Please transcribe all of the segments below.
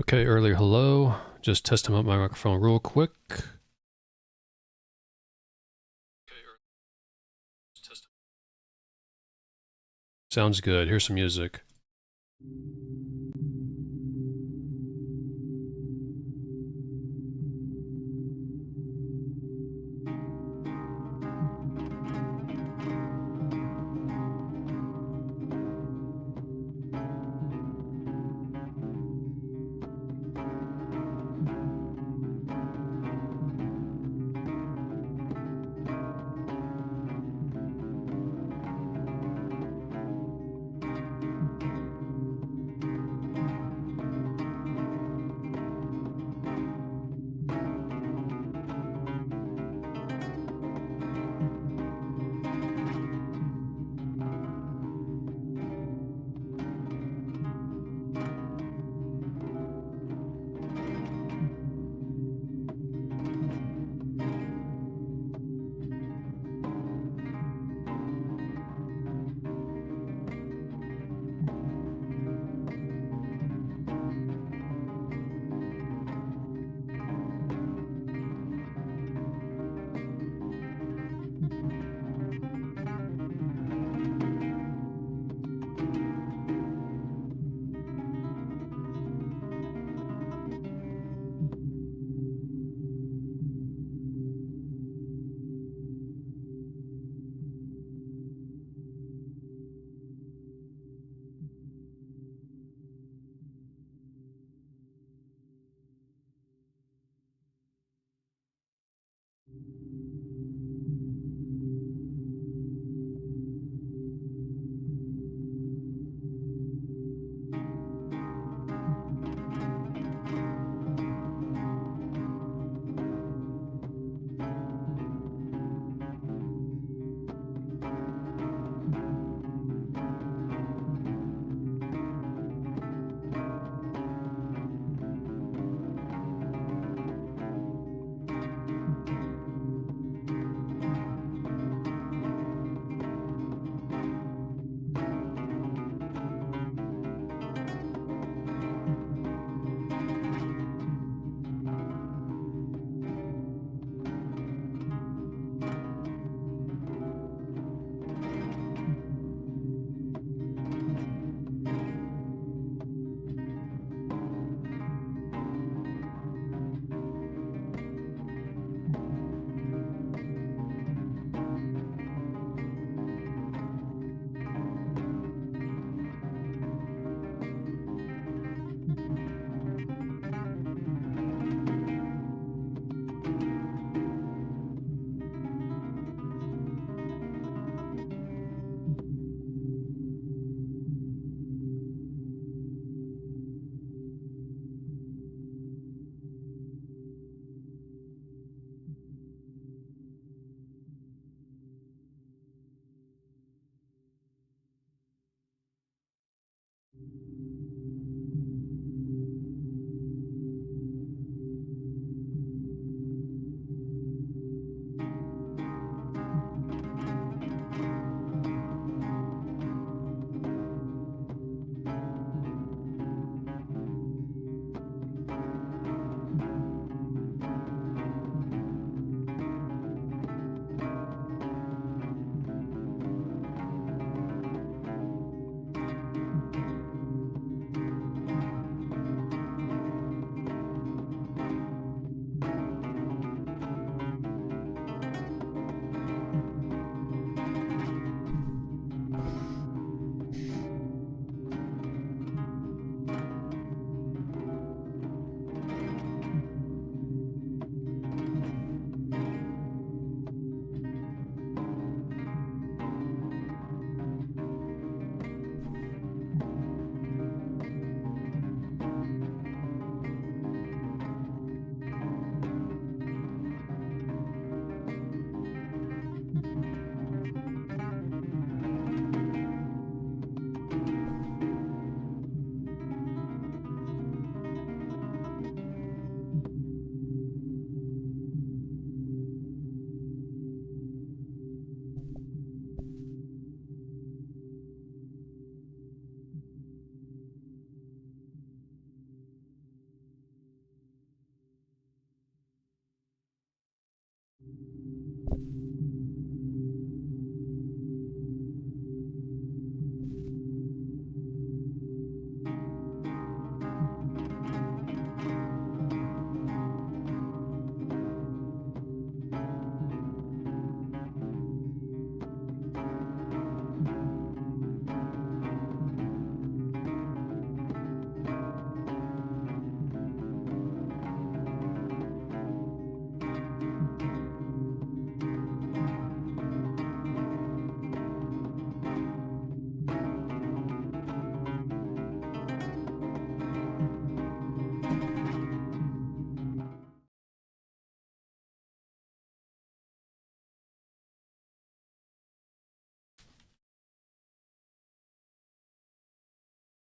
Okay, earlier hello. Just testing out my microphone real quick. Sounds good. Here's some music.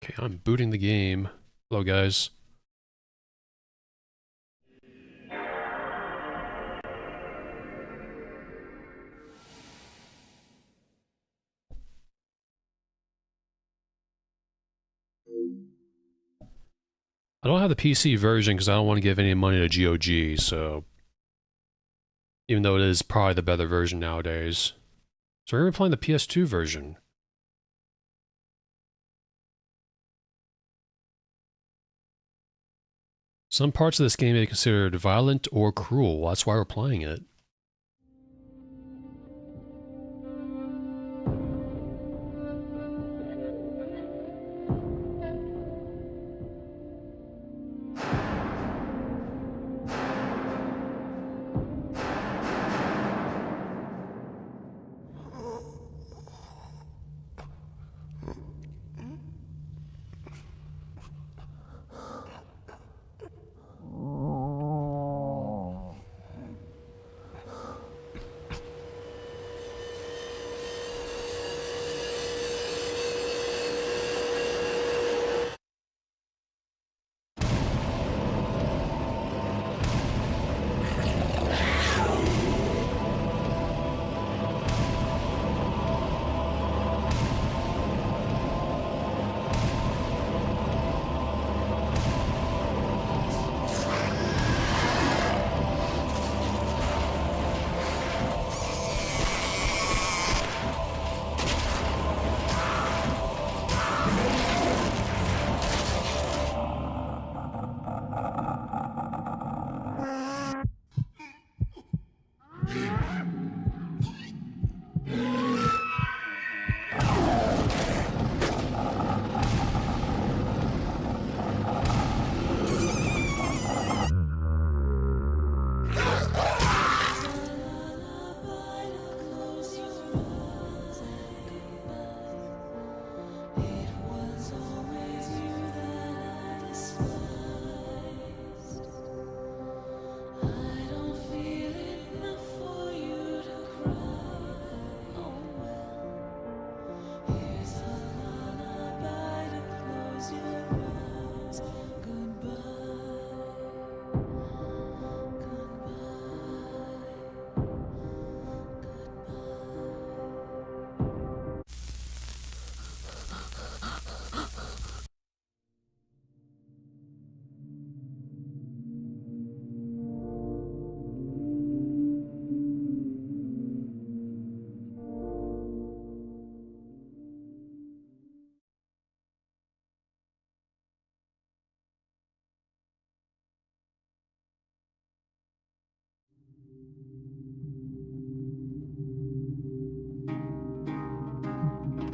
Okay, I'm booting the game. Hello, guys. I don't have the PC version because I don't want to give any money to GOG, so... Even though it is probably the better version nowadays. So we're going to be playing the PS2 version. Some parts of this game may be considered violent or cruel. That's why we're playing it.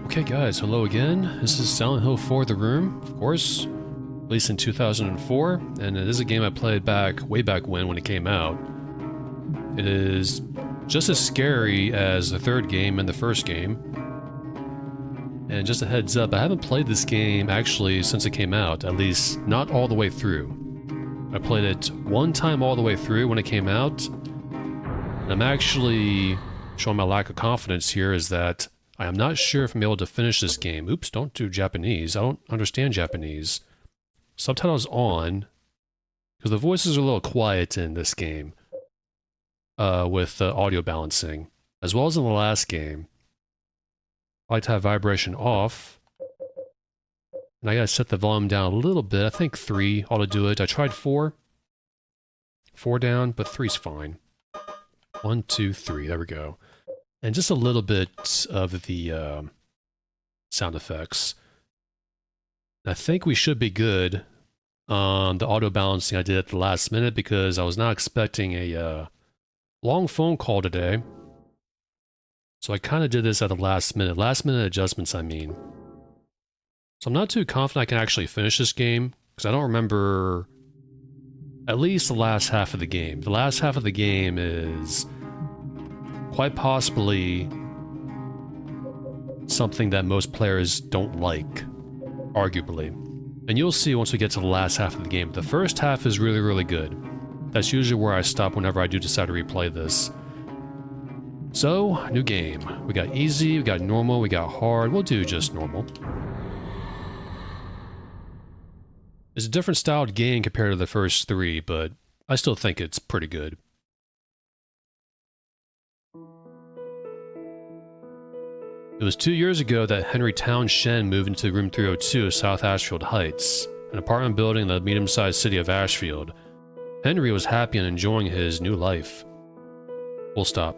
Okay guys, hello again. This is Silent Hill 4 The Room, of course, released in 2004, and it is a game I played way back when it came out. It is just as scary as the third game and the first game. And just a heads up, I haven't played this game actually since it came out, at least not all the way through. I played it one time all the way through when it came out, and I'm actually showing my lack of confidence here is that I am not sure if I'm able to finish this game. Oops, don't do Japanese. I don't understand Japanese. Subtitles on, because the voices are a little quiet in this game with audio balancing, as well as in the last game. I like to have vibration off. And I gotta set the volume down a little bit. I think 3 ought to do it. I tried 4. 4 down, but 3's fine. 1, 2, 3. There we go. And just a little bit of the sound effects. I think we should be good on the auto balancing I did at the last minute because I was not expecting a long phone call today. So I kind of did this at the last minute adjustments I mean. So I'm not too confident I can actually finish this game because I don't remember at least the last half of the game. The last half of the game is quite possibly something that most players don't like, arguably. And you'll see once we get to the last half of the game. The first half is really, really good. That's usually where I stop whenever I do decide to replay this. So, new game. We got easy, we got normal, we got hard. We'll do just normal. It's a different styled game compared to the first three, but I still think it's pretty good. It was 2 years ago that Henry Townshend moved into room 302 of South Ashfield Heights, an apartment building in the medium-sized city of Ashfield. Henry was happy and enjoying his new life. Full stop.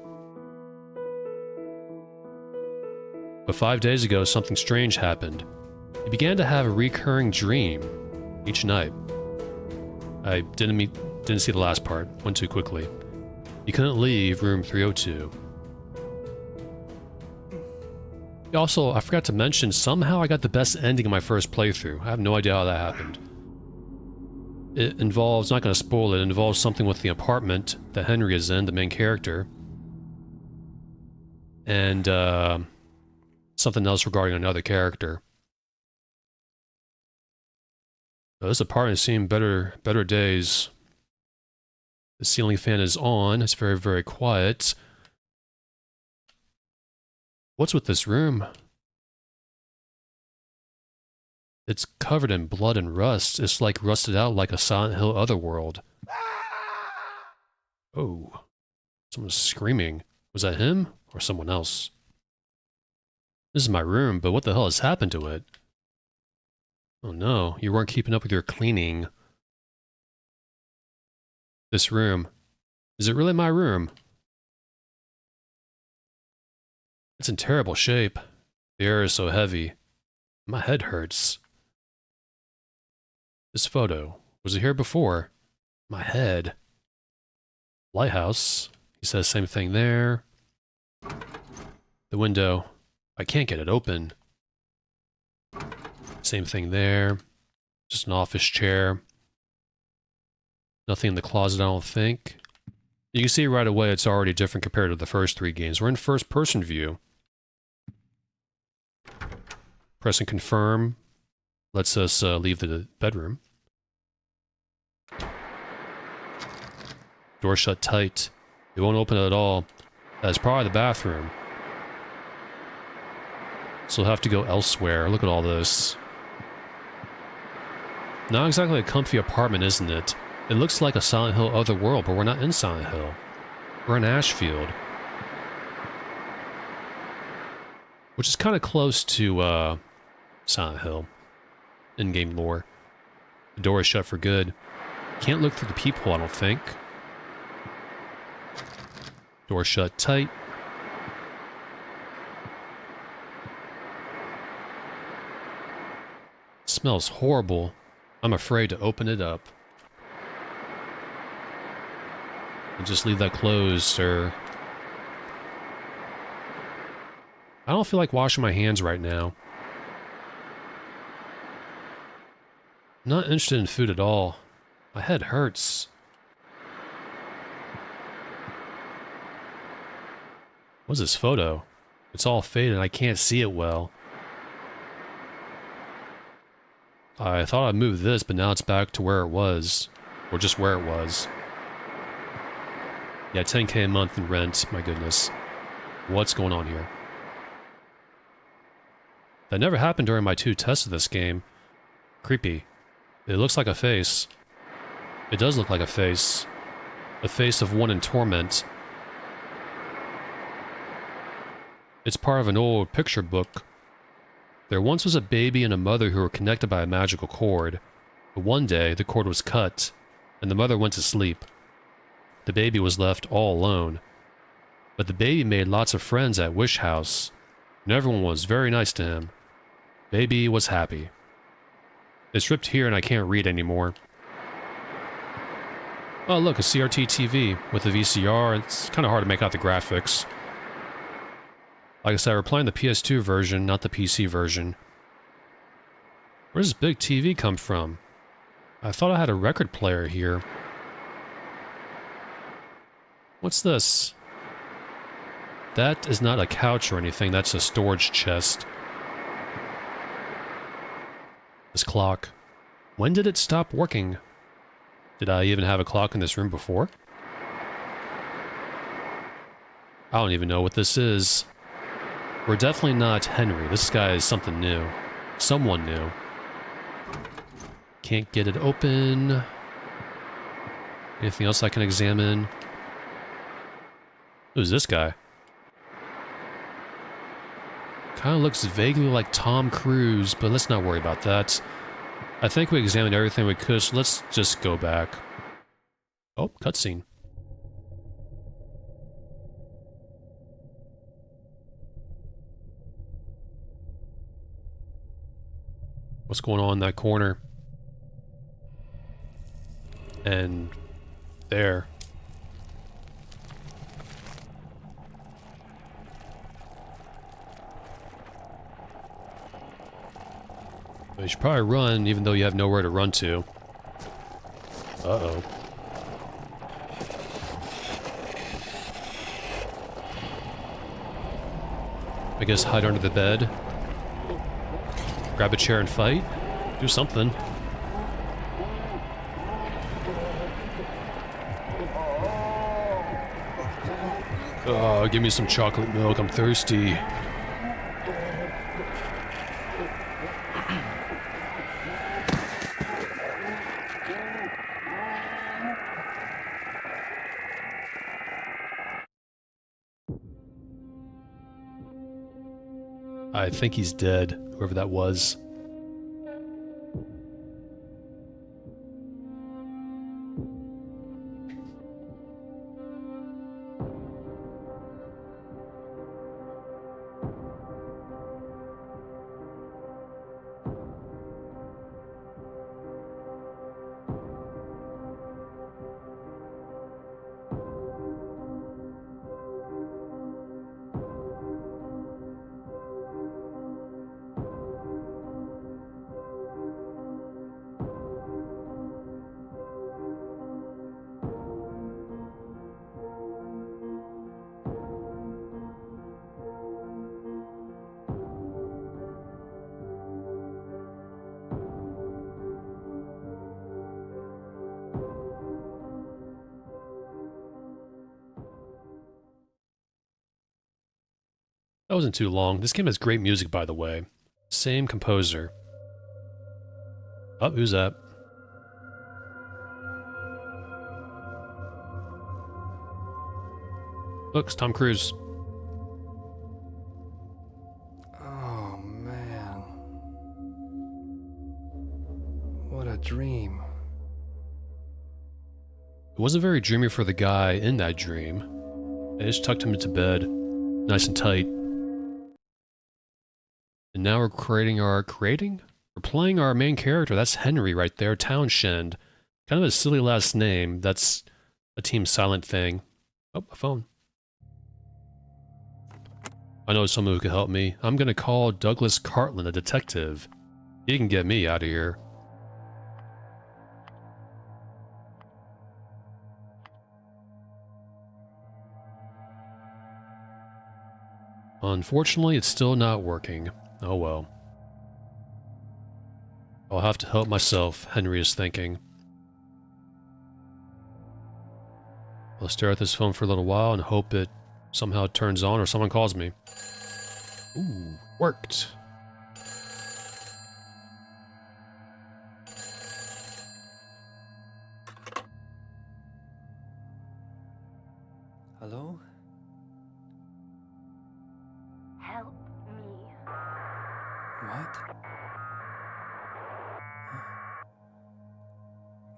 But 5 days ago, something strange happened. He began to have a recurring dream each night. I didn't see the last part. Went too quickly. He couldn't leave room 302. Also, I forgot to mention, somehow I got the best ending in my first playthrough. I have no idea how that happened. It involves, not going to spoil it, involves something with the apartment that Henry is in, the main character. And, something else regarding another character. So this apartment has seen better days. The ceiling fan is on. It's very, very quiet. What's with this room? It's covered in blood and rust. It's like rusted out like a Silent Hill Otherworld. Oh. Someone's screaming. Was that him? Or someone else? This is my room, but what the hell has happened to it? Oh no, you weren't keeping up with your cleaning. This room. Is it really my room? It's in terrible shape. The air is so heavy. My head hurts. This photo. Was it here before? My head. Lighthouse. He says same thing there. The window. I can't get it open. Same thing there. Just an office chair. Nothing in the closet, I don't think. You can see right away it's already different compared to the first three games. We're in first-person view. Press and confirm. Lets us leave the bedroom. Door shut tight. It won't open at all. That's probably the bathroom. So we'll have to go elsewhere. Look at all this. Not exactly a comfy apartment, isn't it? It looks like a Silent Hill Otherworld, but we're not in Silent Hill. We're in Ashfield. Which is kind of close to, Silent Hill. In-game lore. The door is shut for good. Can't look through the peephole, I don't think. Door shut tight. Smells horrible. I'm afraid to open it up. And just leave that closed, or... I don't feel like washing my hands right now. I'm not interested in food at all. My head hurts. What's this photo? It's all faded and I can't see it well. I thought I'd move this, but now it's back to where it was. Or just where it was. Yeah, 10K a month in rent, my goodness. What's going on here? That never happened during my 2 tests of this game. Creepy. It looks like a face. It does look like a face. The face of one in torment. It's part of an old picture book. There once was a baby and a mother who were connected by a magical cord, but one day the cord was cut, and the mother went to sleep. The baby was left all alone. But the baby made lots of friends at Wish House, and everyone was very nice to him. Baby was happy. It's ripped here and I can't read anymore. Oh look, a CRT TV with a VCR. It's kind of hard to make out the graphics. Like I said, we're playing the PS2 version, not the PC version. Where does this big TV come from? I thought I had a record player here. What's this? That is not a couch or anything, that's a storage chest. This clock. When did it stop working? Did I even have a clock in this room before? I don't even know what this is. We're definitely not Henry. This guy is something new. Someone new. Can't get it open. Anything else I can examine? Who's this guy? Kind of looks vaguely like Tom Cruise, but let's not worry about that. I think we examined everything we could, so let's just go back. Oh, cutscene. What's going on in that corner? And there. You should probably run, even though you have nowhere to run to. Uh-oh. I guess hide under the bed. Grab a chair and fight. Do something. Oh, give me some chocolate milk. I'm thirsty. I think he's dead, whoever that was. That wasn't too long. This game has great music, by the way. Same composer. Oh, who's that? Look, it's Tom Cruise. Oh, man. What a dream. It wasn't very dreamy for the guy in that dream. I just tucked him into bed, nice and tight. And now we're We're playing our main character. That's Henry right there, Townshend. Kind of a silly last name. That's a Team Silent thing. Oh, a phone. I know someone who can help me. I'm gonna call Douglas Cartland, a detective. He can get me out of here. Unfortunately, it's still not working. Oh well. I'll have to help myself, Henry is thinking. I'll stare at this phone for a little while and hope it somehow turns on or someone calls me. Ooh, worked. Hello? Help me. What?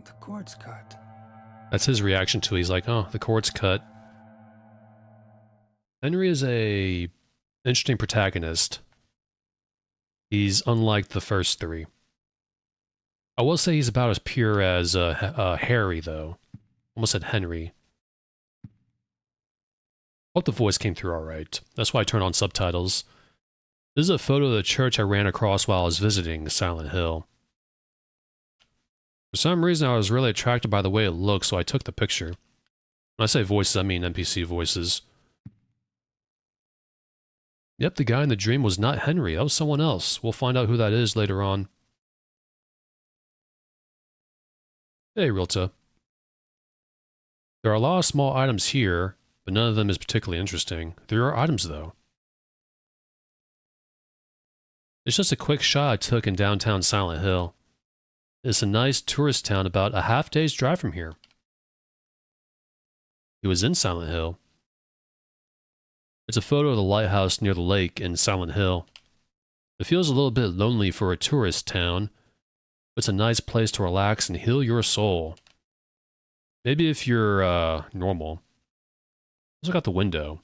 The cord's cut. That's his reaction to it. He's like, oh, the cord's cut. Henry is a interesting protagonist. He's unlike the first three. I will say he's about as pure as Harry, though. Almost said Henry. Hope the voice came through alright. That's why I turned on subtitles. This is a photo of the church I ran across while I was visiting Silent Hill. For some reason, I was really attracted by the way it looks, so I took the picture. When I say voices, I mean NPC voices. Yep, the guy in the dream was not Henry. That was someone else. We'll find out who that is later on. Hey, Rilta. There are a lot of small items here, but none of them is particularly interesting. There are items, though. It's just a quick shot I took in downtown Silent Hill. It's a nice tourist town about a half-day's drive from here. He was in Silent Hill. It's a photo of the lighthouse near the lake in Silent Hill. It feels a little bit lonely for a tourist town. It's a nice place to relax and heal your soul. Maybe if you're, normal. Let's look out the window.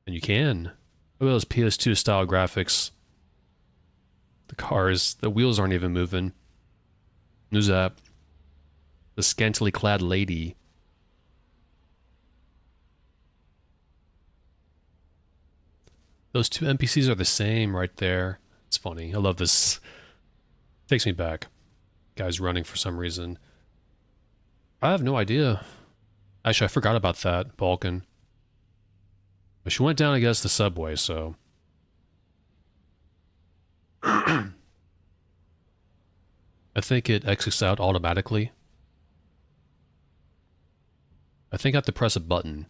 And you can. Look at those PS2 style graphics. The cars, the wheels aren't even moving. Who's that? The scantily clad lady. Those two NPCs are the same right there. It's funny. I love this. Takes me back. Guy's running for some reason. I have no idea. Actually, I forgot about that, Balkan. But she went down, I guess, the subway, so... I think it exits out automatically. I think I have to press a button.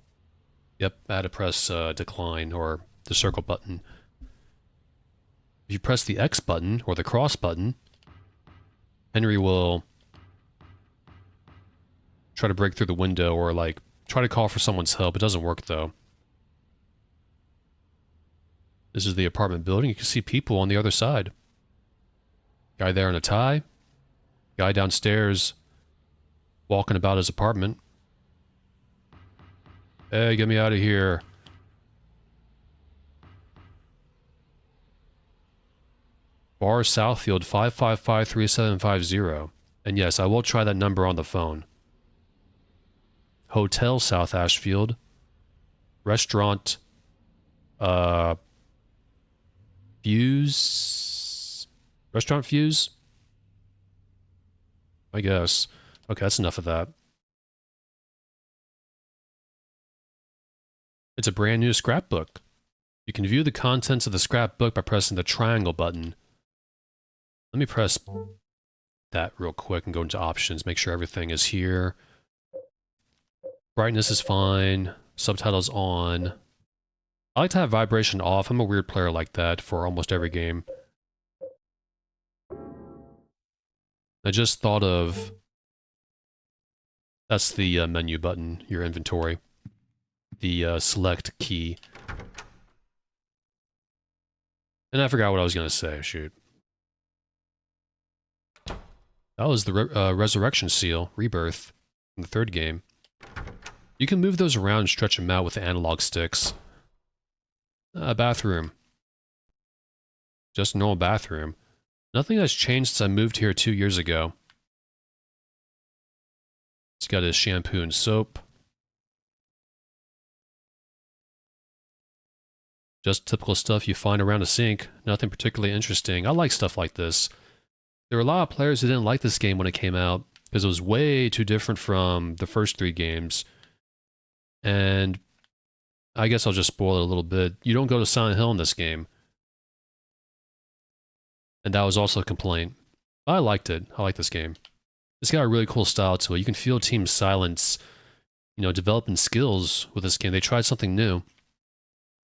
Yep, I had to press decline, or the circle button. If you press the X button, or the cross button, Henry will try to break through the window, or like, try to call for someone's help. It doesn't work, though. This is the apartment building. You can see people on the other side. Guy there in a tie. Guy downstairs walking about his apartment. Hey, get me out of here. Bar Southfield 555-3750. And yes, I will try that number on the phone. Hotel South Ashfield. Restaurant Fuse? Restaurant Fuse? I guess. Okay, that's enough of that. It's a brand new scrapbook. You can view the contents of the scrapbook by pressing the triangle button. Let me press that real quick and go into options, make sure everything is here. Brightness is fine. Subtitles on. I like to have vibration off. I'm a weird player like that for almost every game. I just thought of... That's the menu button, your inventory. The select key. And I forgot what I was going to say, shoot. That was the Resurrection Seal, Rebirth, in the third game. You can move those around and stretch them out with the analog sticks. Bathroom. Just a normal bathroom. Nothing has changed since I moved here 2 years ago. It's got his shampoo and soap. Just typical stuff you find around a sink. Nothing particularly interesting. I like stuff like this. There were a lot of players who didn't like this game when it came out, because it was way too different from the first 3 games. And I guess I'll just spoil it a little bit. You don't go to Silent Hill in this game. And that was also a complaint. I liked it. I like this game. It's got a really cool style to it. You can feel Team Silent's, you know, developing skills with this game. They tried something new.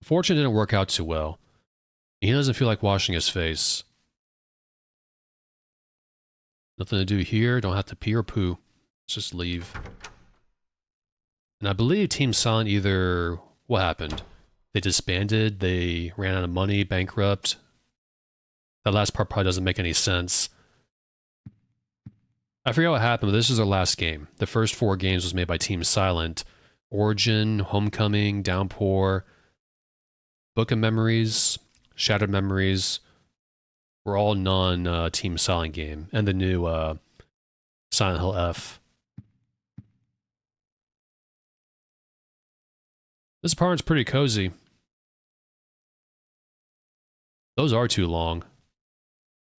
Unfortunately, it didn't work out too well. He doesn't feel like washing his face. Nothing to do here. Don't have to pee or poo. Let's just leave. And I believe Team Silent either... What happened? They disbanded, they ran out of money, bankrupt. That last part probably doesn't make any sense. I forget what happened, but this is their last game. The first 4 games was made by Team Silent. Origin, Homecoming, Downpour, Book of Memories, Shattered Memories were all non-Team Silent game. And the new Silent Hill F. This apartment's pretty cozy. Those are too long.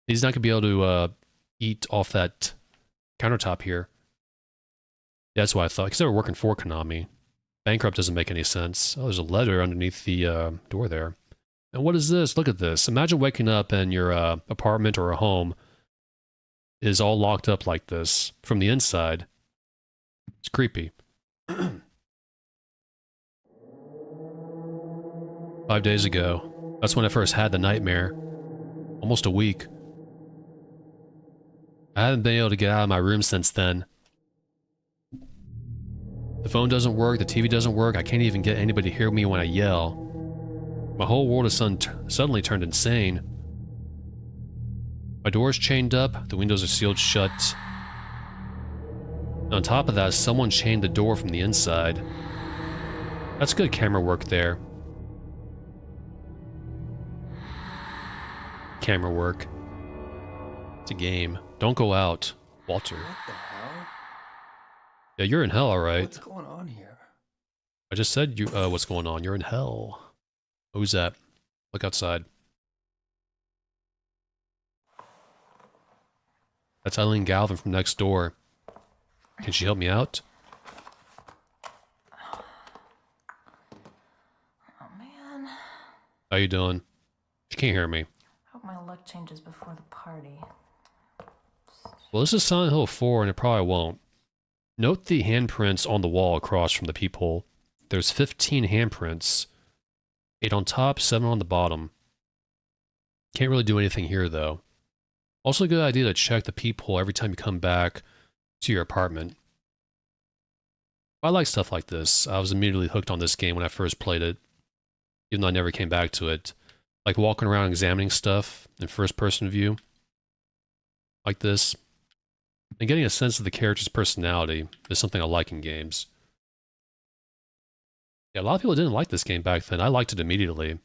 He's not going to be able to eat off that countertop here. Yeah, that's what I thought, because they were working for Konami. Bankrupt doesn't make any sense. Oh, there's a letter underneath the door there. And what is this? Look at this. Imagine waking up and your apartment or a home is all locked up like this from the inside. It's creepy. 5 days ago. That's when I first had the nightmare. Almost a week. I haven't been able to get out of my room since then. The phone doesn't work, the TV doesn't work, I can't even get anybody to hear me when I yell. My whole world has suddenly turned insane. My door's chained up, the windows are sealed shut. And on top of that, someone chained the door from the inside. That's good camera work there. Camera work. It's a game. Don't go out, Walter. What the hell? Yeah, you're in hell, alright. What's going on here? I just said you. What's going on? You're in hell. Who's that? Look outside. That's Eileen Galvin from next door. Can she help me out? Oh man. How you doing? She can't hear me. Hope my luck changes before the party. Well, this is Silent Hill 4, and it probably won't. Note the handprints on the wall across from the peephole. There's 15 handprints. 8 on top, 7 on the bottom. Can't really do anything here, though. Also a good idea to check the peephole every time you come back to your apartment. I like stuff like this. I was immediately hooked on this game when I first played it, even though I never came back to it. Like walking around examining stuff in first-person view. Like this. And getting a sense of the character's personality is something I like in games. Yeah, a lot of people didn't like this game back then. I liked it immediately.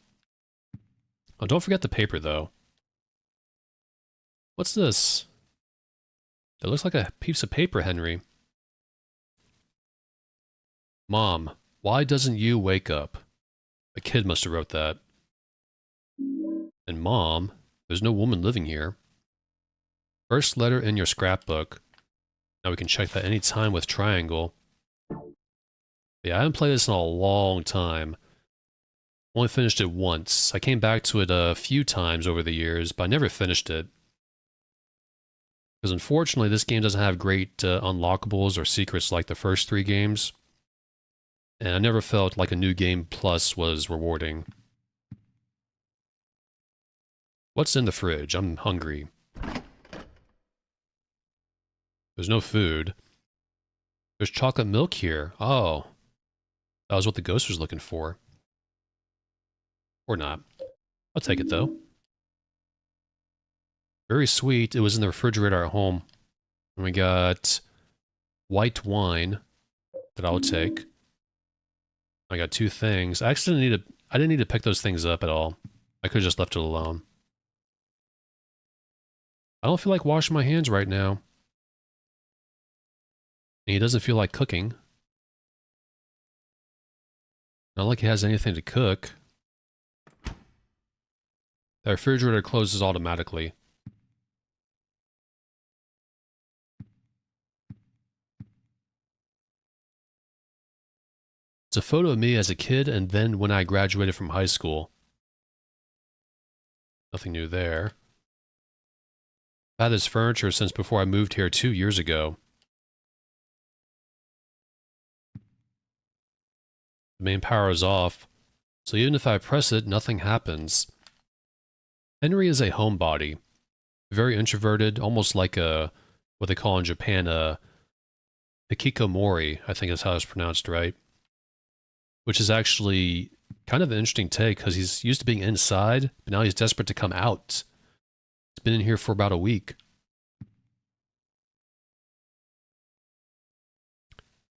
Oh, don't forget the paper, though. What's this? That looks like a piece of paper, Henry. Mom, why doesn't you wake up? A kid must have wrote that. And Mom, there's no woman living here. First letter in your scrapbook. Now we can check that any time with triangle. Yeah, I haven't played this in a long time. Only finished it once. I came back to it a few times over the years, but I never finished it. Because unfortunately, this game doesn't have great unlockables or secrets like the first 3 games. And I never felt like a new game plus was rewarding. What's in the fridge? I'm hungry. There's no food. There's chocolate milk here. Oh. That was what the ghost was looking for. Or not. I'll take it, though. Very sweet. It was in the refrigerator at home. And we got white wine that I'll take. I got 2 things. I actually didn't need to pick those things up at all. I could have just left it alone. I don't feel like washing my hands right now. And he doesn't feel like cooking. Not like he has anything to cook. The refrigerator closes automatically. It's a photo of me as a kid and then when I graduated from high school. Nothing new there. I've had this furniture since before I moved here 2 years ago. The main power is off, so even if I press it, nothing happens. Henry is a homebody. Very introverted, almost like a, what they call in Japan, a hikikomori, I think is how it's pronounced, right? Which is actually kind of an interesting take, because he's used to being inside, but now he's desperate to come out. He's been in here for about a week.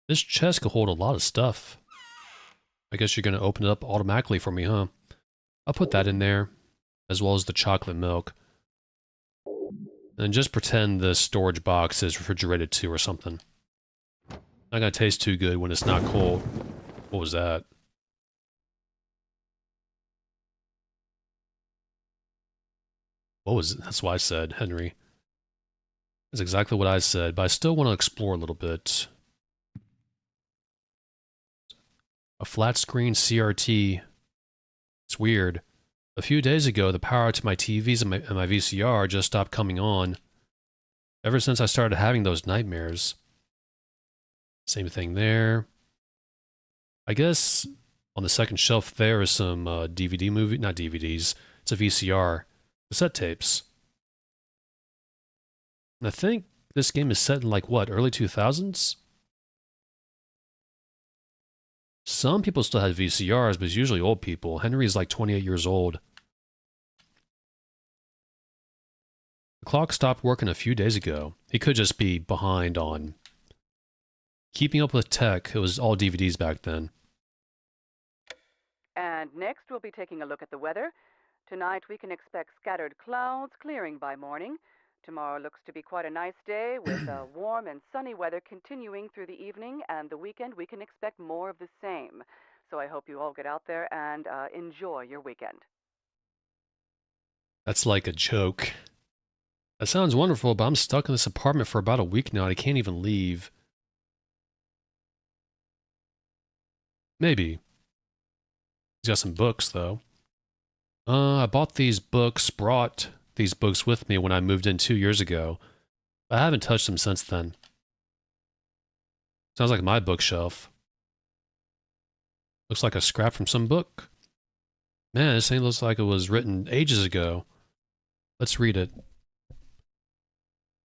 This chest could hold a lot of stuff. I guess you're going to open it up automatically for me, huh? I'll put that in there, as well as the chocolate milk. And just pretend the storage box is refrigerated too or something. Not going to taste too good when it's not cold. What was that? What was it? That's what I said, Henry. That's exactly what I said, but I still want to explore a little bit. A flat screen CRT. It's weird. A few days ago, the power to my TVs and my VCR just stopped coming on. Ever since I started having those nightmares. Same thing there. I guess on the second shelf there is some DVD movie, not DVDs, it's a VCR, cassette tapes. And I think this game is set in like, what, early 2000s? Some people still had VCRs, but it's usually old people. Henry's like 28 years old. The clock stopped working a few days ago. He could just be behind on keeping up with tech. It was all DVDs back then. And next, we'll be taking a look at the weather. Tonight, we can expect scattered clouds clearing by morning. Tomorrow looks to be quite a nice day with warm and sunny weather continuing through the evening, and the weekend we can expect more of the same. So I hope you all get out there and enjoy your weekend. That's like a joke. That sounds wonderful, but I'm stuck in this apartment for about a week now. I can't even leave. Maybe. He's got some books, though. I bought these books, brought these books with me when I moved in 2 years ago. I haven't touched them since then. Sounds like my bookshelf. Looks like a scrap from some book. Man, this thing looks like it was written ages ago. Let's read it.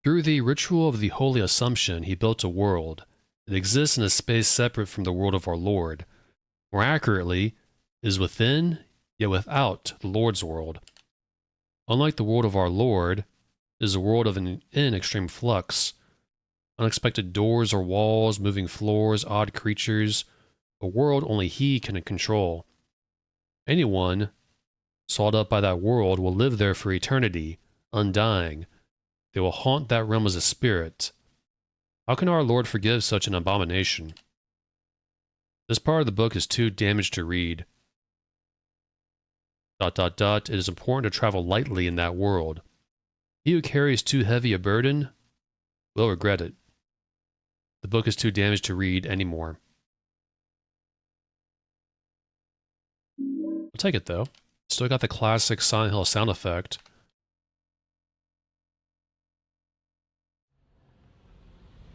Through the ritual of the Holy Assumption, he built a world. It exists in a space separate from the world of our Lord. More accurately, it is within, yet without, the Lord's world. Unlike the world of our Lord, it is a world in extreme flux. Unexpected doors or walls, moving floors, odd creatures. A world only he can control. Anyone sought up by that world will live there for eternity, undying. They will haunt that realm as a spirit. How can our Lord forgive such an abomination? This part of the book is too damaged to read. ... It is important to travel lightly in that world. He who carries too heavy a burden will regret it. The book is too damaged to read anymore. I'll take it though. Still got the classic Silent Hill sound effect.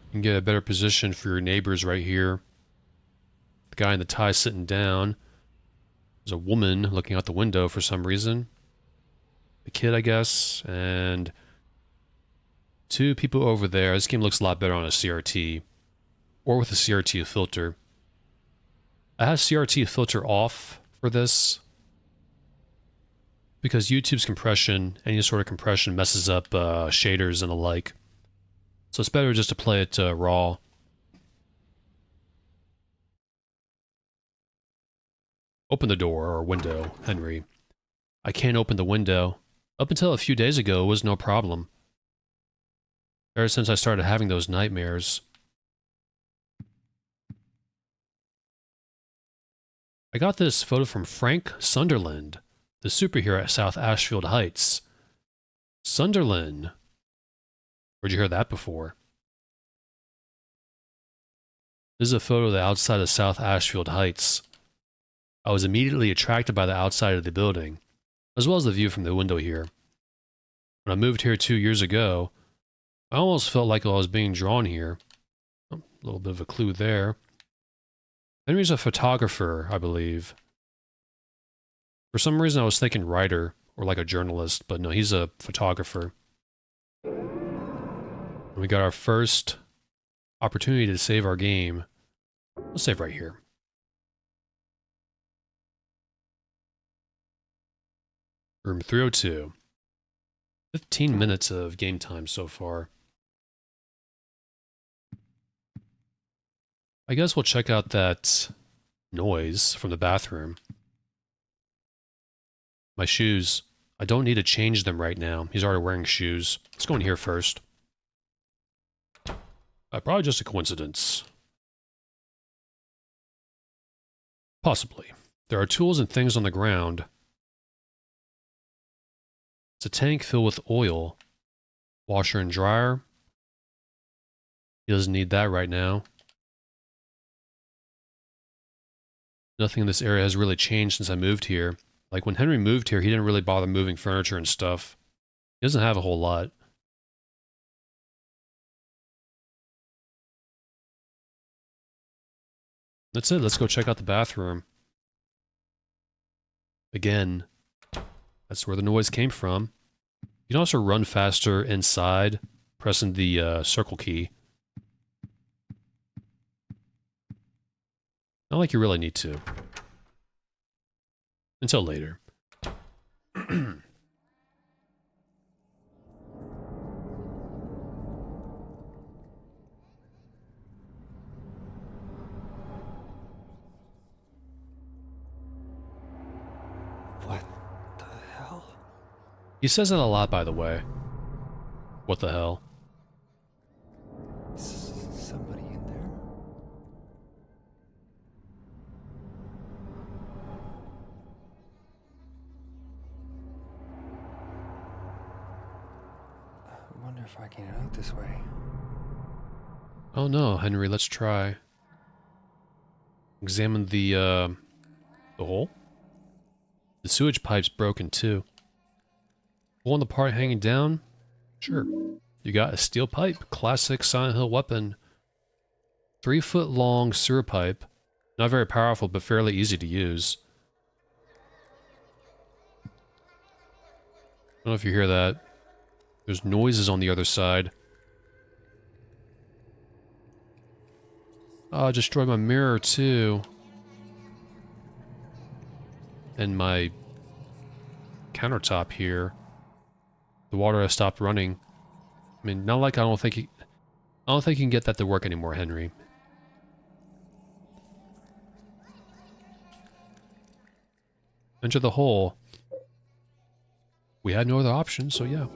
You can get a better position for your neighbors right here. The guy in the tie sitting down. There's a woman looking out the window for some reason. A kid, I guess, and two people over there. This game looks a lot better on a CRT, or with a CRT filter. I have CRT filter off for this, because YouTube's compression, any sort of compression, messes up shaders and the like. So it's better just to play it raw. Open the door or window, Henry. I can't open the window. Up until a few days ago, it was no problem. Ever since I started having those nightmares. I got this photo from Frank Sunderland, the superhero at South Ashfield Heights. Sunderland. Where'd you hear that before? This is a photo of the outside of South Ashfield Heights. I was immediately attracted by the outside of the building, as well as the view from the window here. When I moved here 2 years ago, I almost felt like I was being drawn here. A little bit of a clue there. Henry's a photographer, I believe. For some reason I was thinking writer, or like a journalist, but no, he's a photographer. And we got our first opportunity to save our game. Let's save right here. Room 302. 15 minutes of game time so far. I guess we'll check out that noise from the bathroom. My shoes. I don't need to change them right now. He's already wearing shoes. Let's go in here first. Probably just a coincidence. Possibly. There are tools and things on the ground. It's a tank filled with oil. Washer and dryer. He doesn't need that right now. Nothing in this area has really changed since I moved here. Like when Henry moved here, he didn't really bother moving furniture and stuff. He doesn't have a whole lot. That's it. Let's go check out the bathroom. Again, that's where the noise came from. You can also run faster inside, Pressing the circle key. Not like you really need to. Until later. What the hell? He says that a lot, by the way. What the hell? Somebody in there? I wonder if I can get out this way. Oh no, Henry, let's try. Examine the hole. The sewage pipe's broken too. Hole in the part hanging down? Sure. You got a steel pipe, classic Silent Hill weapon. 3-foot long sewer pipe. Not very powerful, but fairly easy to use. I don't know if you hear that. There's noises on the other side. Oh, I destroyed my mirror too. And my countertop here. The water has stopped running. I mean, not like I don't think you can get that to work anymore, Henry. Enter the hole. We had no other option, so yeah.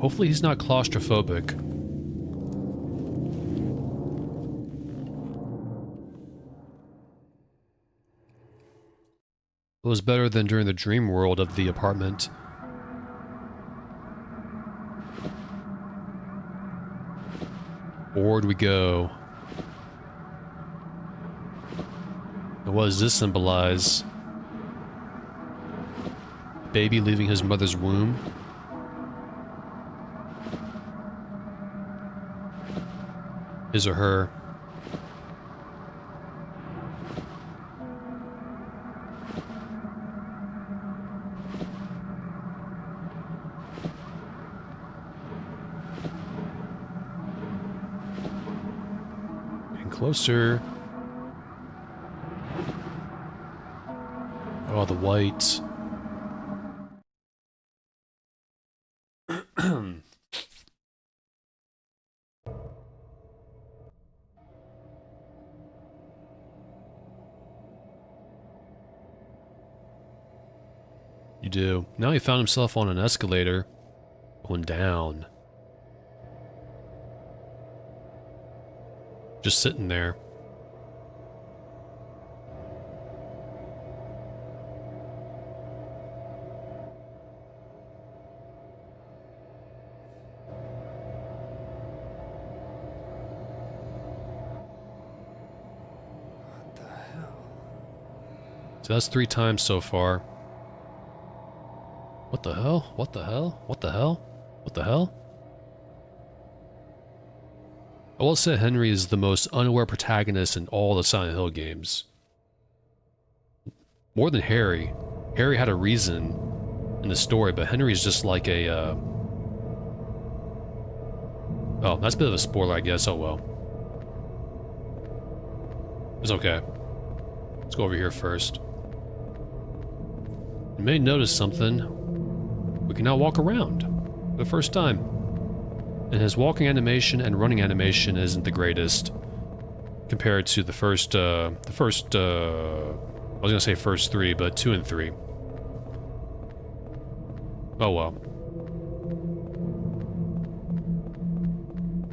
Hopefully he's not claustrophobic. It was better than during the dream world of the apartment. Forward we go. And what does this symbolize? Baby leaving his mother's womb? His or her? Closer. Oh, the white. You do. Now he found himself on an escalator. Going down. Just sitting there. What the hell? So that's 3 times so far. What the hell? What the hell? What the hell? What the hell? I will say Henry is the most unaware protagonist in all the Silent Hill games. More than Harry. Harry had a reason in the story, but Henry's just like a, Oh, that's a bit of a spoiler, I guess. Oh well. It's okay. Let's go over here first. You may notice something. We can now walk around for the first time. And his walking animation and running animation isn't the greatest compared to the first, I was gonna say first 3, but 2 and 3. Oh well.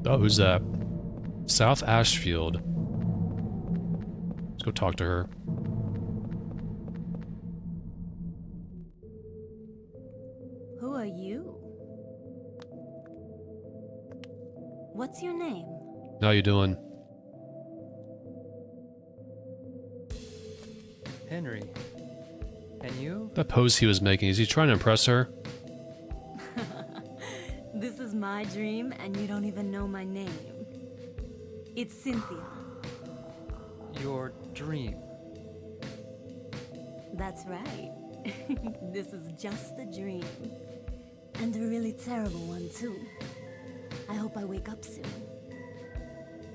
Oh, who's that? South Ashfield. Let's go talk to her. Who are you? What's your name? How you doing? Henry. And you? That pose he was making, is he trying to impress her? This is my dream, and you don't even know my name. It's Cynthia. Your dream. That's right. This is just a dream. And a really terrible one, too. I hope I wake up soon.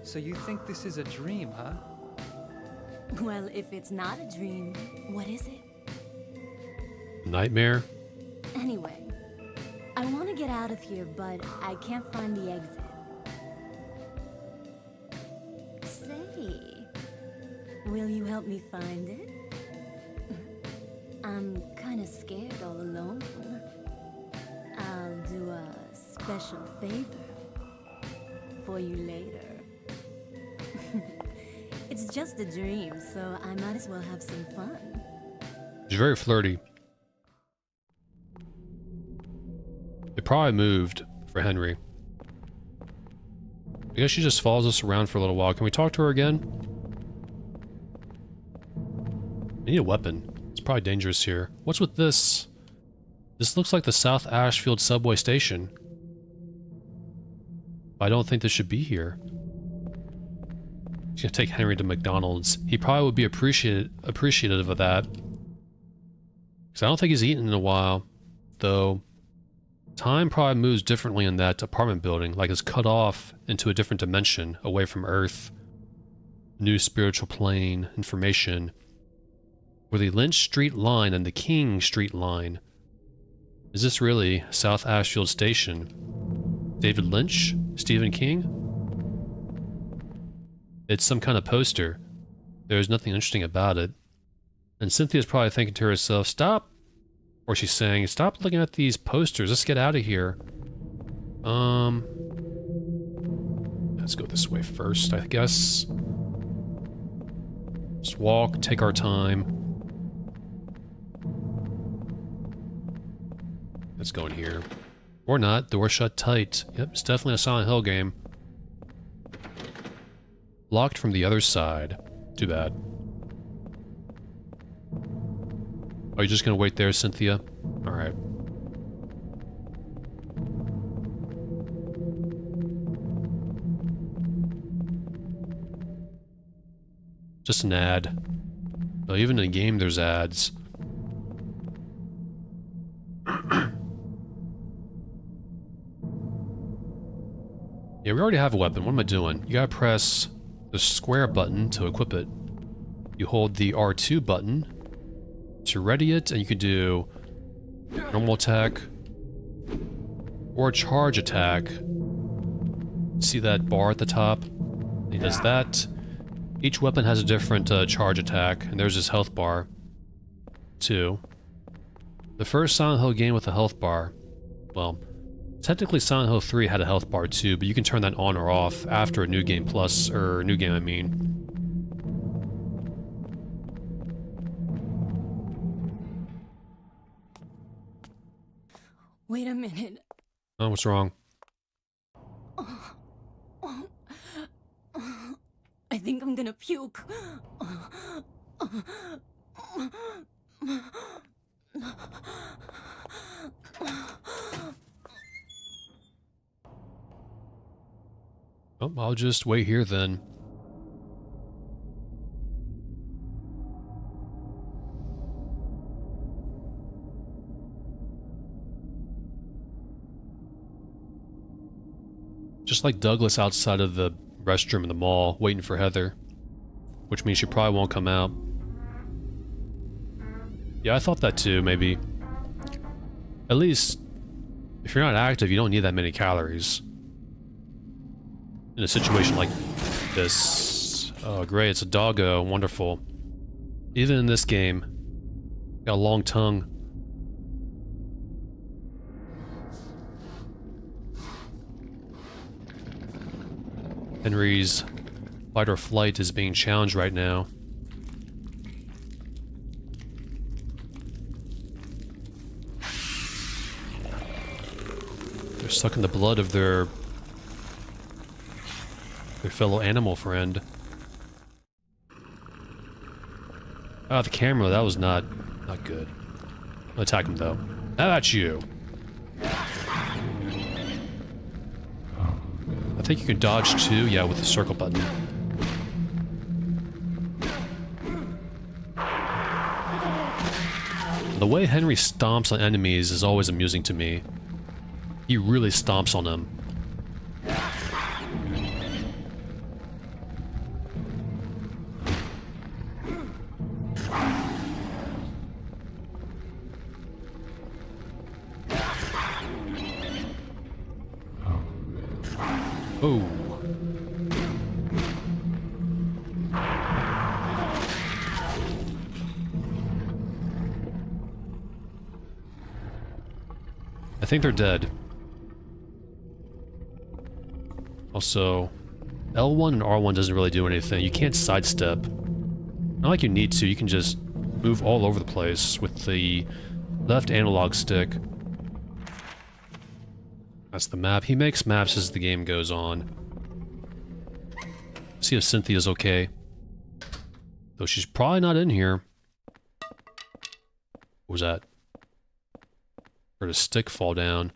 So you think this is a dream, huh? Well, if it's not a dream, what is it? Nightmare? Anyway, I want to get out of here, but I can't find the exit. Say, will you help me find it? I'm kind of scared all alone. I'll do a special favor for you later. It's just a dream, so I might as well have some fun. She's very flirty. It probably moved for Henry. I guess she just follows us around for a little while. Can we talk to her again? I need a weapon. It's probably dangerous here. What's with this? This looks like the South Ashfield subway station. I don't think this should be here. She's gonna take Henry to McDonald's. He probably would be appreciative of that. Because I don't think he's eaten in a while. Though, time probably moves differently in that apartment building. Like it's cut off into a different dimension, away from Earth. New spiritual plane, information. Where the Lynch Street line and the King Street line. Is this really South Ashfield Station? David Lynch? Stephen King? It's some kind of poster. There's nothing interesting about it. And Cynthia's probably thinking to herself, stop! Or she's saying, stop looking at these posters, let's get out of here. Let's go this way first, I guess. Just walk, take our time. Let's go in here. Or not, door shut tight. Yep, it's definitely a Silent Hill game. Locked from the other side. Too bad. Are you just gonna wait there, Cynthia? Alright. Just an ad. Well, even in a game there's ads. Yeah, we already have a weapon. What am I doing? You gotta press the square button to equip it. You hold the R2 button to ready it, and you can do normal attack or charge attack. See that bar at the top? He does that. Each weapon has a different charge attack, and there's his health bar too. The first Silent Hill game with a health bar. Well, technically Silent Hill 3 had a health bar too, but you can turn that on or off after a New Game Plus, or New Game I mean. Wait a minute. Oh, what's wrong? I think I'm gonna puke. Oh, I'll just wait here then. Just like Douglas outside of the restroom in the mall, waiting for Heather. Which means she probably won't come out. Yeah, I thought that too, maybe. At least, if you're not active, you don't need that many calories. In a situation like this. Oh, great, it's a doggo. Wonderful. Even in this game. Got a long tongue. Henry's fight or flight is being challenged right now. They're sucking the blood of their fellow animal friend. Ah, the camera, that was not good. I'll attack him though. How about you? I think you can dodge too, yeah, with the circle button. The way Henry stomps on enemies is always amusing to me. He really stomps on them. Oh. I think they're dead. Also, L1 and R1 doesn't really do anything. You can't sidestep. Not like you need to, you can just move all over the place with the left analog stick. That's the map. He makes maps as the game goes on. See if Cynthia's okay. Though she's probably not in here. What was that? Heard a stick fall down.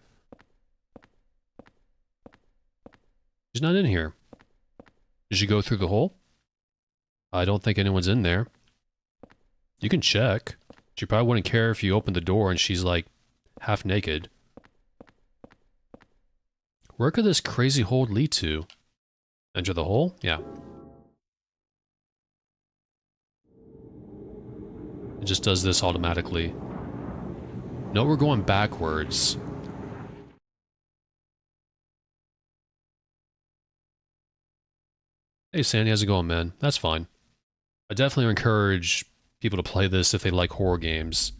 She's not in here. Did she go through the hole? I don't think anyone's in there. You can check. She probably wouldn't care if you opened the door and she's like half naked. Where could this crazy hole lead to? Enter the hole? Yeah. It just does this automatically. No, we're going backwards. Hey Sandy, how's it going, man? That's fine. I definitely encourage people to play this if they like horror games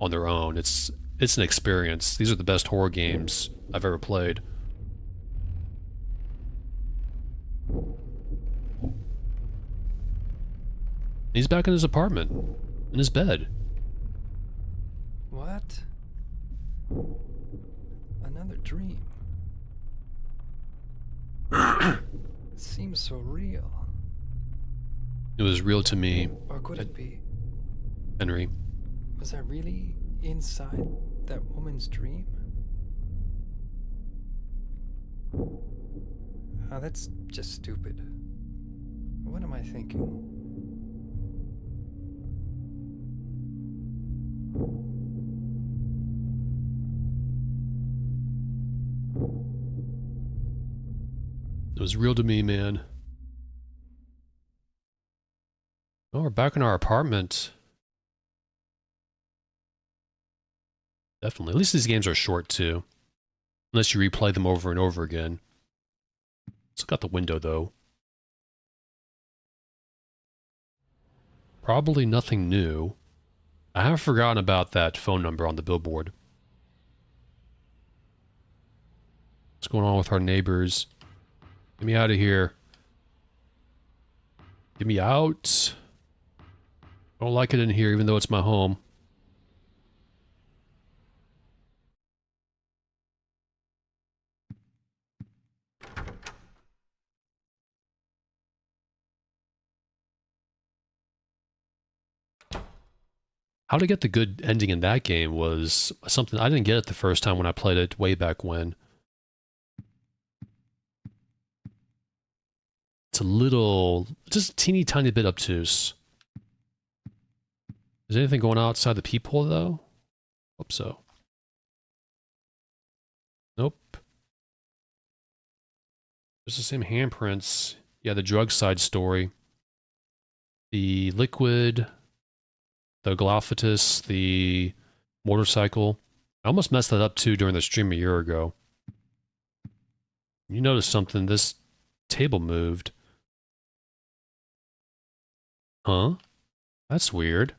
on their own. It's an experience. These are the best horror games I've ever played. He's back in his apartment, in his bed. What? Another dream. It seems so real. It was real to me, Or could it be? Henry. Was I really inside that woman's dream? Oh, that's just stupid. What am I thinking? It was real to me, man. Oh, we're back in our apartment. Definitely. At least these games are short, too. Unless you replay them over and over again. Let's look out the window, though. Probably nothing new. I haven't forgotten about that phone number on the billboard. What's going on with our neighbors? Get me out of here. Get me out. I don't like it in here, even though it's my home. How to get the good ending in that game was something I didn't get it the first time when I played it way back when. It's a little, just a teeny tiny bit obtuse. Is anything going on outside the peephole though? Hope so. Nope. There's the same handprints. Yeah, the drug side story. The liquid, the Galaphagus, the motorcycle. I almost messed that up too during the stream a year ago. You noticed something, this table moved. Huh? That's weird.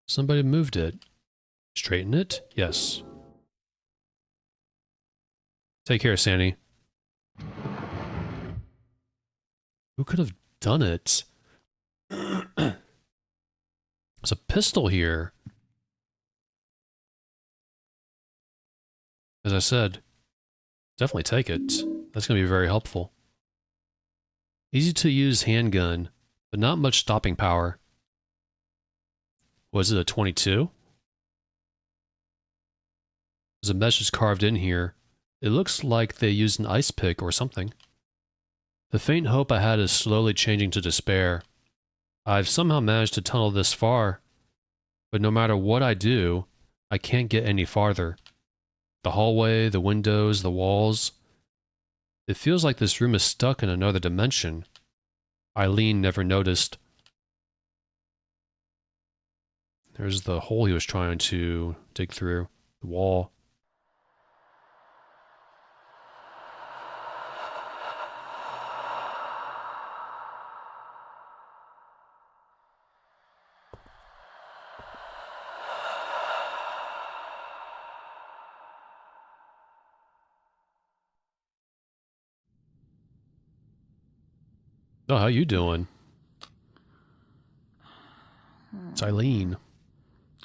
Somebody moved it. Straighten it? Yes. Take care, Sandy. Who could have done it? There's a pistol here. As I said, definitely take it. That's going to be very helpful. Easy to use handgun, but not much stopping power. Was it a 22? There's a message carved in here. It looks like they used an ice pick or something. The faint hope I had is slowly changing to despair. I've somehow managed to tunnel this far, but no matter what I do, I can't get any farther. The hallway, the windows, the walls. It feels like this room is stuck in another dimension. Eileen never noticed. There's the hole he was trying to dig through. The wall. Oh, how you doing? It's Eileen.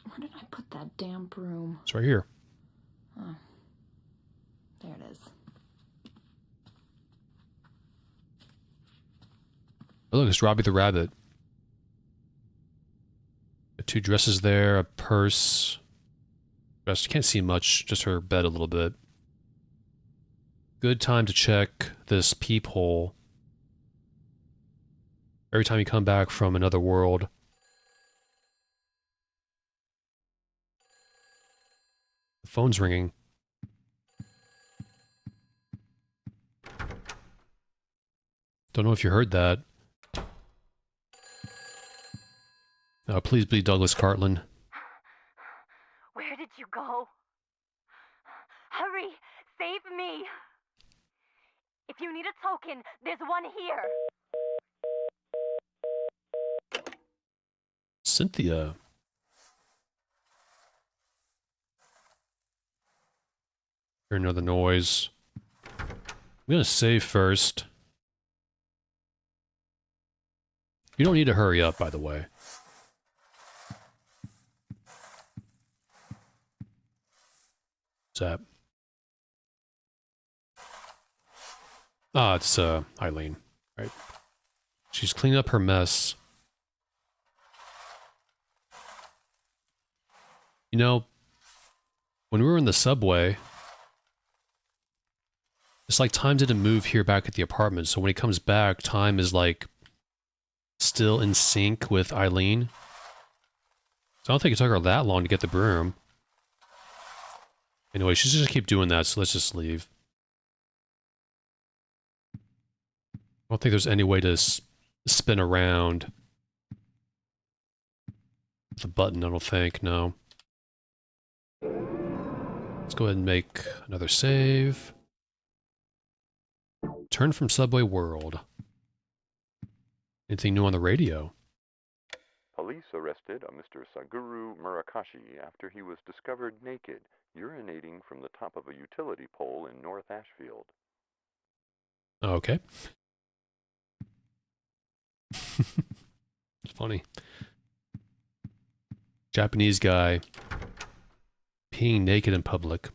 Where did I put that damn broom? It's right here. Oh. There it is. Oh, look, it's Robbie the Rabbit. Got 2 dresses there, a purse. Dress, you can't see much, just her bed a little bit. Good time to check this peephole. Every time you come back from another world. The phone's ringing. Don't know if you heard that. Please be Douglas Cartland. Where did you go? Hurry! Save me! If you need a token, there's one here. Cynthia. Hear another noise. I'm gonna save first. You don't need to hurry up, by the way. What's that? Ah, it's Eileen. Right. She's cleaning up her mess. You know, when we were in the subway, it's like time didn't move here back at the apartment, so when he comes back, time is like still in sync with Eileen. So I don't think it took her that long to get the broom. Anyway, she's just gonna keep doing that, so let's just leave. I don't think there's any way to spin around the button, I don't think, no. Let's go ahead and make another save. Turn from Subway World. Anything new on the radio? Police arrested a Mr. Saguru Murakashi after he was discovered naked, urinating from the top of a utility pole in North Ashfield. Okay. It's funny. Japanese guy peeing naked in public.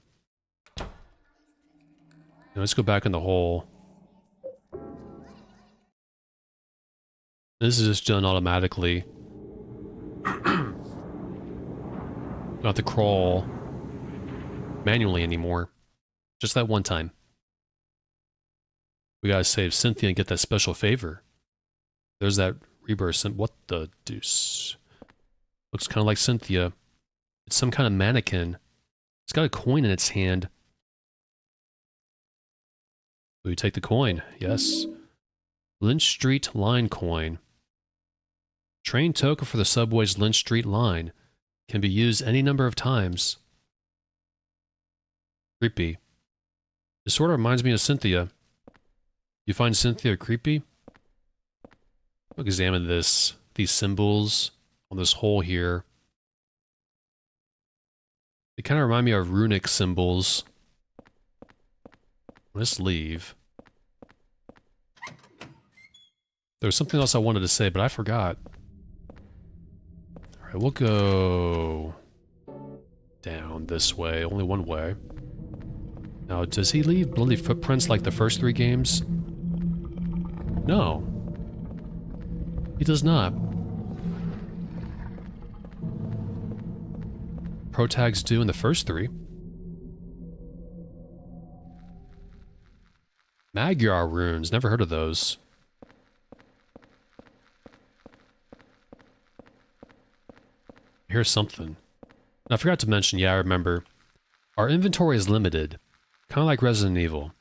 Now let's go back in the hole. This is just done automatically. Don't have to crawl manually anymore. Just that one time. We gotta save Cynthia and get that special favor. There's that rebirth. What the deuce? Looks kind of like Cynthia. It's some kind of mannequin. It's got a coin in its hand. Will you take the coin? Yes. Lynch Street line coin. Train token for the subway's Lynch Street line. Can be used any number of times. Creepy. It sort of reminds me of Cynthia. You find Cynthia creepy? I'll examine this. These symbols on this hole here. They kind of remind me of runic symbols. Let's leave. There was something else I wanted to say, but I forgot. Alright, we'll go down this way. Only one way. Now, does he leave bloody footprints like the first 3 games? No. He does not. Pro tags do in the first 3. Magyar runes, never heard of those. Here's something. I forgot to mention, yeah, I remember. Our inventory is limited. Kind of like Resident Evil.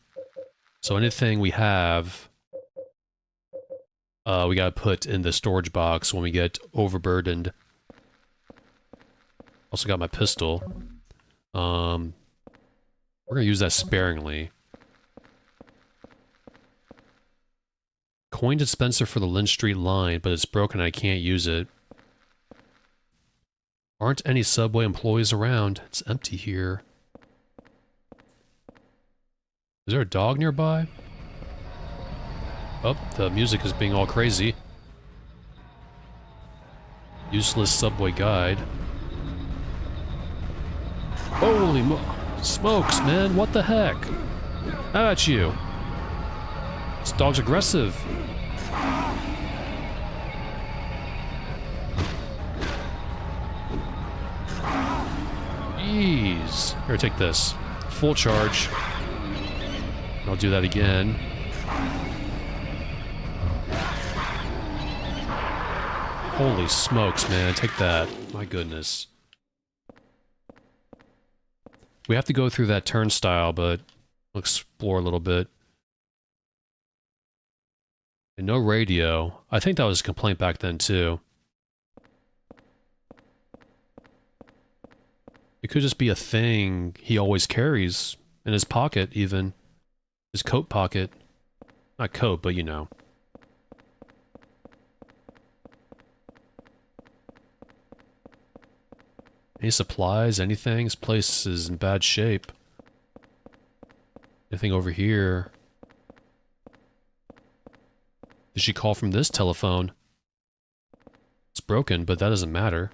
So anything we have, we gotta put in the storage box when we get overburdened. Also got my pistol. We're gonna use that sparingly. Coin dispenser for the Lynch Street line, but it's broken, I can't use it. Aren't any subway employees around. It's empty here. Is there a dog nearby? Oh, the music is being all crazy. Useless subway guide. Holy smokes, man, what the heck? How about you? This dog's aggressive. Jeez. Here, take this. Full charge. I'll do that again. Holy smokes, man. Take that. My goodness. We have to go through that turnstile, but we'll explore a little bit. And no radio. I think that was a complaint back then, too. It could just be a thing he always carries in his pocket, even. His coat pocket. Not coat, but you know. Any supplies, anything? This place is in bad shape. Anything over here? Did she call from this telephone? It's broken, but that doesn't matter.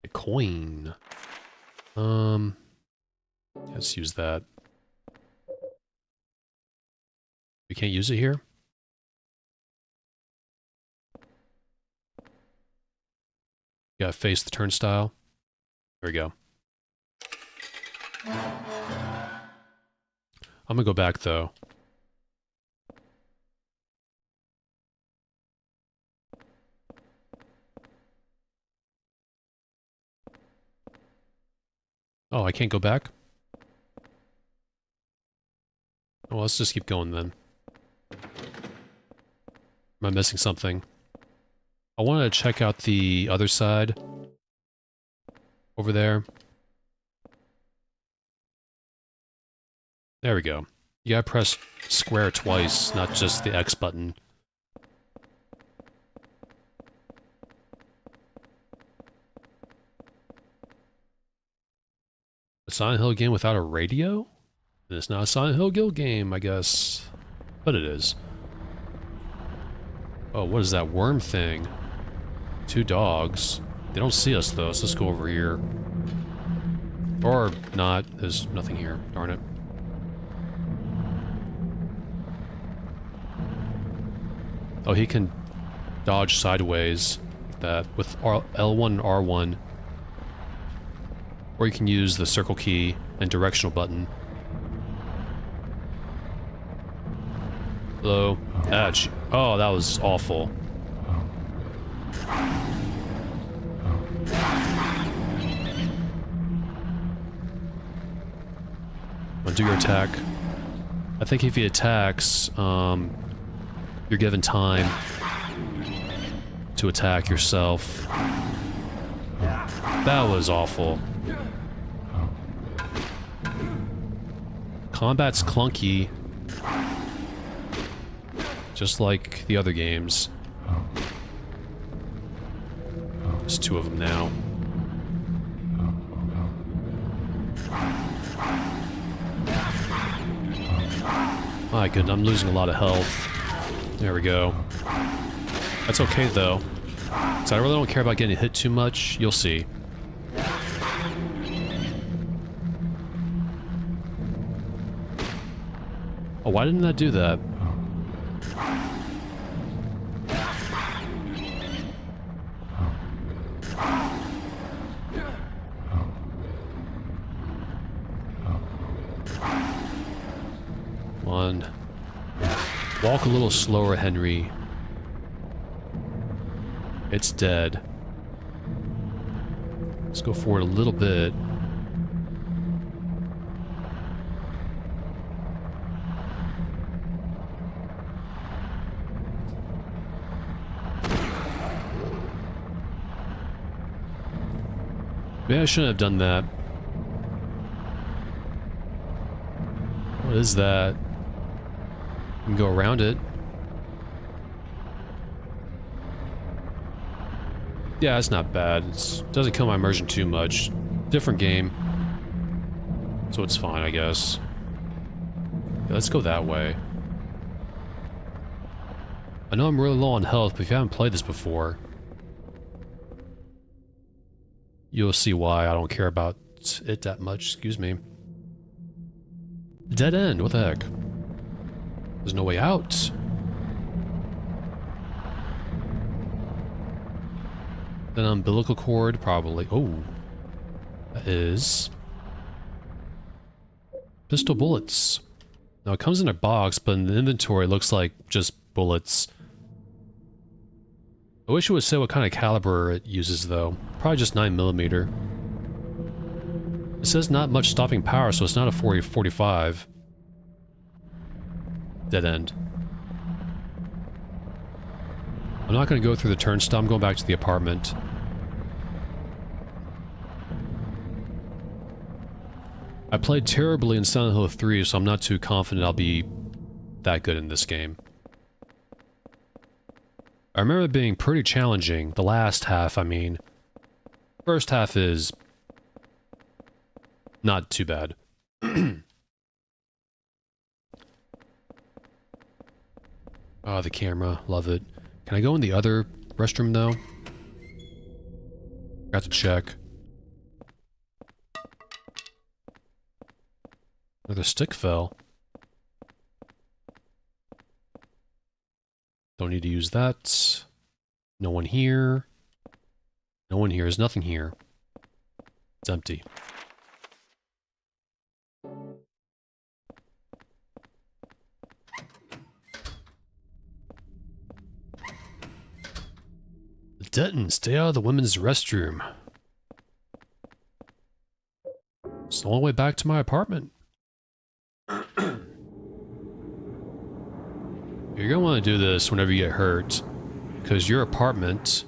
A coin. Let's use that. We can't use it here? Gotta face the turnstile. There we go. I'm gonna go back, though. Oh, I can't go back? Oh, well, let's just keep going then. Am I missing something? I wanted to check out the other side. Over there. There we go. You gotta press square twice, not just the X button. A Silent Hill game without a radio? Then it's not a Silent Hill Guild game, I guess. But it is. Oh, what is that worm thing? 2 dogs. They don't see us, though, so let's go over here. Or not. There's nothing here. Darn it. Oh, he can dodge sideways. That with L1 and R1. Or you can use the circle key and directional button. Hello? Oh, that was awful. Do your attack. I think if he attacks, you're given time to attack yourself. That was awful. Combat's clunky. Just like the other games. There's 2 of them now. My goodness, I'm losing a lot of health. There we go. That's okay, though. So I really don't care about getting hit too much. You'll see. Oh, why didn't that do that? Walk a little slower, Henry. It's dead. Let's go forward a little bit. Maybe I shouldn't have done that. What is that? You can go around it. Yeah, it's not bad. It doesn't kill my immersion too much. Different game. So it's fine, I guess. Yeah, let's go that way. I know I'm really low on health, but if you haven't played this before, you'll see why I don't care about it that much. Excuse me. Dead end, what the heck? There's no way out. An umbilical cord, probably. Oh. That is... pistol bullets. Now it comes in a box, but in the inventory it looks like just bullets. I wish it would say what kind of caliber it uses though. Probably just 9mm. It says not much stopping power, so it's not a 40-45. Dead end. I'm not going to go through the turnstile, I'm going back to the apartment. I played terribly in Silent Hill 3, so I'm not too confident I'll be that good in this game. I remember it being pretty challenging, the last half, I mean. First half is not too bad. Oh, the camera, love it. Can I go in the other restroom though? Got to check. Another stick fell. Don't need to use that. No one here. No one here. There's nothing here. It's empty. Denton, stay out of the women's restroom. It's the only way back to my apartment. You're gonna want to do this whenever you get hurt, because your apartment,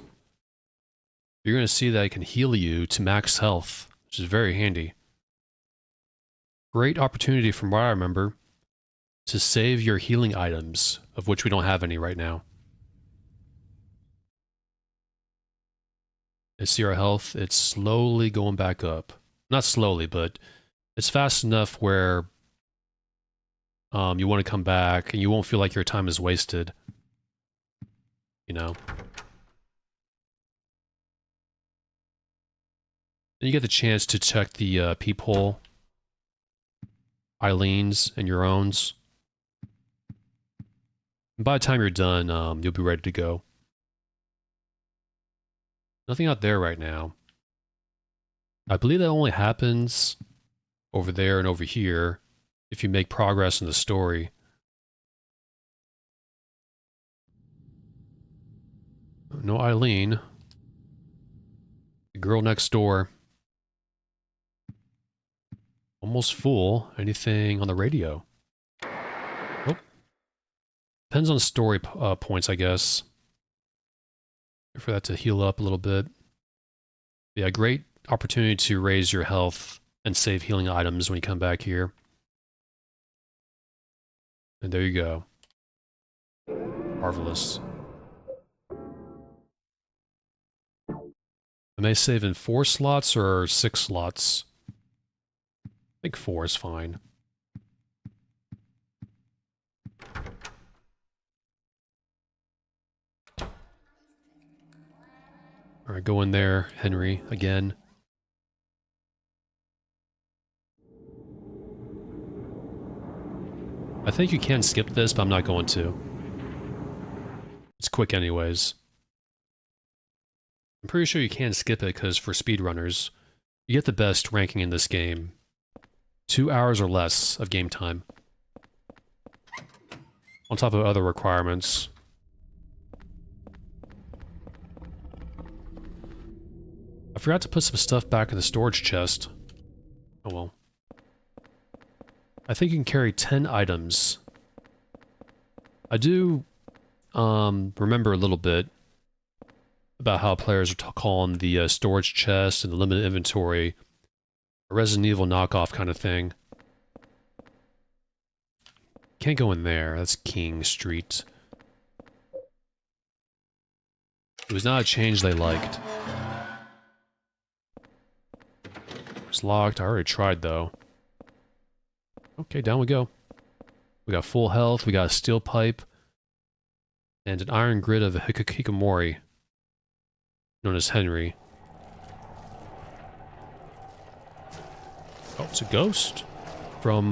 you're gonna see that it can heal you to max health, which is very handy. Great opportunity from what I remember to save your healing items, of which we don't have any right now. And see our health, it's slowly going back up. Not slowly, but it's fast enough where you want to come back and you won't feel like your time is wasted. You know? And you get the chance to check the peephole, Eileen's, and your owns. And by the time you're done, you'll be ready to go. Nothing out there right now. I believe that only happens over there and over here if you make progress in the story. No Eileen. The girl next door. Almost full. Anything on the radio? Nope. Depends on story points, I guess. For that to heal up a little bit. Yeah, great opportunity to raise your health and save healing items when you come back here. And there you go. Marvelous. Am I save in 4 slots or 6 slots? I think 4 is fine. Alright, go in there, Henry, again. I think you can skip this, but I'm not going to. It's quick anyways. I'm pretty sure you can skip it, because for speedrunners, you get the best ranking in this game. 2 hours or less of game time. On top of other requirements. I forgot to put some stuff back in the storage chest. Oh well. I think you can carry 10 items. I do remember a little bit about how players are calling the storage chest and the limited inventory a Resident Evil knockoff kind of thing. Can't go in there. That's King Street. It was not a change they liked. It's locked. I already tried, though. Okay, down we go. We got full health, we got a steel pipe, and an iron grid of a hikikomori, known as Henry. Oh, it's a ghost from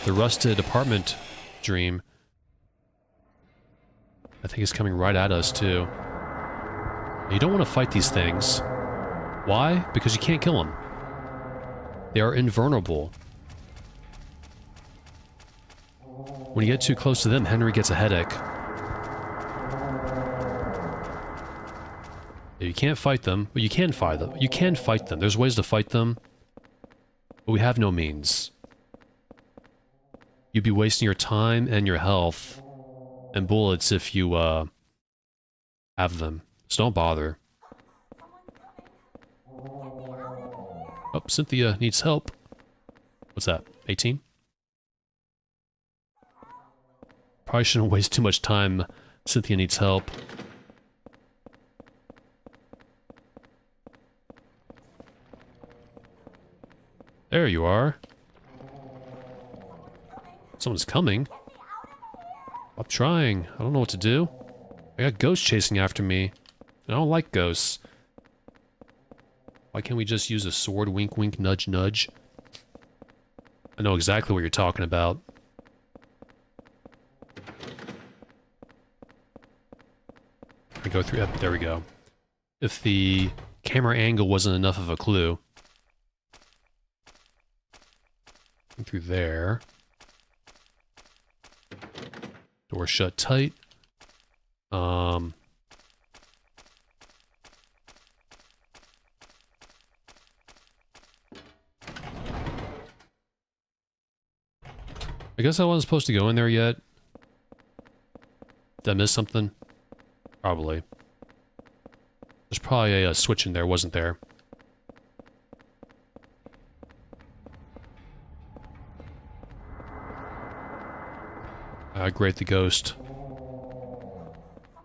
the rusted apartment dream. I think it's coming right at us, too. You don't want to fight these things. Why? Because you can't kill them. They are invulnerable. When you get too close to them, Henry gets a headache. You can't fight them, but you can fight them. You can fight them. There's ways to fight them, but we have no means. You'd be wasting your time and your health and bullets if you, have them. So don't bother. Oh, Cynthia needs help. What's that? 18? Probably shouldn't waste too much time. Cynthia needs help. There you are. Someone's coming. I'm trying. I don't know what to do. I got ghosts chasing after me. I don't like ghosts. Why can't we just use a sword? Wink, wink, nudge, nudge. I know exactly what you're talking about. I go through... There we go. If the camera angle wasn't enough of a clue. Through there. Door shut tight. I guess I wasn't supposed to go in there yet. Did I miss something? Probably. There's probably a switch in there, wasn't there? Great, the ghost.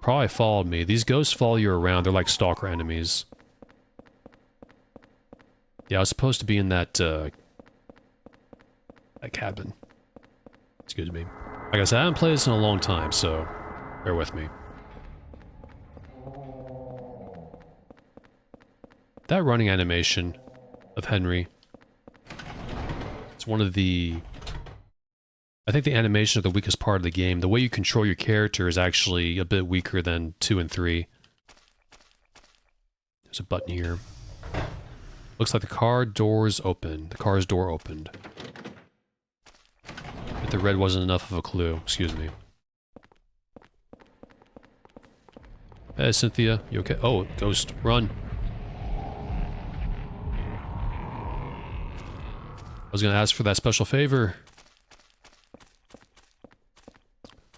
Probably followed me. These ghosts follow you around. They're like stalker enemies. Yeah, I was supposed to be in that cabin. Excuse me. Like I said, I haven't played this in a long time, so bear with me. That running animation of Henry. It's one of the... I think the animation is the weakest part of the game. The way you control your character is actually a bit weaker than 2 and 3. There's a button here. Looks like the car door's open. The car's door opened. If the red wasn't enough of a clue. Excuse me. Hey, Cynthia. You okay? Oh, ghost. Run. I was gonna ask for that special favor.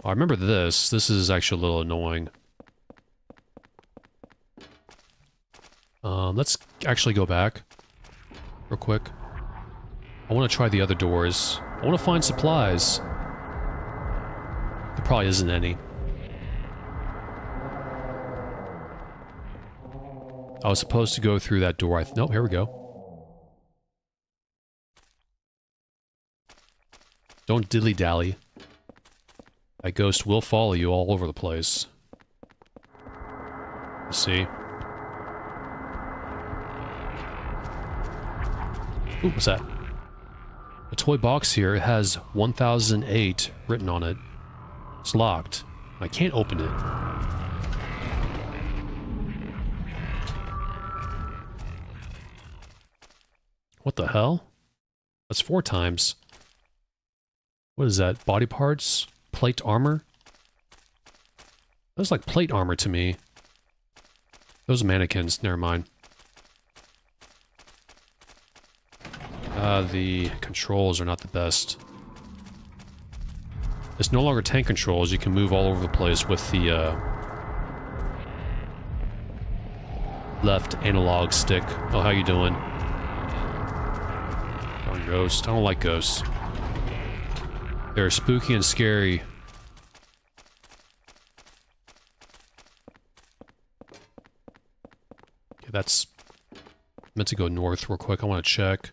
Oh, I remember this. This is actually a little annoying. Let's actually go back. Real quick. I want to try the other doors. I want to find supplies. There probably isn't any. I was supposed to go through that door. Nope, here we go. Don't dilly-dally. That ghost will follow you all over the place. You see? Ooh, what's that? A toy box here. It has 1008 written on it. It's locked. I can't open it. What the hell? That's 4 times. What is that? Body parts? Plate armor? That's like plate armor to me. Those mannequins, never mind. The controls are not the best. It's no longer tank controls. You can move all over the place with the left analog stick. Oh, how you doing? Oh, ghost. I don't like ghosts. They're spooky and scary. Okay, that's meant to go north real quick. I want to check.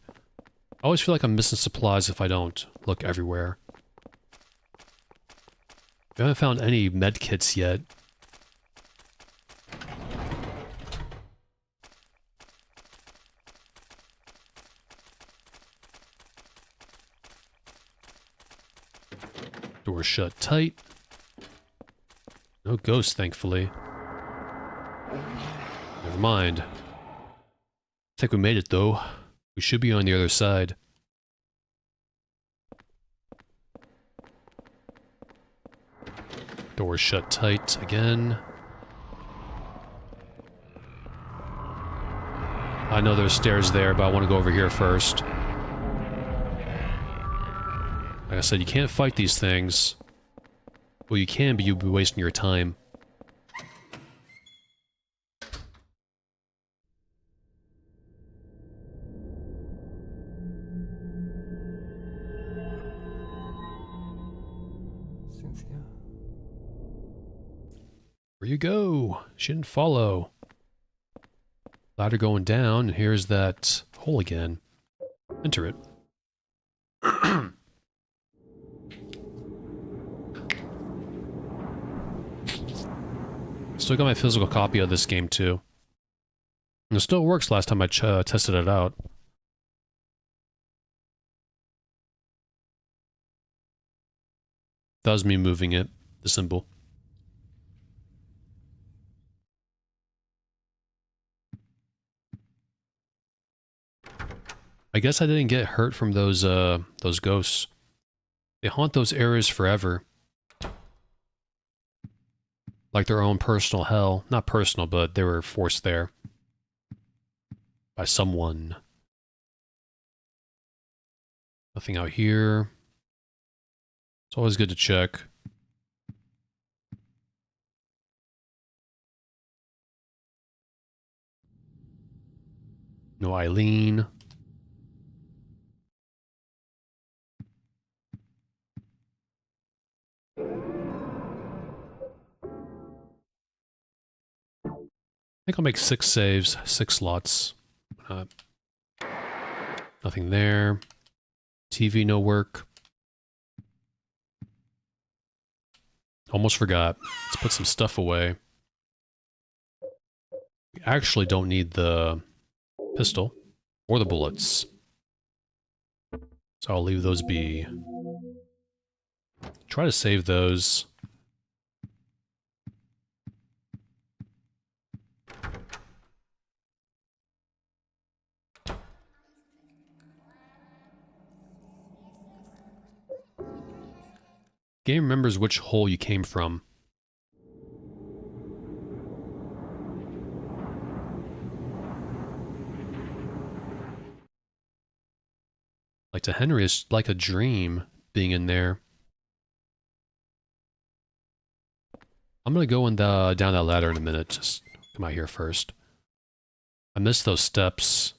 I always feel like I'm missing supplies if I don't look everywhere. We haven't found any med kits yet. Door shut tight. No ghosts, thankfully. Never mind. I think we made it, though. We should be on the other side. Door shut tight again. I know there's stairs there, but I want to go over here first. Like I said, you can't fight these things. Well, you can, but you'll be wasting your time. Cynthia. Where you go? She didn't follow. Ladder going down, and here's that hole again. Enter it. Still got my physical copy of this game too. And it still works last time I tested it out. That was me moving it, the symbol. I guess I didn't get hurt from those ghosts. They haunt those areas forever. Like their own personal hell. Not personal, but they were forced there. By someone. Nothing out here. It's always good to check. No Eileen. I think I'll make 6 saves, 6 slots. Nothing there. TV, no work. Almost forgot. Let's put some stuff away. We actually don't need the pistol or the bullets. So I'll leave those be. Try to save those. Game remembers which hole you came from. Like to Henry, it's like a dream being in there. I'm gonna go down that ladder in a minute. Just come out here first. I missed those steps.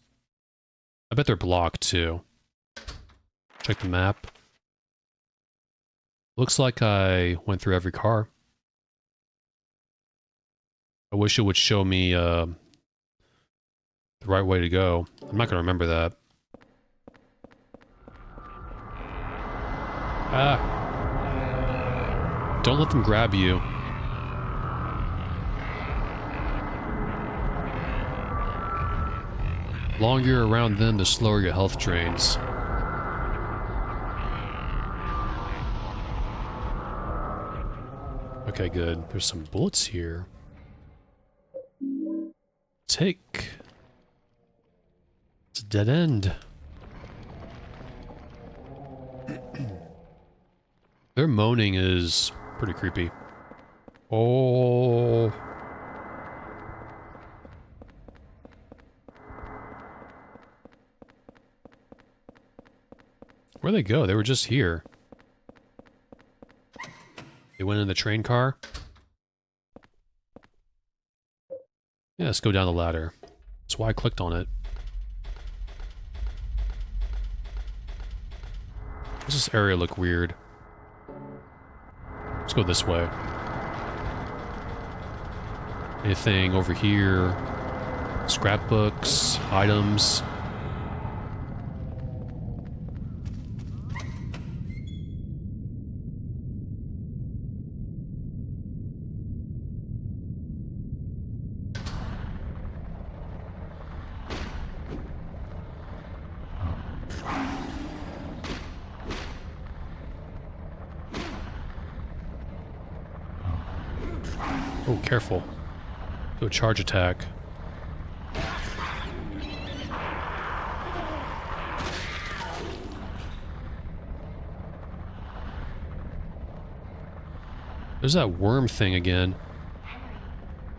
I bet they're blocked too. Check the map. Looks like I went through every car. I wish it would show me the right way to go. I'm not gonna remember that. Ah. Don't let them grab you. The longer you're around them, the slower your health drains. Okay, good. There's some bullets here. Take. It's a dead end. Their moaning is pretty creepy. Oh. Where'd they go? They were just here. They went in the train car? Yeah, let's go down the ladder. That's why I clicked on it. Does this area look weird? Let's go this way. Anything over here? Scrapbooks, items. Oh, careful. Do a charge attack. There's that worm thing again. Henry,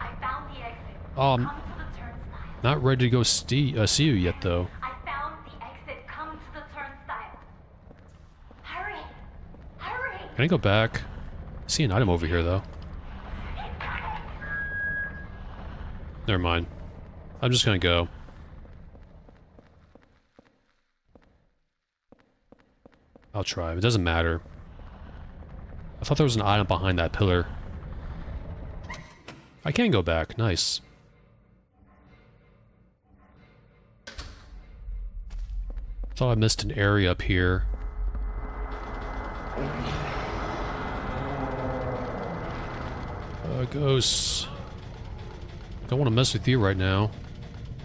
I found the exit. Come to the turnstile. Not ready to go see you yet, though. I found the exit. Come to the turnstile. Hurry! Hurry! Can I go back? I see an item over here, though. Never mind. I'm just gonna go. I'll try. It doesn't matter. I thought there was an item behind that pillar. I can go back. Nice. Thought I missed an area up here. Ghosts. Don't want to mess with you right now.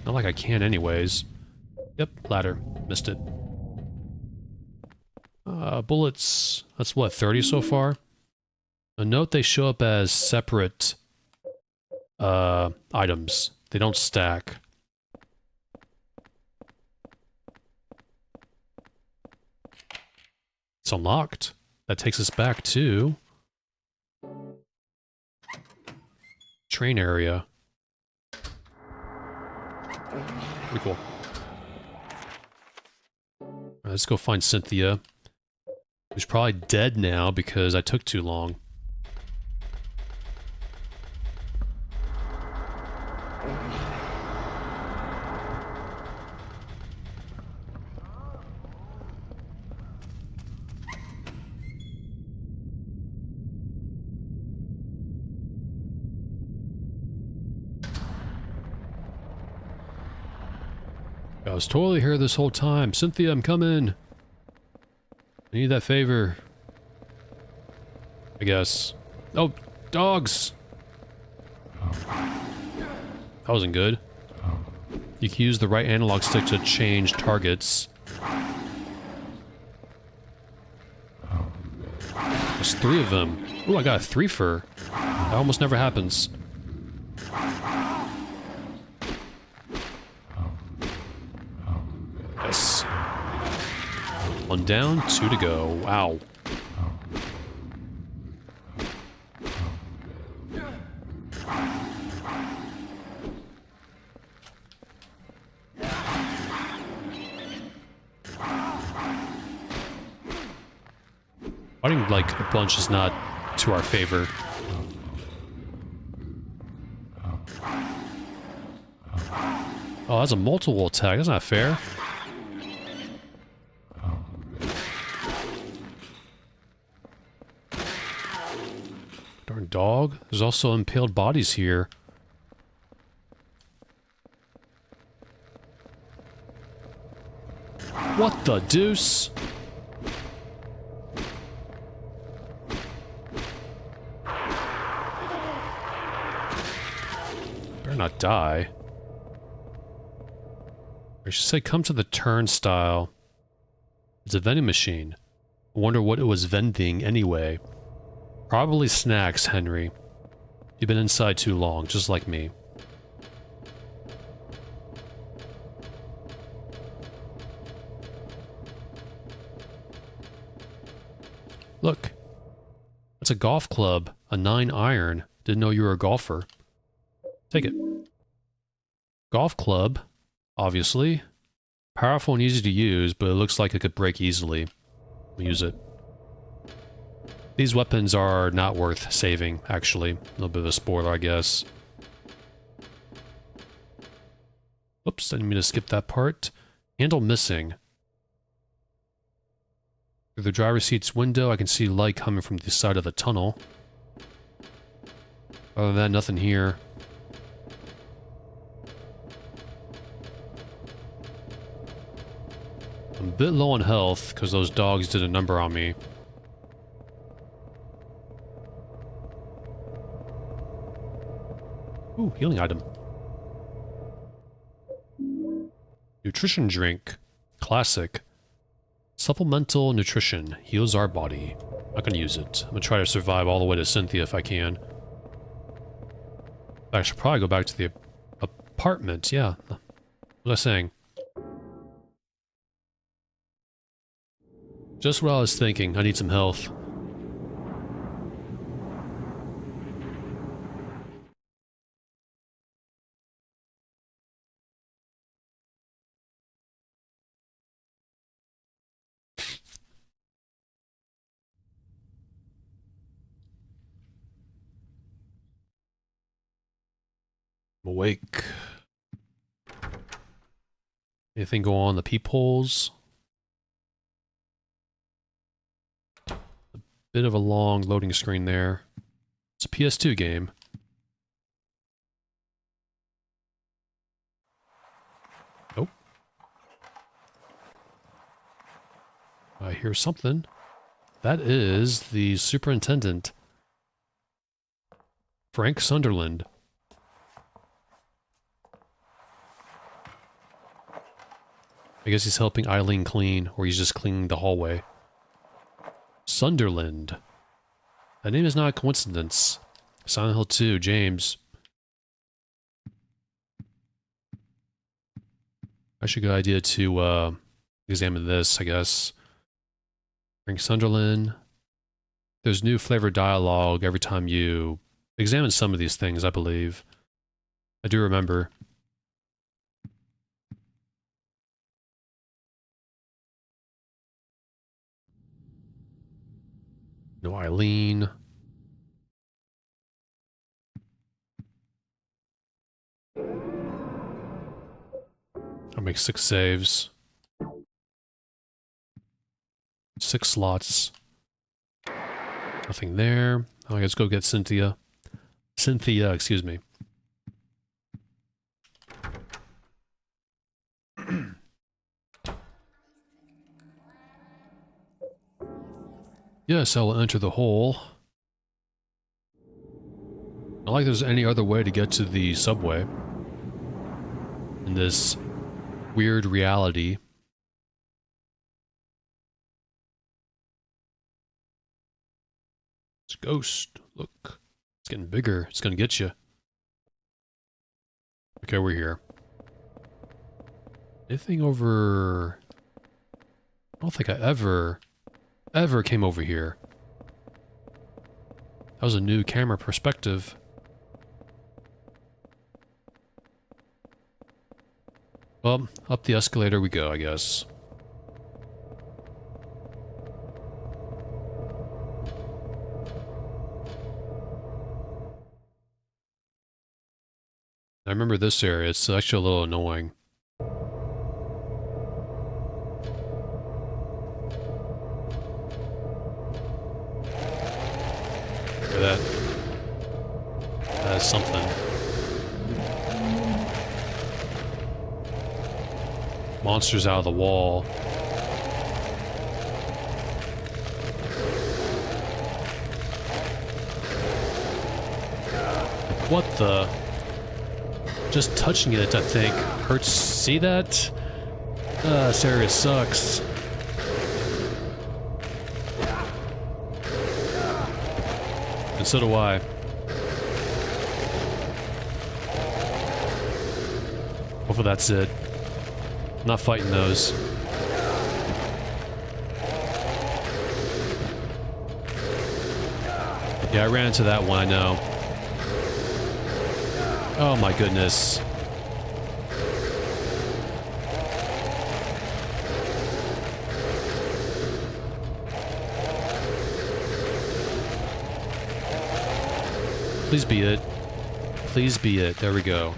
Not like I can anyways. Yep, ladder. Missed it. Bullets. That's what, 30 so far? A note, they show up as separate items. They don't stack. It's unlocked. That takes us back to train area. Pretty cool. Alright, let's go find Cynthia. Who's probably dead now because I took too long. I was totally here this whole time. Cynthia, I'm coming. I need that favor. I guess. Oh, dogs! That wasn't good. You can use the right analog stick to change targets. There's 3 of them. Ooh, I got a 3-fer. That almost never happens. Yes. 1 down, 2 to go. Wow. Fighting like a bunch is not to our favor. Oh, that's a multiple attack. That's not fair. Darn dog. There's also impaled bodies here. What the deuce? Better not die. I should say come to the turnstile. It's a vending machine. I wonder what it was vending anyway. Probably snacks, Henry. You've been inside too long, just like me. Look. It's a golf club. A 9-iron. Didn't know you were a golfer. Take it. Golf club. Obviously. Powerful and easy to use, but it looks like it could break easily. We'll use it. These weapons are not worth saving, actually. A little bit of a spoiler, I guess. Oops, I didn't mean to skip that part. Handle missing. Through the driver's seat's window, I can see light coming from the side of the tunnel. Other than that, nothing here. I'm a bit low on health, because those dogs did a number on me. Ooh, healing item. Nutrition drink. Classic. Supplemental nutrition. Heals our body. Not gonna use it. I'm gonna try to survive all the way to Cynthia if I can. I should probably go back to the apartment. Yeah. What was I saying? Just what I was thinking. I need some health. I'm awake. Anything go on the peepholes? A bit of a long loading screen there. It's a PS2 game. Oh. I hear something. That is the superintendent. Frank Sunderland. I guess he's helping Eileen clean, or he's just cleaning the hallway. Sunderland. That name is not a coincidence. Silent Hill 2, James. Actually a good idea to examine this, I guess. Frank Sunderland. There's new flavored dialogue every time you examine some of these things, I believe. I do remember. No Eileen. I'll make 6 saves. 6 slots. Nothing there. Oh, I guess go get Cynthia. Cynthia, excuse me. Yes, I will enter the hole. Not like there's any other way to get to the subway. In this weird reality. It's a ghost. Look. It's getting bigger. It's gonna get you. Okay, we're here. Anything over... I don't think I ever came over here. That was a new camera perspective. Well, up the escalator we go, I guess. I remember this area, it's actually a little annoying. Look at that. That is something. Monsters out of the wall. What the? Just touching it, I think, hurts. See that? This area sucks. And so do I. Hopefully that's it. I'm not fighting those. Yeah, I ran into that one, I know. Oh my goodness. Please be it. Please be it. There we go.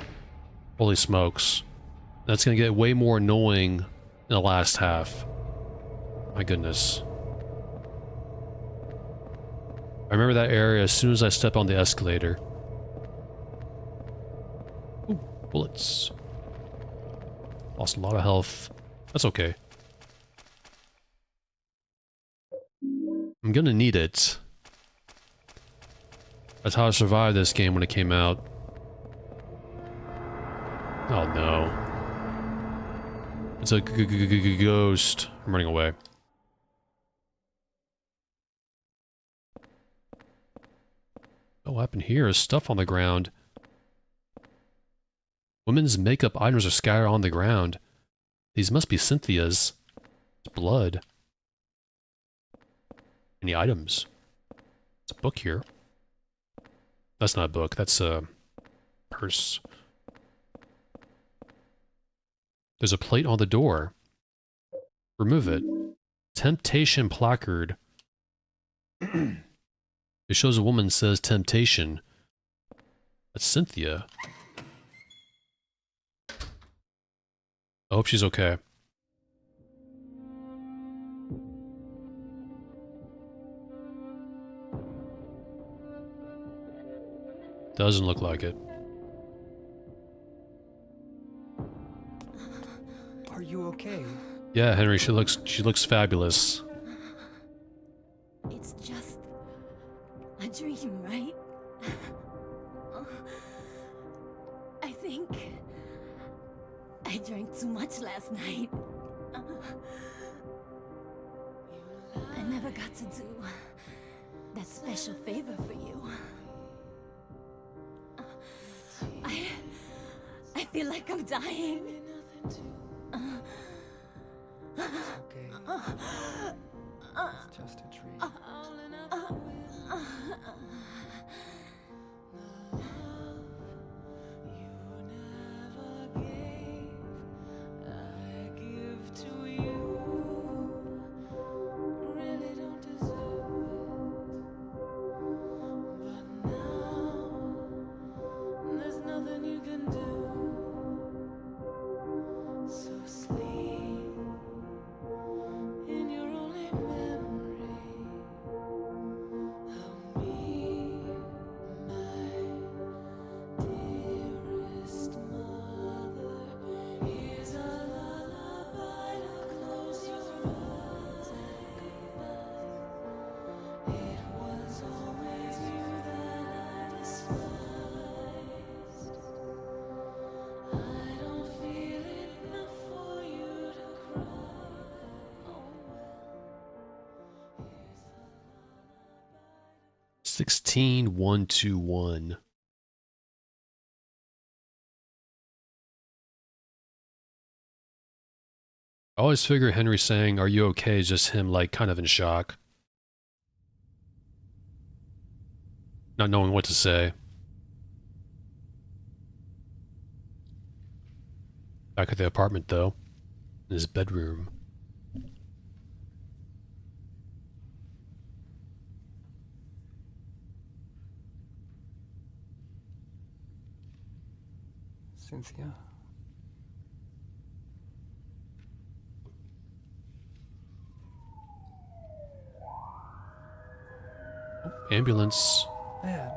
Holy smokes. That's gonna get way more annoying in the last half. My goodness. I remember that area as soon as I stepped on the escalator. Ooh, bullets. Lost a lot of health. That's okay. I'm gonna need it. That's how I survived this game when it came out. Oh no. It's a ghost. I'm running away. What happened here? Is stuff on the ground. Women's makeup items are scattered on the ground. These must be Cynthia's. It's blood. Any items? It's a book here. That's not a book, that's a purse. There's a plate on the door. Remove it. Temptation placard. It shows a woman says temptation. That's Cynthia. I hope she's okay. Doesn't look like it. Are you okay? Yeah, Henry, she looks fabulous. It's just a dream, right? I think I drank too much last night. I never got to do that special favor for you. I feel like I'm dying. Okay. It's just a dream. (16-121). I always figure Henry saying, "Are you okay?" is just him, like, kind of in shock. Not knowing what to say. Back at the apartment, though. In his bedroom. Cynthia? Oh, ambulance. Man,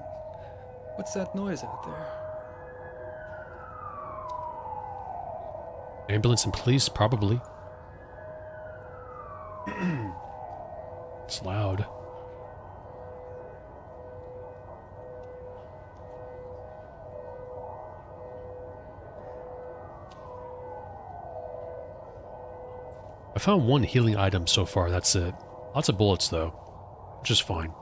what's that noise out there? Ambulance and police, probably. It's loud. I found one healing item so far, that's it. Lots of bullets, though. Which is fine.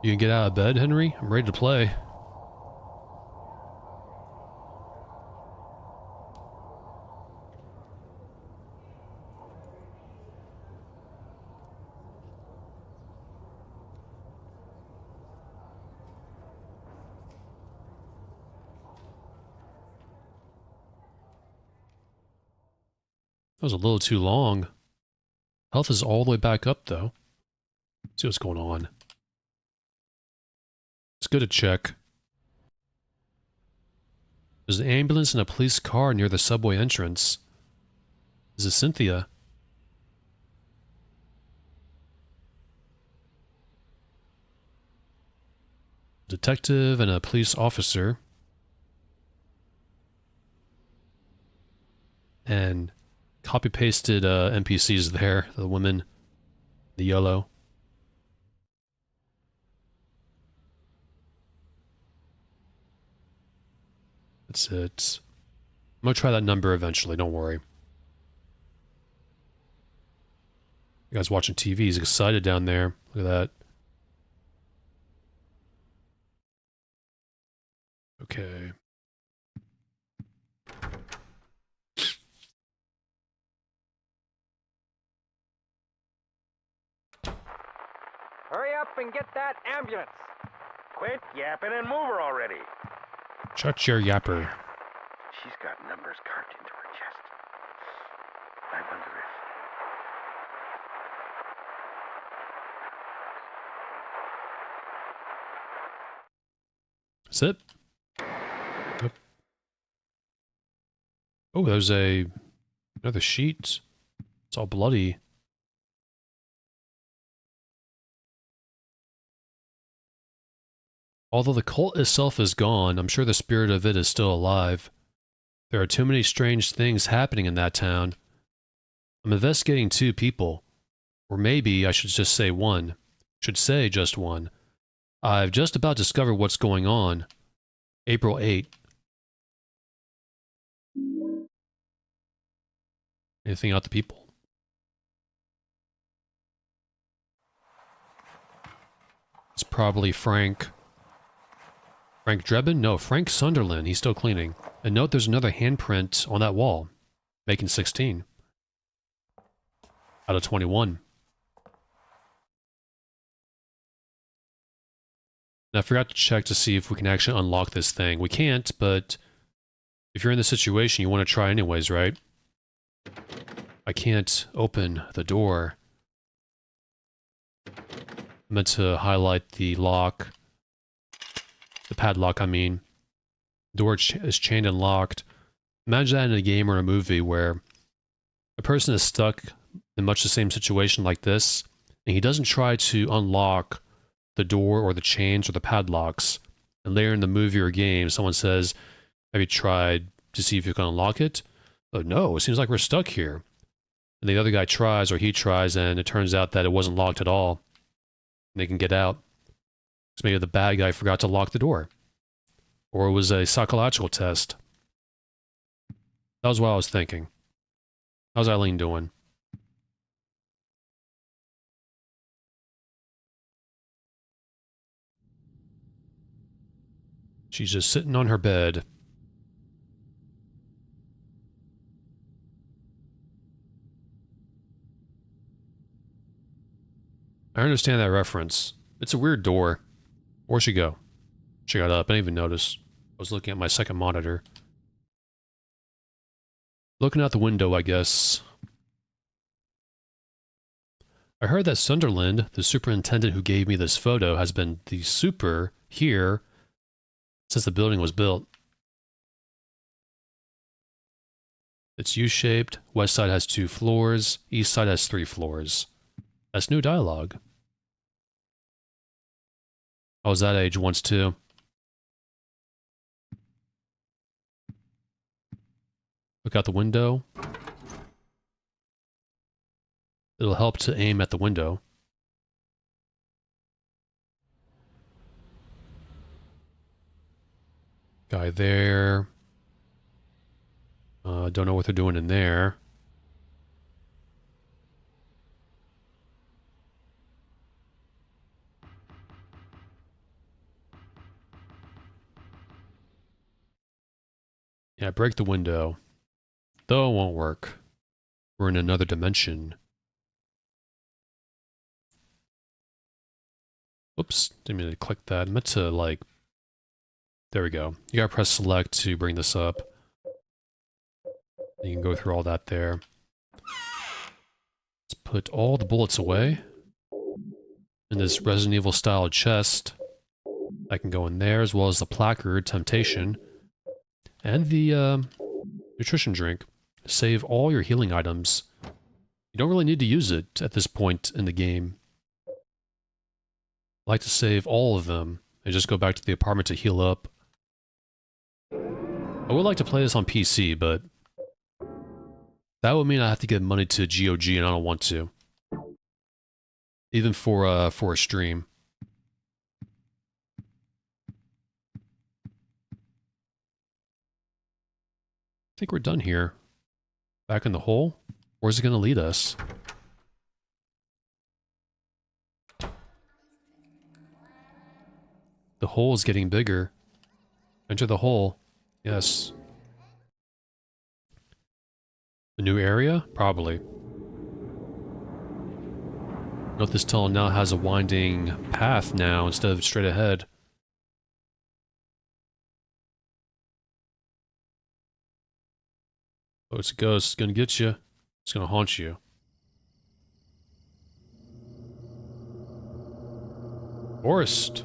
You can get out of bed, Henry? I'm ready to play. That was a little too long. Health is all the way back up, though. Let's see what's going on. good to check. There's an ambulance and a police car near the subway entrance. This is Cynthia. Detective and a police officer. And copy-pasted NPCs there. The woman, the yellow. That's it. I'm gonna try that number eventually, don't worry. You guys watching TV, he's excited down there. Look at that. Okay. Hurry up and get that ambulance. Quit yapping and move her already. Shut your yapper. She's got numbers carved into her chest. I wonder if... That's it. Yep. Oh, there's another sheet. It's all bloody. Although the cult itself is gone, I'm sure the spirit of it is still alive. There are too many strange things happening in that town. I'm investigating 2 people. Or maybe I should just say one. Should say just one. I've just about discovered what's going on. April 8. Anything out the people? It's probably Frank. Frank Drebin? No, Frank Sunderland. He's still cleaning. And note there's another handprint on that wall. Making 16. Out of 21. And I forgot to check to see if we can actually unlock this thing. We can't, but if you're in this situation, you want to try anyways, right? I can't open the door. I meant to highlight the lock. The padlock, I mean. The door is chained and locked. Imagine that in a game or a movie where a person is stuck in much the same situation like this, and he doesn't try to unlock the door or the chains or the padlocks. And later in the movie or game, someone says, have you tried to see if you can unlock it? Oh, no, it seems like we're stuck here. And the other guy tries, or he tries, and it turns out that it wasn't locked at all. And they can get out. So maybe the bad guy forgot to lock the door. Or it was a psychological test. That was what I was thinking. How's Eileen doing? She's just sitting on her bed. I understand that reference. It's a weird door. Where'd she go? She got up. I didn't even notice. I was looking at my second monitor. Looking out the window, I guess. I heard that Sunderland, the superintendent who gave me this photo, has been the super here since the building was built. It's U-shaped. West side has 2 floors. East side has 3 floors. That's new dialogue. I was that age once too. Look out the window. It'll help to aim at the window. Guy there. Don't know what they're doing in there. Yeah, break the window. Though it won't work. We're in another dimension. Oops, didn't mean to click that. I meant to, like... There we go. You gotta press select to bring this up. You can go through all that there. Let's put all the bullets away. In this Resident Evil style chest. I can go in there, as well as the placard, Temptation, and the nutrition drink. Save all your healing items. You don't really need to use it at this point in the game. I like to save all of them and just go back to the apartment to heal up. I would like to play this on PC, but that would mean I have to get money to GOG, and I don't want to. Even for a stream. I think we're done here. Back in the hole? Where's it going to lead us? The hole is getting bigger. Enter the hole. Yes. A new area? Probably. Note this tunnel now has a winding path now instead of straight ahead. Oh, it's a ghost. It's gonna get you. It's gonna haunt you. Forest.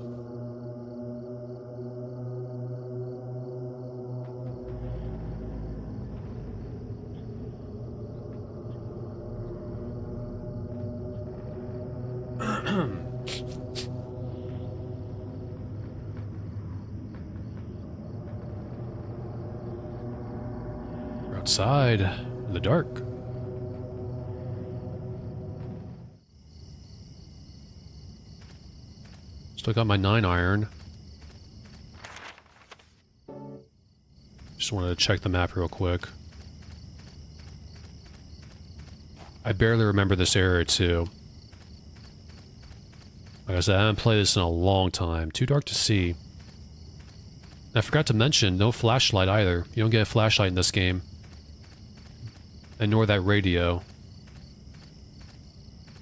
We're outside in the dark. Still got my 9-iron. Just wanted to check the map real quick. I barely remember this area too. Like I said, I haven't played this in a long time. Too dark to see. And I forgot to mention, no flashlight either. You don't get a flashlight in this game. And nor that radio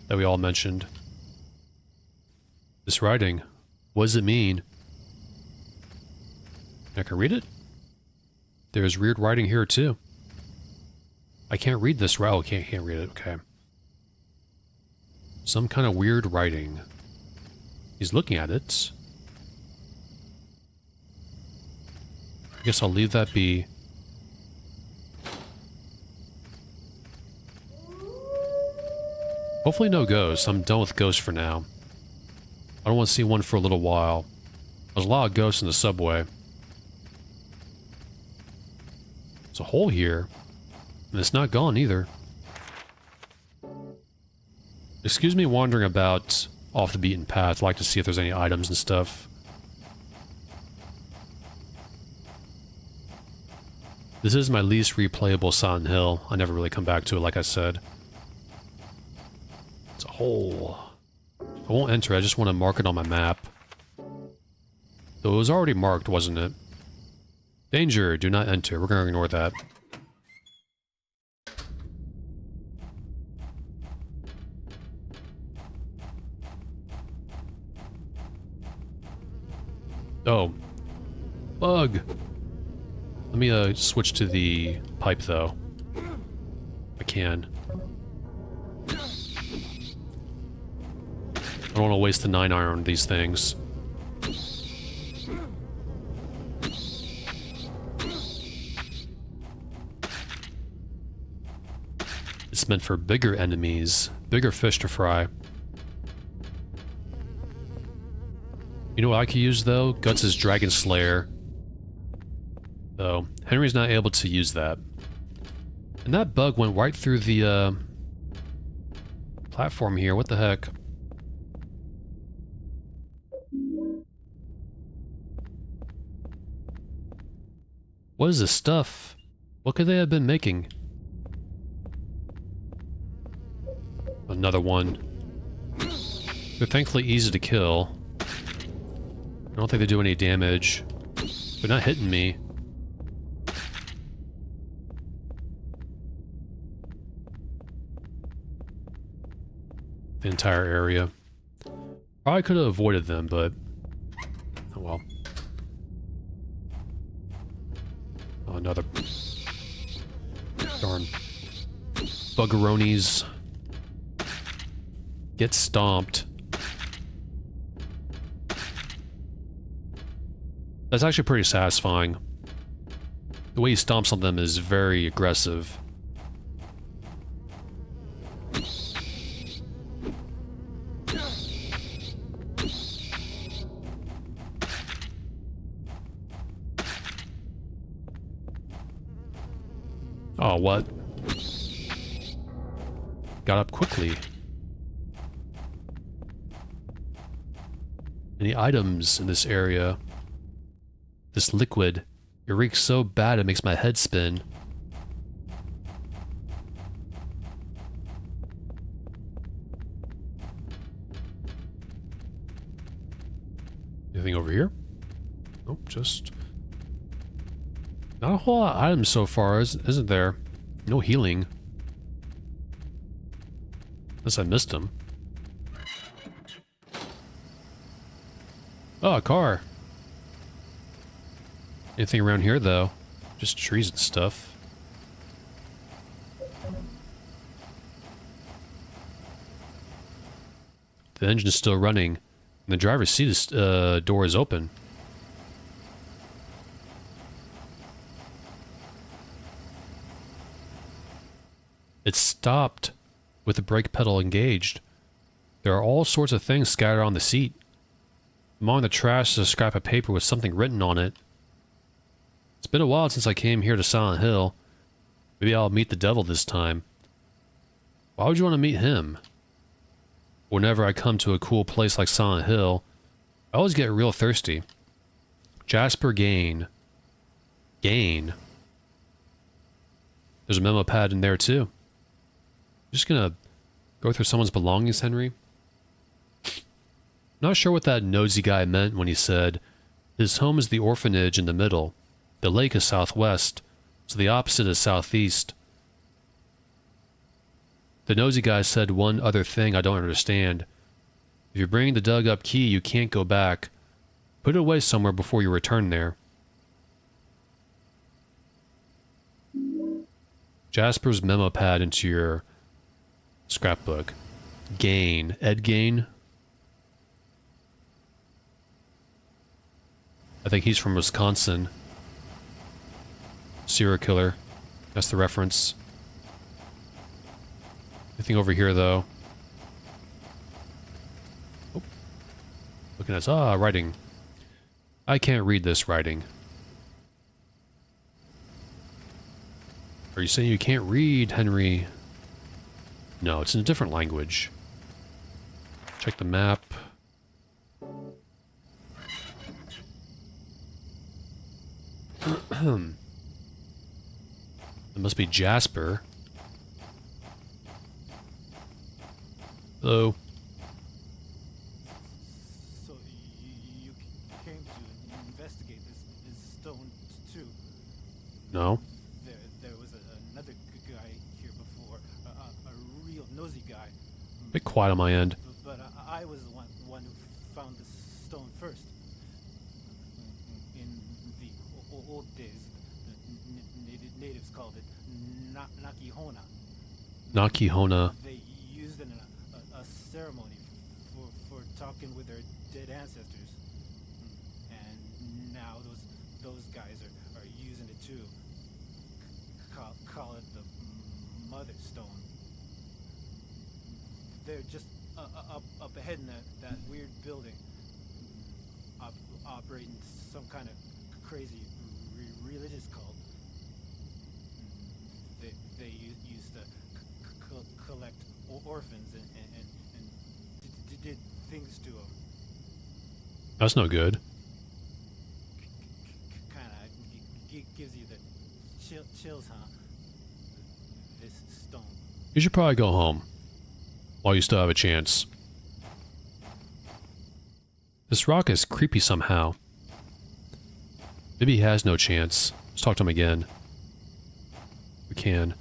that we all mentioned. This writing, what does it mean? I can read it? There's weird writing here too. I can't read this. Oh, can't read it. Okay. Some kind of weird writing. He's looking at it. I guess I'll leave that be. Hopefully no ghosts. I'm done with ghosts for now. I don't want to see one for a little while. There's a lot of ghosts in the subway. There's a hole here. And it's not gone either. Excuse me wandering about off the beaten path. I'd like to see if there's any items and stuff. This is my least replayable Silent Hill. I never really come back to it, like I said. It's a hole. I won't enter, I just want to mark it on my map. Though it was already marked, wasn't it? Danger, do not enter. We're going to ignore that. Oh. Bug! Let me switch to the pipe, though. I can. I don't want to waste the 9-iron on these things. It's meant for bigger enemies, bigger fish to fry. You know what I could use, though? Guts' Dragon Slayer. So, Henry's not able to use that. And that bug went right through the, platform here. What the heck? What is this stuff? What could they have been making? Another one. They're thankfully easy to kill. I don't think they do any damage. They're not hitting me. The entire area. Probably could have avoided them, but... oh well. Oh, another... darn. Buggeronis. Get stomped. That's actually pretty satisfying. The way he stomps on them is very aggressive. Oh, what? Got up quickly. Any items in this area? This liquid. It reeks so bad it makes my head spin. Anything over here? Nope, just... Not a whole lot of items so far, isn't there? No healing. Unless I missed them. Oh, a car. Anything around here, though? Just trees and stuff. The engine is still running, and the driver's seat is, door is open. It stopped with the brake pedal engaged. There are all sorts of things scattered on the seat. Among the trash is a scrap of paper with something written on it. It's been a while since I came here to Silent Hill. Maybe I'll meet the devil this time. Why would you want to meet him? Whenever I come to a cool place like Silent Hill, I always get real thirsty. Jasper Gain. Gain. There's a memo pad in there too. Just gonna go through someone's belongings, Henry? Not sure what that nosy guy meant when he said, his home is the orphanage in the middle. The lake is southwest, so the opposite is southeast. The nosy guy said one other thing I don't understand. If you bring the dug up key, you can't go back. Put it away somewhere before you return there. Jasper's memo pad into your scrapbook. Gain. Ed Gain? I think he's from Wisconsin. Serial killer. That's the reference. Anything over here, though? Oh. Looking at... Ah, writing. I can't read this writing. Are you saying you can't read, Henry? No, it's in a different language. Check the map. It must be Jasper. Hello. So you came to investigate this stone too? No. There was another guy here before, a real nosy guy. A bit quiet on my end. But I was the one who found the stone first. In the old days, the natives called it Nakihona. Nakihona. They used it in a ceremony for talking with their dead ancestors. And now those guys are using it too. Call it the Mother Stone. They're just up ahead in that weird building, operating some kind of crazy religious cult. They used to collect orphans and did things to them. That's no good. Kind of gives you the chills, huh? This stone. You should probably go home. While you still have a chance. This rock is creepy somehow. Maybe he has no chance. Let's talk to him again. We can.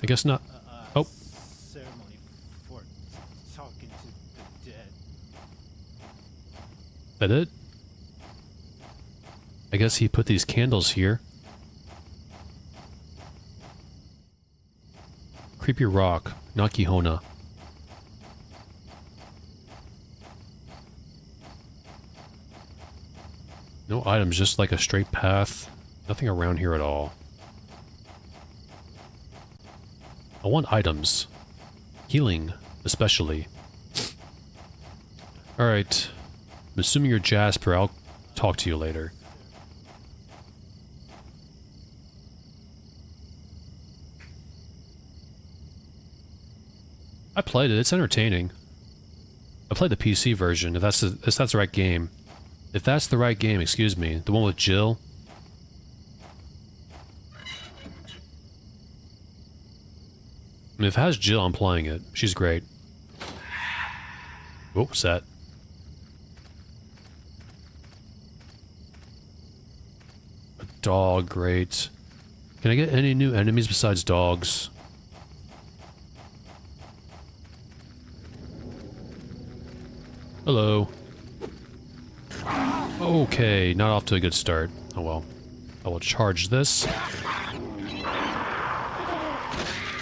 I guess not. Oh. Ceremony for talking to the dead. That it? I guess he put these candles here. Creepy rock, Nakihona. No items, just like a straight path. Nothing around here at all. I want items. Healing, especially. Alright. I'm assuming you're Jasper. I'll talk to you later. I played it. It's entertaining. I played the PC version, if that's the right game. If that's the right game, excuse me. The one with Jill. I mean, if it has Jill, I'm playing it. She's great. What was that? A dog, great. Can I get any new enemies besides dogs? Hello. Okay, not off to a good start. Oh well. I will charge this.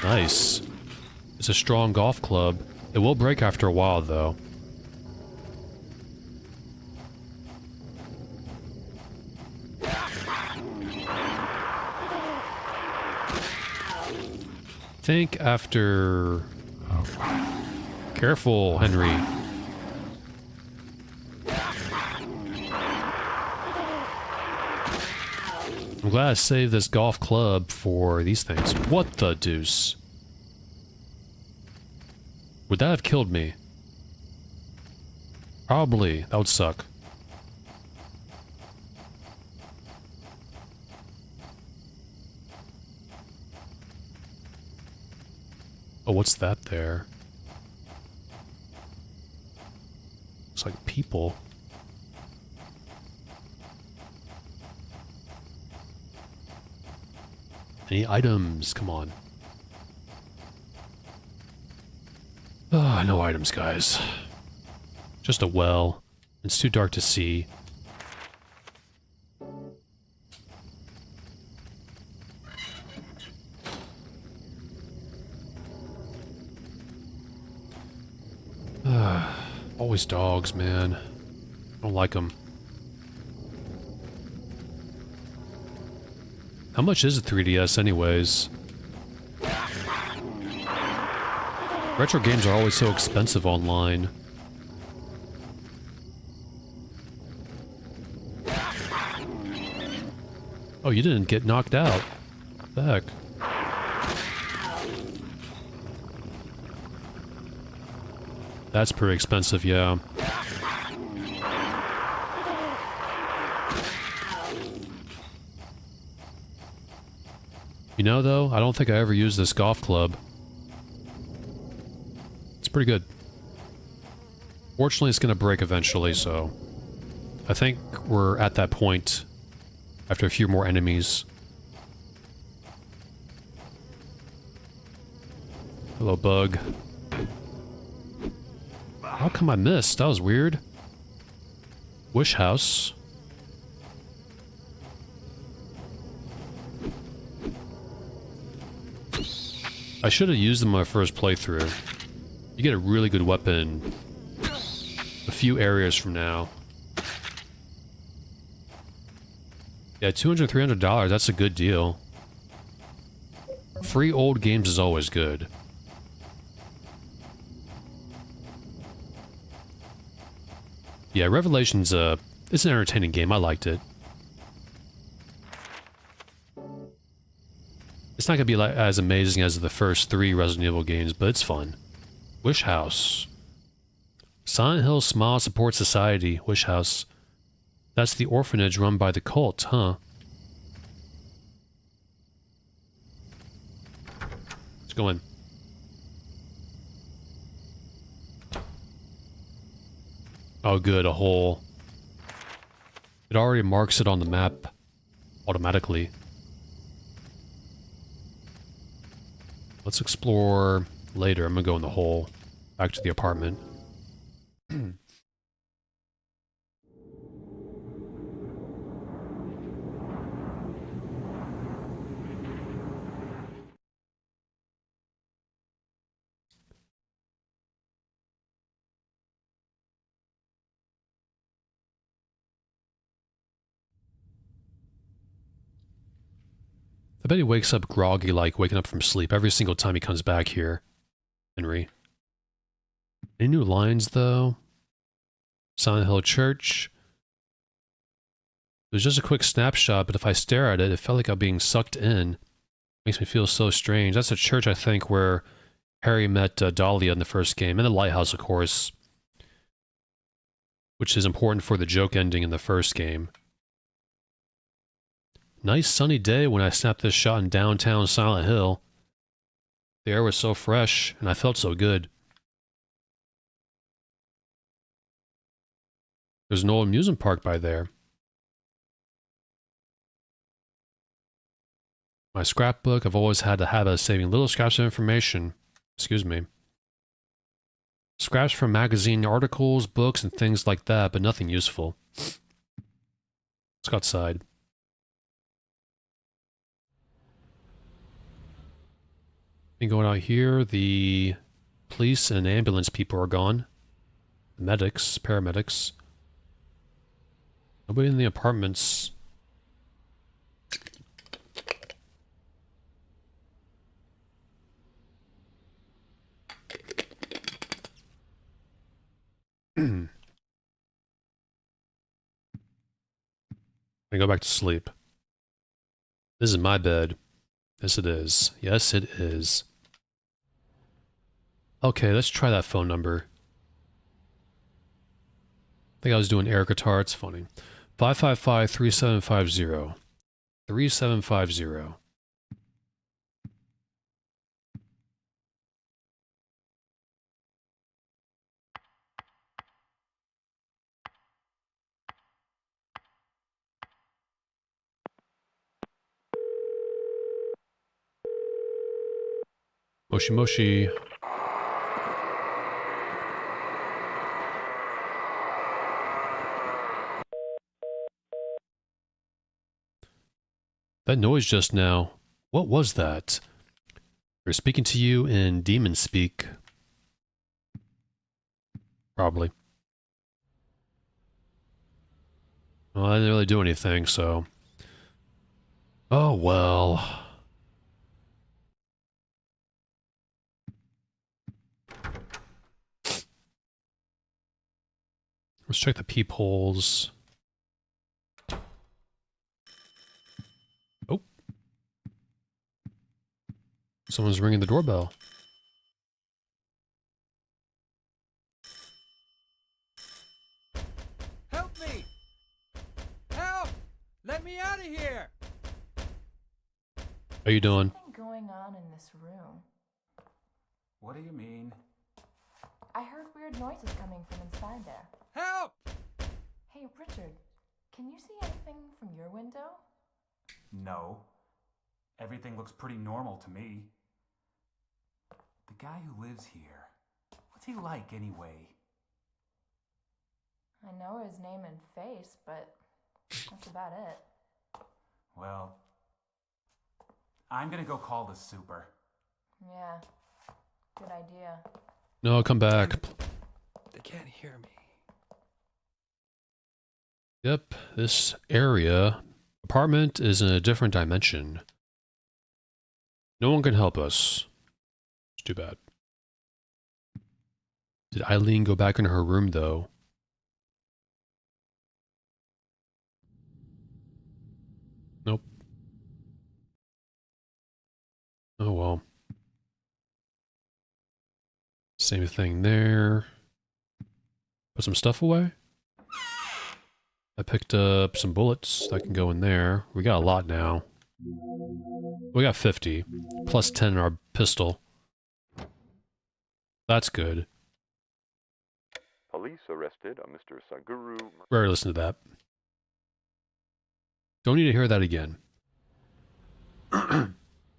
Nice. It's a strong golf club. It will break after a while, though. Think after... Careful, Henry. I'm glad I saved this golf club for these things. What the deuce? Would that have killed me? Probably. That would suck. Oh, what's that there? Looks like people. Any items? Come on. Ah, no items, guys. Just a well. It's too dark to see. Always dogs, man. Don't like them. How much is a 3DS anyways? Retro games are always so expensive online. Oh, you didn't get knocked out. What the heck? That's pretty expensive, yeah. You know, though, I don't think I ever used this golf club. It's pretty good. Fortunately, it's gonna break eventually, so... I think we're at that point after a few more enemies. Hello, bug. How come I missed? That was weird. Wish house. I should have used them in my first playthrough. You get a really good weapon a few areas from now. Yeah, $200, $300, that's a good deal. Free old games is always good. Yeah, Revelation's it's an entertaining game. I liked it. It's not gonna be like as amazing as the first 3 Resident Evil games, but it's fun. Wish House. Silent Hill Smile Support Society. Wish House. That's the orphanage run by the cult, huh? Let's go in. Oh good, a hole. It already marks it on the map automatically. Let's explore later. I'm gonna go in the hole. Back to the apartment. I bet he wakes up groggy, like waking up from sleep every single time he comes back here. Henry. Any new lines, though? Silent Hill Church. It was just a quick snapshot, but if I stare at it, it felt like I'm being sucked in. Makes me feel so strange. That's a church, I think, where Harry met Dahlia in the first game, and the lighthouse, of course, which is important for the joke ending in the first game. Nice sunny day when I snapped this shot in downtown Silent Hill. The air was so fresh, and I felt so good. There's an old amusement park by there. My scrapbook, I've always had the habit of saving little scraps of information. Excuse me. Scraps from magazine articles, books, and things like that, but nothing useful. Let's go outside. And going out here, the police and ambulance people are gone. The medics, paramedics. Nobody in the apartments. I go back to sleep. This is my bed. Yes, it is. Yes, it is. Okay, let's try that phone number. I think I was doing air guitar. It's funny. 555-3750. 3750. Moshi Moshi. That noise just now. What was that? They're speaking to you in demon speak. Probably. Well, I didn't really do anything, so... Oh, well... Let's check the peepholes. Oh. Someone's ringing the doorbell. Help me! Help! Let me out of here! How you doing? Something going on in this room. What do you mean? I heard weird noises coming from inside there. Help! Hey, Richard, can you see anything from your window? No. Everything looks pretty normal to me. The guy who lives here, what's he like anyway? I know his name and face, but that's about it. Well, I'm gonna go call the super. Yeah, good idea. No, come back. They can't hear me. Yep, this area, apartment is in a different dimension. No one can help us. It's too bad. Did Eileen go back in her room, though? Nope. Oh well. Same thing there. Put some stuff away. I picked up some bullets that can go in there. We got a lot now. We got 50. Plus 10 in our pistol. That's good. Police arrested a Mr. Saguru. Rarely listen to that. Don't need to hear that again.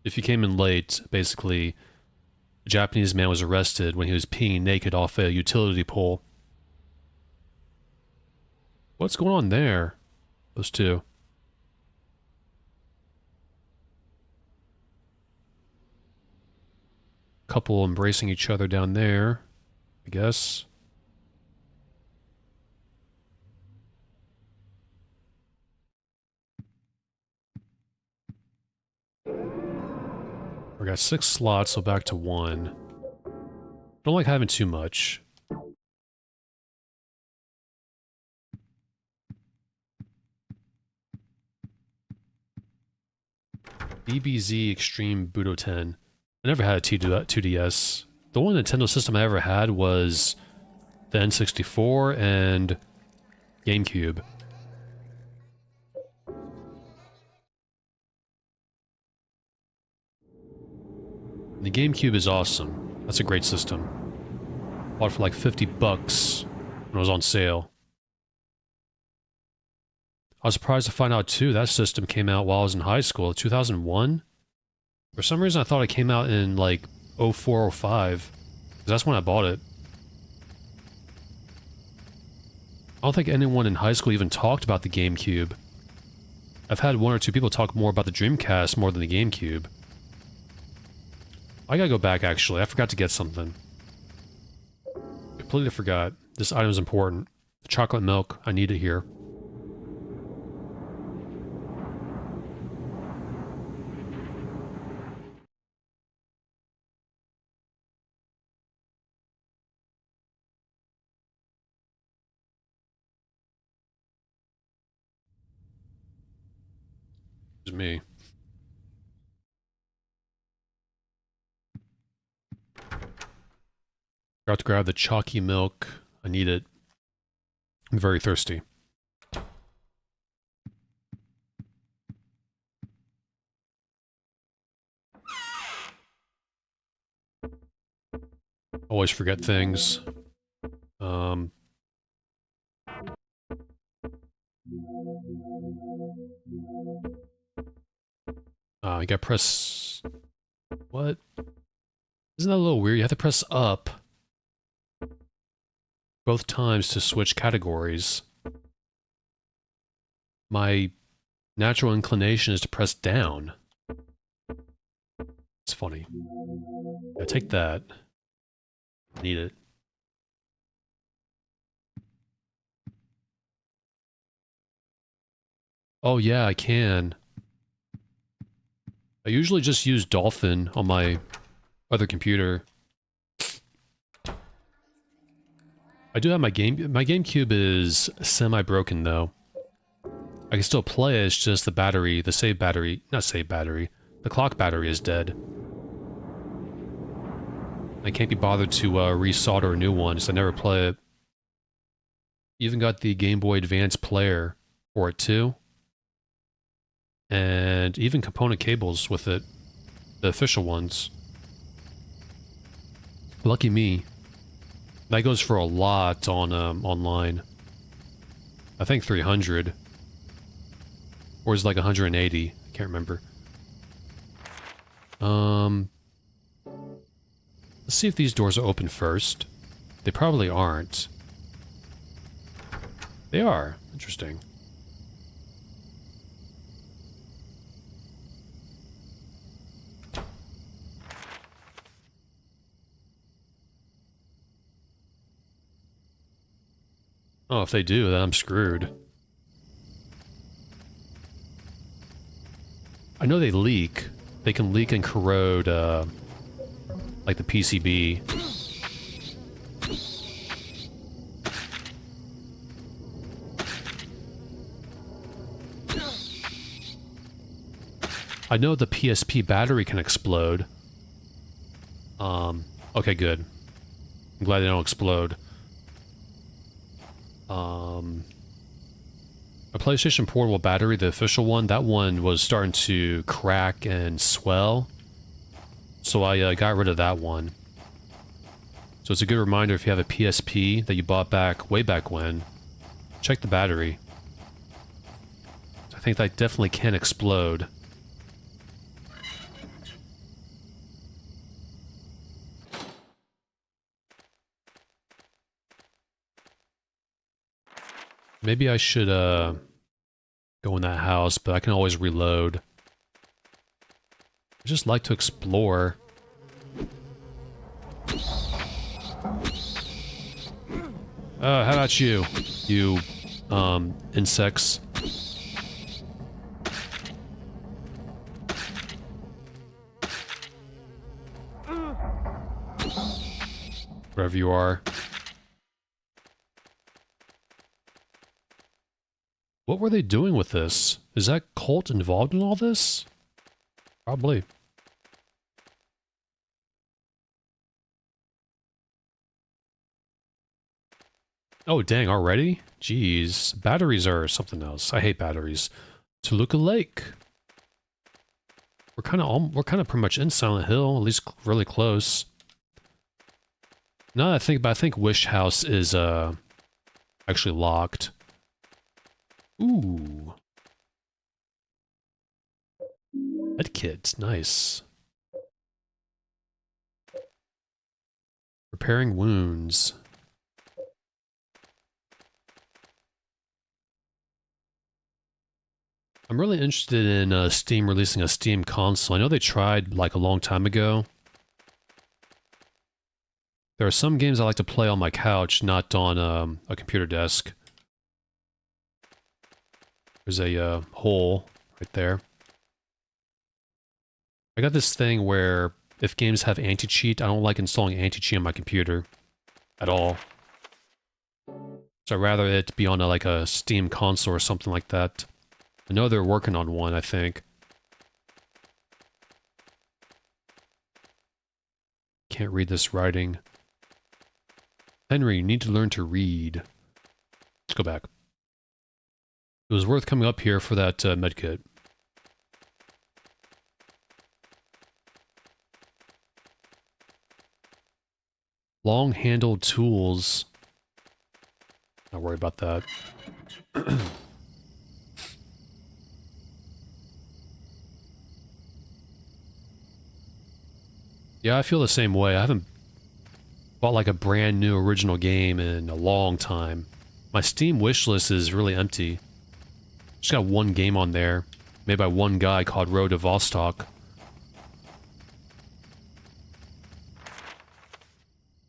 If you came in late, basically, a Japanese man was arrested when he was peeing naked off a utility pole. What's going on there? Those two. Couple embracing each other down there, I guess. We got 6 slots, so back to 1. Don't like having too much. DBZ Extreme Budoten. I never had a 2DS. The one Nintendo system I ever had was the N64 and GameCube. The GameCube is awesome. That's a great system. Bought it for like $50 when it was on sale. I was surprised to find out too that system came out while I was in high school, 2001. For some reason I thought it came out in like 04, 05. That's when I bought it. I don't think anyone in high school even talked about the GameCube. I've had 1 or 2 people talk more about the Dreamcast more than the GameCube. I gotta go back actually, I forgot to get something. Completely forgot. This item is important. The chocolate milk, I need it here. It's me. Forgot to grab the chalky milk. I need it. I'm very thirsty. Always forget things. You gotta press... What? Isn't that a little weird? You have to press up both times to switch categories. My natural inclination is to press down. It's funny. I take that. Need it. Oh yeah, I can. I usually just use Dolphin on my other computer. I do have my GameCube is semi-broken though. I can still play it, it's just the battery, the save battery, not save battery, the clock battery is dead. I can't be bothered to resolder a new one, so I never play it. Even got the Game Boy Advance player for it too. And even component cables with it. The official ones. Lucky me. That goes for a lot on online. I think 300. Or is it like 180? I can't remember. Let's see if these doors are open first. They probably aren't. They are. Interesting. Oh, if they do, then I'm screwed. I know they leak. They can leak and corrode, like the PCB. I know the PSP battery can explode. Okay, good. I'm glad they don't explode. A PlayStation Portable battery, the official one, that one was starting to crack and swell. So I got rid of that one. So it's a good reminder if you have a PSP that you bought way back when, check the battery. I think that definitely can explode. Maybe I should, go in that house, but I can always reload. I just like to explore. How about you? You, insects. Wherever you are. What were they doing with this? Is that cult involved in all this? Probably. Oh, dang, already? Jeez. Batteries are something else. I hate batteries. Toluca Lake. We're kind of pretty much in Silent Hill, at least really close. Now that I think about it, I think Wish House is actually locked. Ooh. Med kit, nice. Repairing wounds. I'm really interested in Steam releasing a Steam console. I know they tried like a long time ago. There are some games I like to play on my couch, not on a computer desk. There's a hole right there. I got this thing where if games have anti-cheat, I don't like installing anti-cheat on my computer at all. So I'd rather it be on like a Steam console or something like that. I know they're working on one, I think. Can't read this writing. Henry, you need to learn to read. Let's go back. It was worth coming up here for that medkit. Long-handled tools. Not worry about that. Yeah, I feel the same way. I haven't bought like a brand new original game in a long time. My Steam wishlist is really empty. Just got one game on there, made by one guy called Road to Vostok.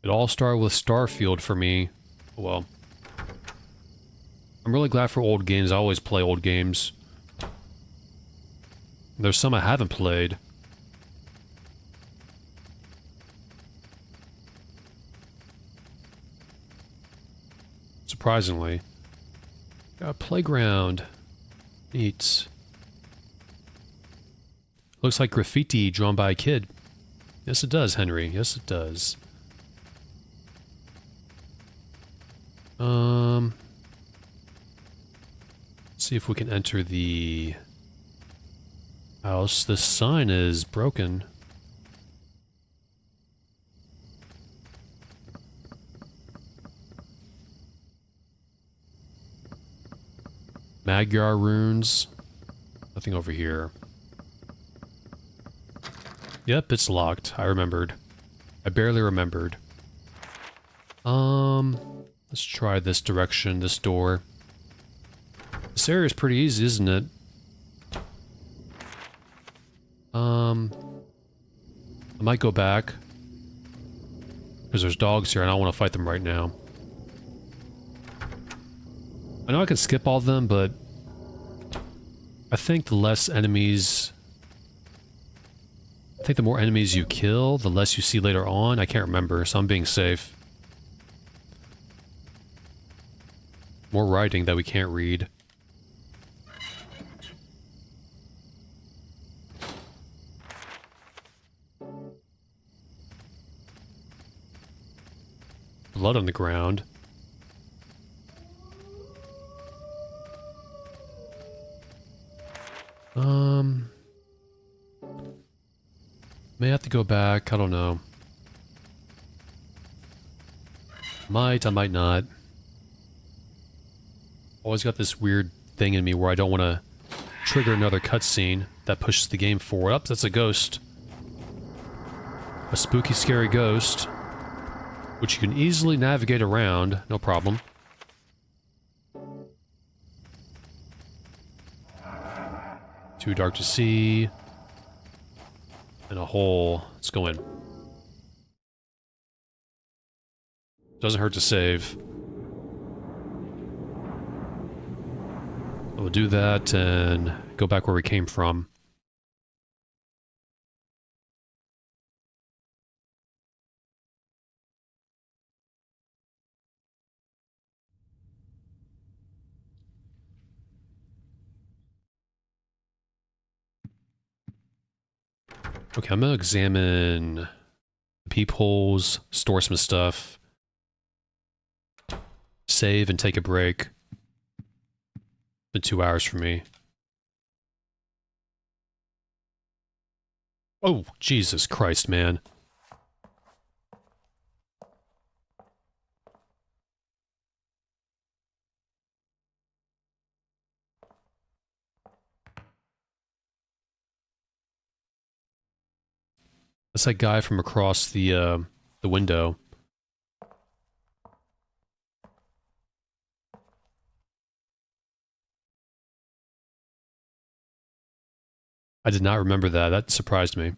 It all started with Starfield for me. Well, I'm really glad for old games. I always play old games. There's some I haven't played. Surprisingly. Got a playground. Neat. Looks like graffiti drawn by a kid. Yes, it does, Henry. Yes, it does. See if we can enter the house. This sign is broken. Magyar runes. Nothing over here. Yep, it's locked. I remembered. I barely remembered. Let's try this direction, this door. This area is pretty easy, isn't it? I might go back. Because there's dogs here and I don't want to fight them right now. I know I can skip all of them, but I think the less enemies... I think the more enemies you kill, the less you see later on. I can't remember, so I'm being safe. More writing that we can't read. Blood on the ground. May have to go back, I don't know. Might, I might not. Always got this weird thing in me where I don't want to trigger another cutscene that pushes the game forward. Up, that's a ghost. A spooky, scary ghost. Which you can easily navigate around, no problem. Too dark to see. And a hole. Let's go in. Doesn't hurt to save. We'll do that and go back where we came from. Okay, I'm gonna examine the peepholes, store some stuff, save and take a break. Been 2 hours for me. Oh, Jesus Christ, man. That's that guy from across the window. I did not remember that. That surprised me.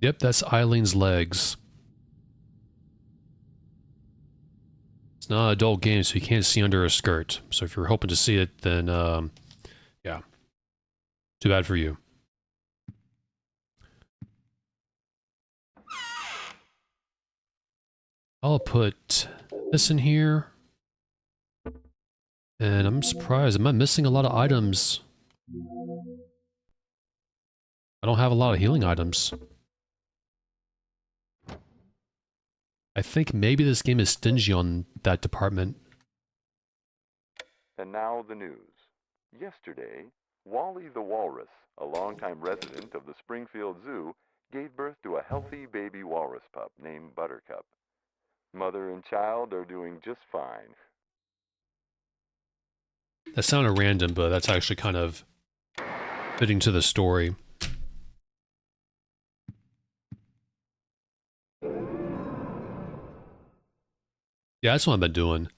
Yep, that's Eileen's legs. It's not an adult game, so you can't see under her skirt. So if you're hoping to see it, then, yeah. Too bad for you. I'll put this in here. And I'm surprised. Am I missing a lot of items? I don't have a lot of healing items. I think maybe this game is stingy on that department. And now the news. Yesterday, Wally the Walrus, a longtime resident of the Springfield Zoo, gave birth to a healthy baby walrus pup named Buttercup. Mother and child are doing just fine. That sounded random, but that's actually kind of fitting to the story. Yeah, that's what I've been doing.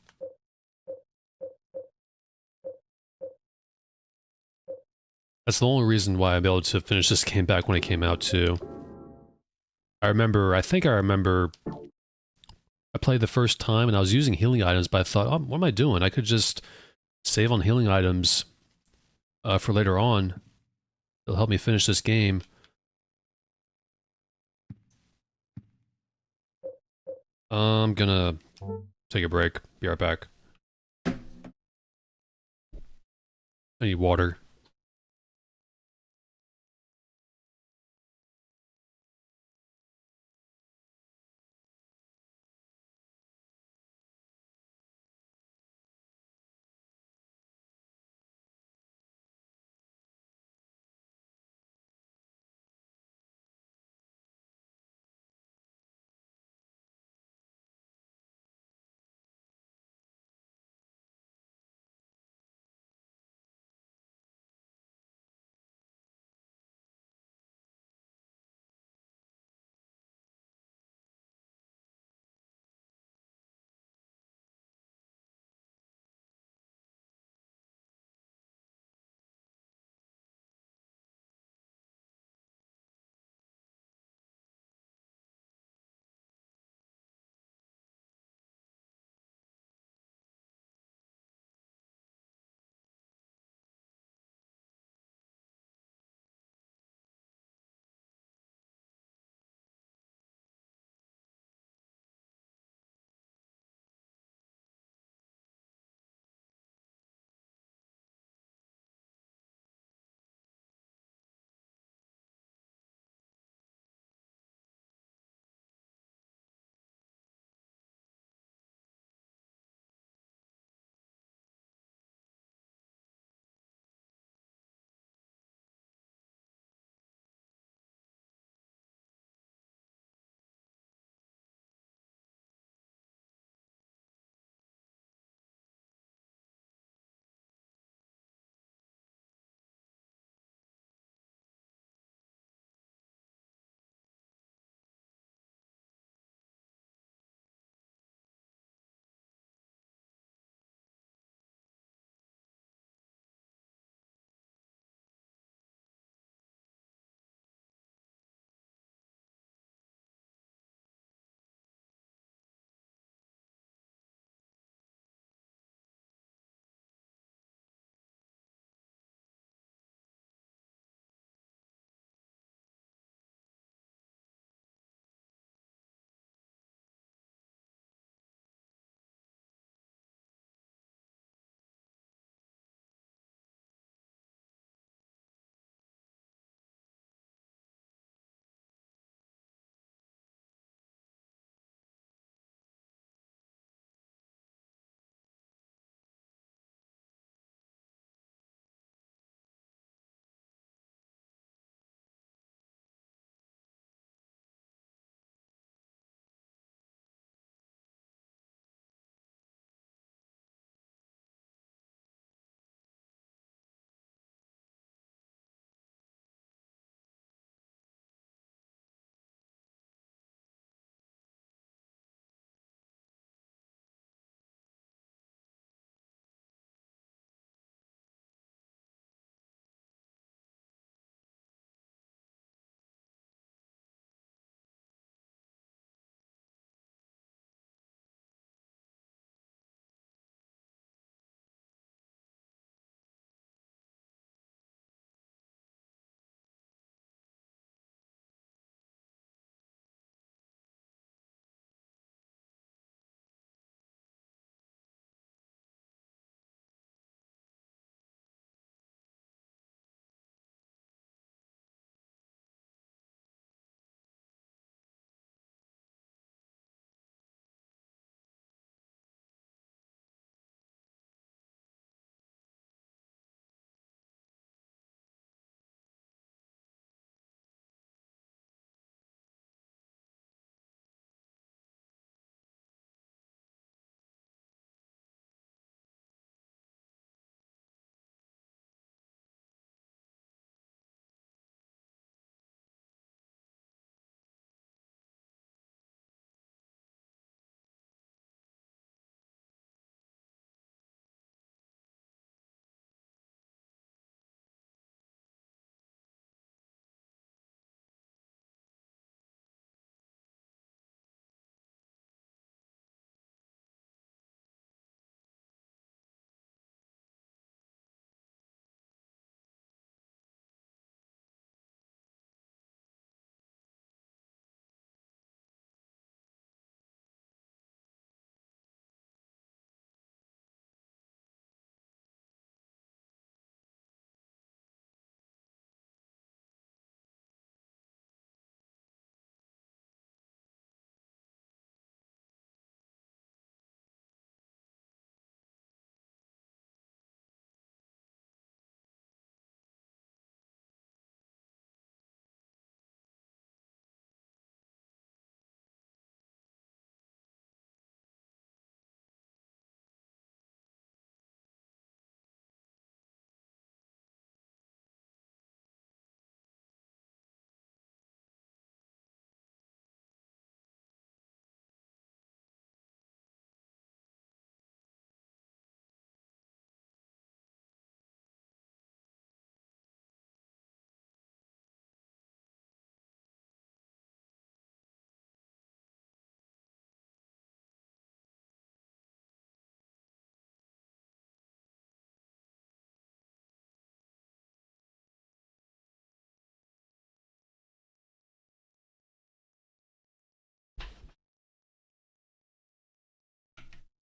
That's the only reason why I'm able to finish this game back when it came out, too. I think I remember I played the first time and I was using healing items, but I thought, oh, what am I doing? I could just save on healing items for later on. It'll help me finish this game. I'm gonna take a break. Be right back. I need water.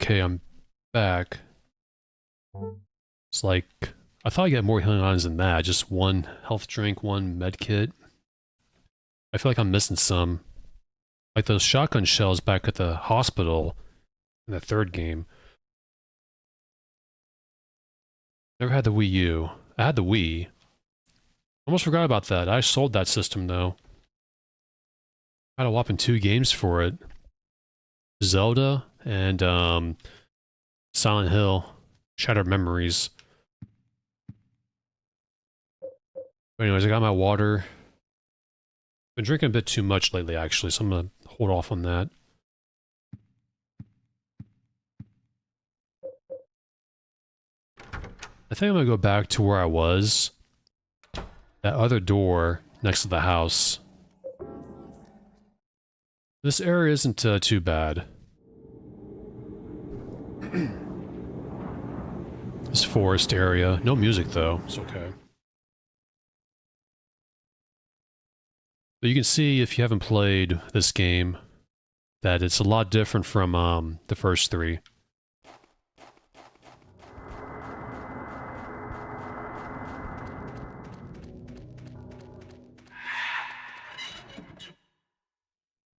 Okay, I'm back. It's like, I thought I'd get more healing items than that. Just one health drink, one med kit. I feel like I'm missing some. Like those shotgun shells back at the hospital in the third game. Never had the Wii U. I had the Wii. Almost forgot about that. I sold that system though. I had a whopping 2 games for it. Zelda and Silent Hill. Shattered Memories. But anyways, I got my water. Been drinking a bit too much lately actually, so I'm gonna hold off on that. I think I'm gonna go back to where I was. That other door next to the house. This area isn't too bad. This forest area. No music though, it's okay. But you can see if you haven't played this game that it's a lot different from the first 3.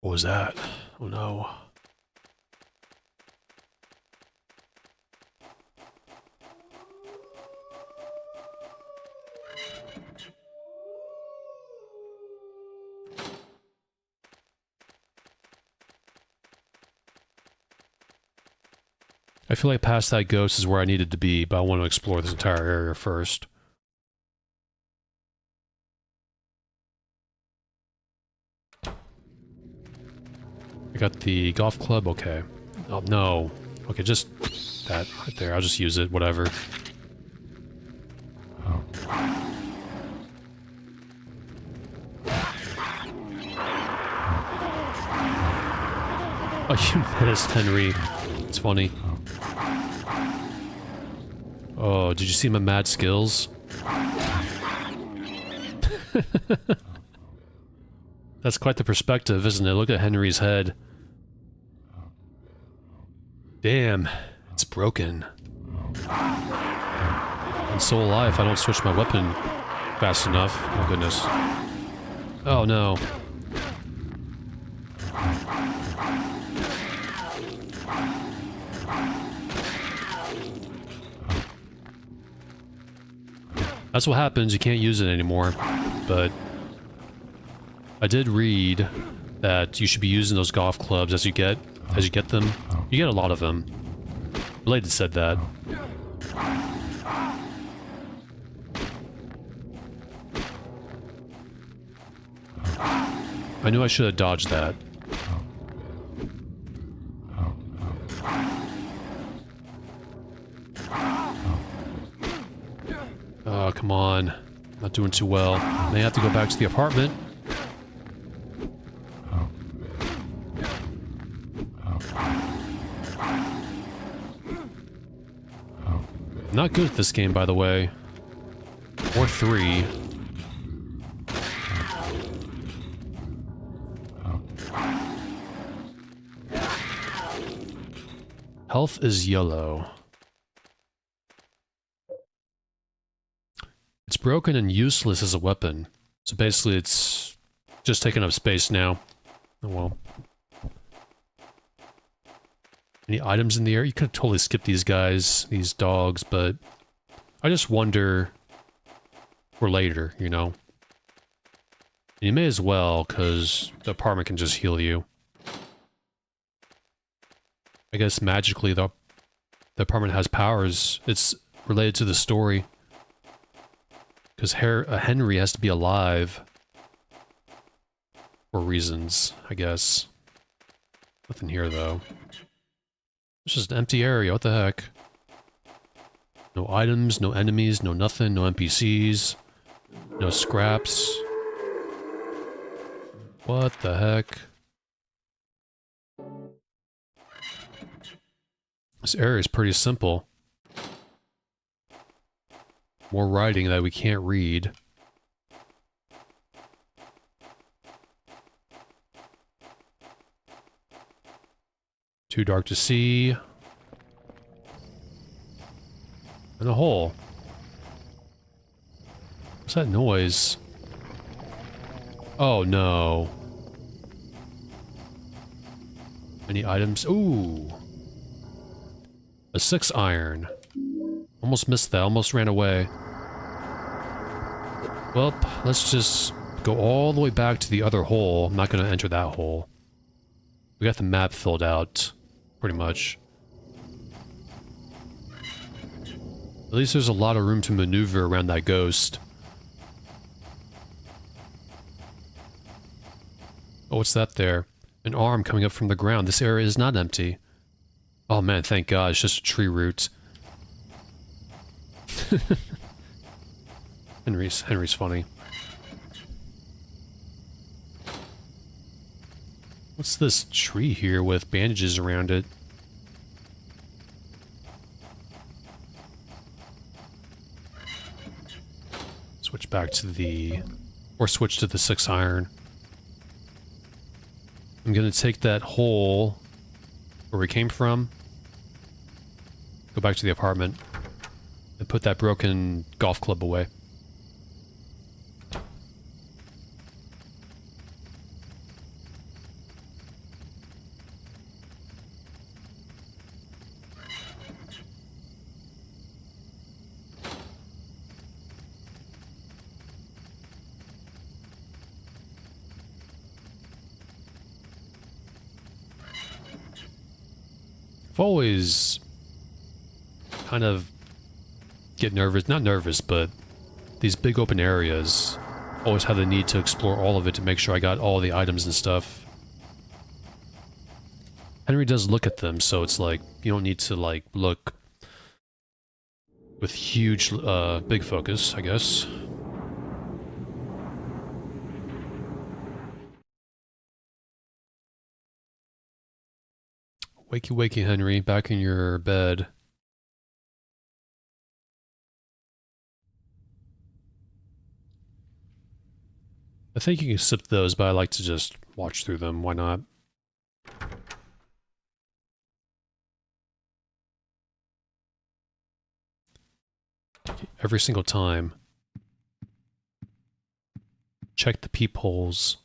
What was that? Oh no. I feel like past that ghost is where I needed to be, but I want to explore this entire area first. I got the golf club, okay. Oh, no. Okay, just that right there. I'll just use it, whatever. Oh, you missed, Henry. It's funny. Oh, did you see my mad skills? That's quite the perspective, isn't it? Look at Henry's head. Damn, it's broken. And so will I if I don't switch my weapon fast enough. Oh goodness. Oh no. That's what happens, you can't use it anymore. But I did read that you should be using those golf clubs as you get them. You get a lot of them. Related said that. I knew I should have dodged that. Oh, come on. Not doing too well. May have to go back to the apartment. Not good at this game, by the way. Or 3. Health is yellow. It's broken and useless as a weapon. So basically it's just taking up space now. Oh well. Any items in the air? You could have totally skipped these guys, these dogs, but I just wonder for later, you know? And you may as well, because the apartment can just heal you. I guess magically the apartment has powers. It's related to the story. Because Henry has to be alive. For reasons, I guess. Nothing here, though. It's just an empty area, what the heck? No items, no enemies, no nothing, no NPCs. No scraps. What the heck? This area is pretty simple. More writing that we can't read. Too dark to see. In a hole. What's that noise? Oh no. Any items? Ooh. A 6-iron. Almost missed that, almost ran away. Well, let's just go all the way back to the other hole. I'm not gonna enter that hole. We got the map filled out, pretty much. At least there's a lot of room to maneuver around that ghost. Oh, what's that there? An arm coming up from the ground. This area is not empty. Oh man, thank God, it's just a tree root. Henry's funny. What's this tree here with bandages around it? Switch back to the... or switch to the 6-iron. I'm gonna take that hole where we came from, go back to the apartment, and put that broken golf club away. I've always kind of get nervous, not nervous, but these big open areas, always have the need to explore all of it to make sure I got all the items and stuff. Henry does look at them, so it's like, you don't need to like look with huge, big focus, I guess. Wakey wakey, Henry, back in your bed. I think you can skip those, but I like to just watch through them. Why not? Every single time. Check the peepholes.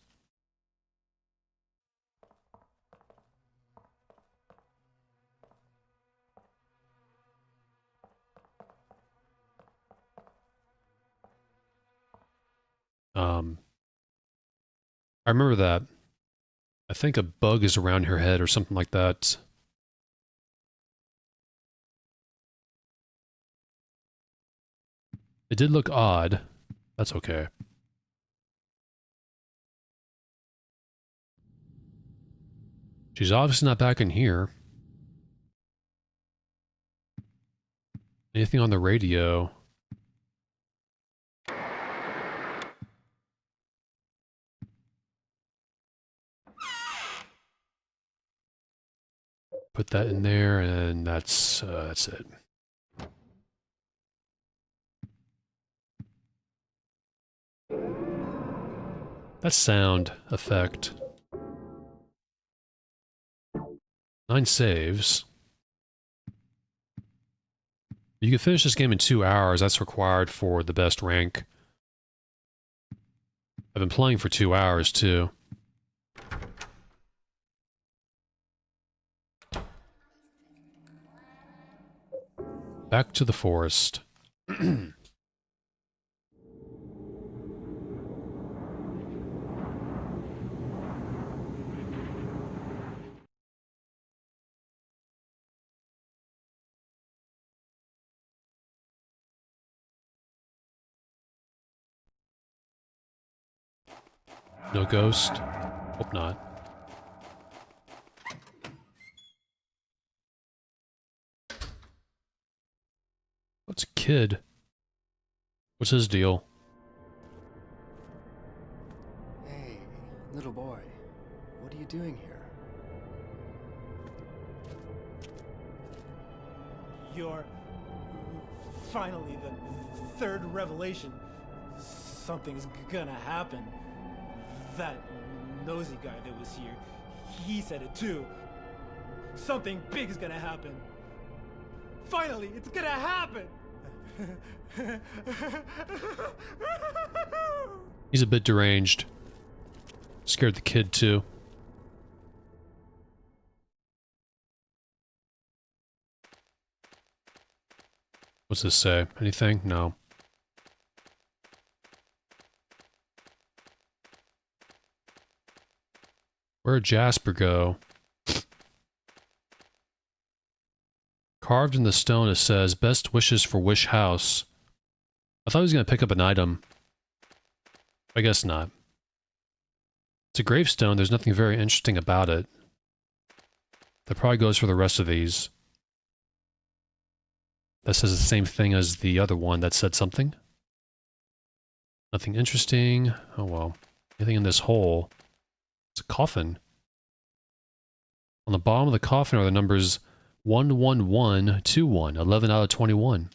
I remember that. I think a bug is around her head or something like that. It did look odd. That's okay. She's obviously not back in here. Anything on the radio? Put that in there, and that's it. That sound effect. 9 saves. You can finish this game in 2 hours. That's required for the best rank. I've been playing for 2 hours, too. Back to the forest. No ghost? Hope not. What's a kid? What's his deal? Hey, little boy. What are you doing here? You're finally the third revelation. Something's gonna happen. That nosy guy that was here, he said it too. Something big is gonna happen. Finally, it's gonna happen! He's a bit deranged. Scared the kid too. What's this say? Anything? No. Where'd Jasper go? Carved in the stone it says, best wishes for Wish House. I thought he was going to pick up an item. I guess not. It's a gravestone, there's nothing very interesting about it. That probably goes for the rest of these. That says the same thing as the other one that said something. Nothing interesting. Oh well. Anything in this hole? It's a coffin. On the bottom of the coffin are the numbers 11121, 11 out of 21.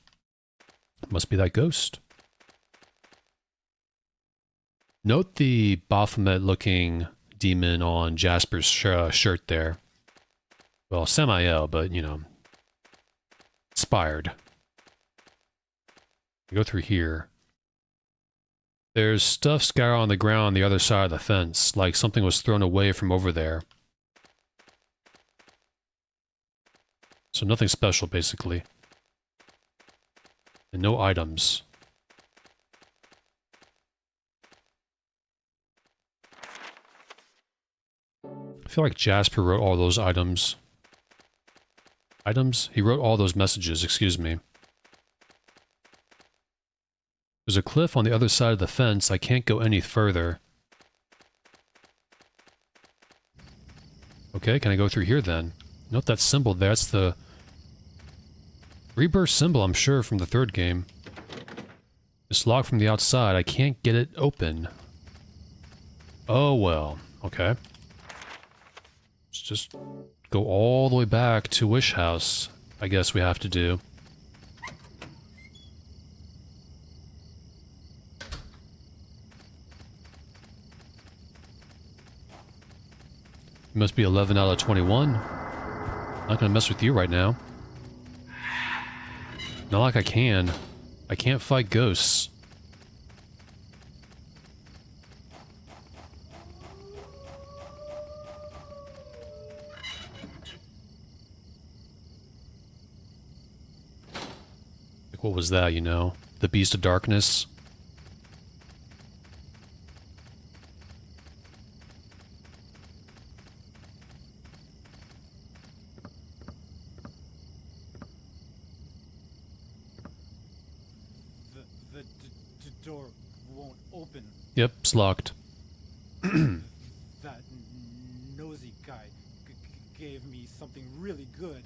Must be that ghost. Note the Baphomet-looking demon on Jasper's shirt there. Well, Samael, but, you know, inspired. We go through here. There's stuff scattered on the ground on the other side of the fence, like something was thrown away from over there. So nothing special, basically. And no items. I feel like Jasper wrote all those items. Items? He wrote all those messages, excuse me. There's a cliff on the other side of the fence. I can't go any further. Okay, can I go through here then? Note that symbol there. That's the rebirth symbol, I'm sure, from the third game. It's locked from the outside. I can't get it open. Oh, well. Okay. Let's just go all the way back to Wish House. I guess we have to do. You must be 11 out of 21. Not gonna mess with you right now. Not like I can. I can't fight ghosts. Like, what was that, you know? The Beast of Darkness? The door won't open. Yep, it's locked. That nosy guy gave me something really good.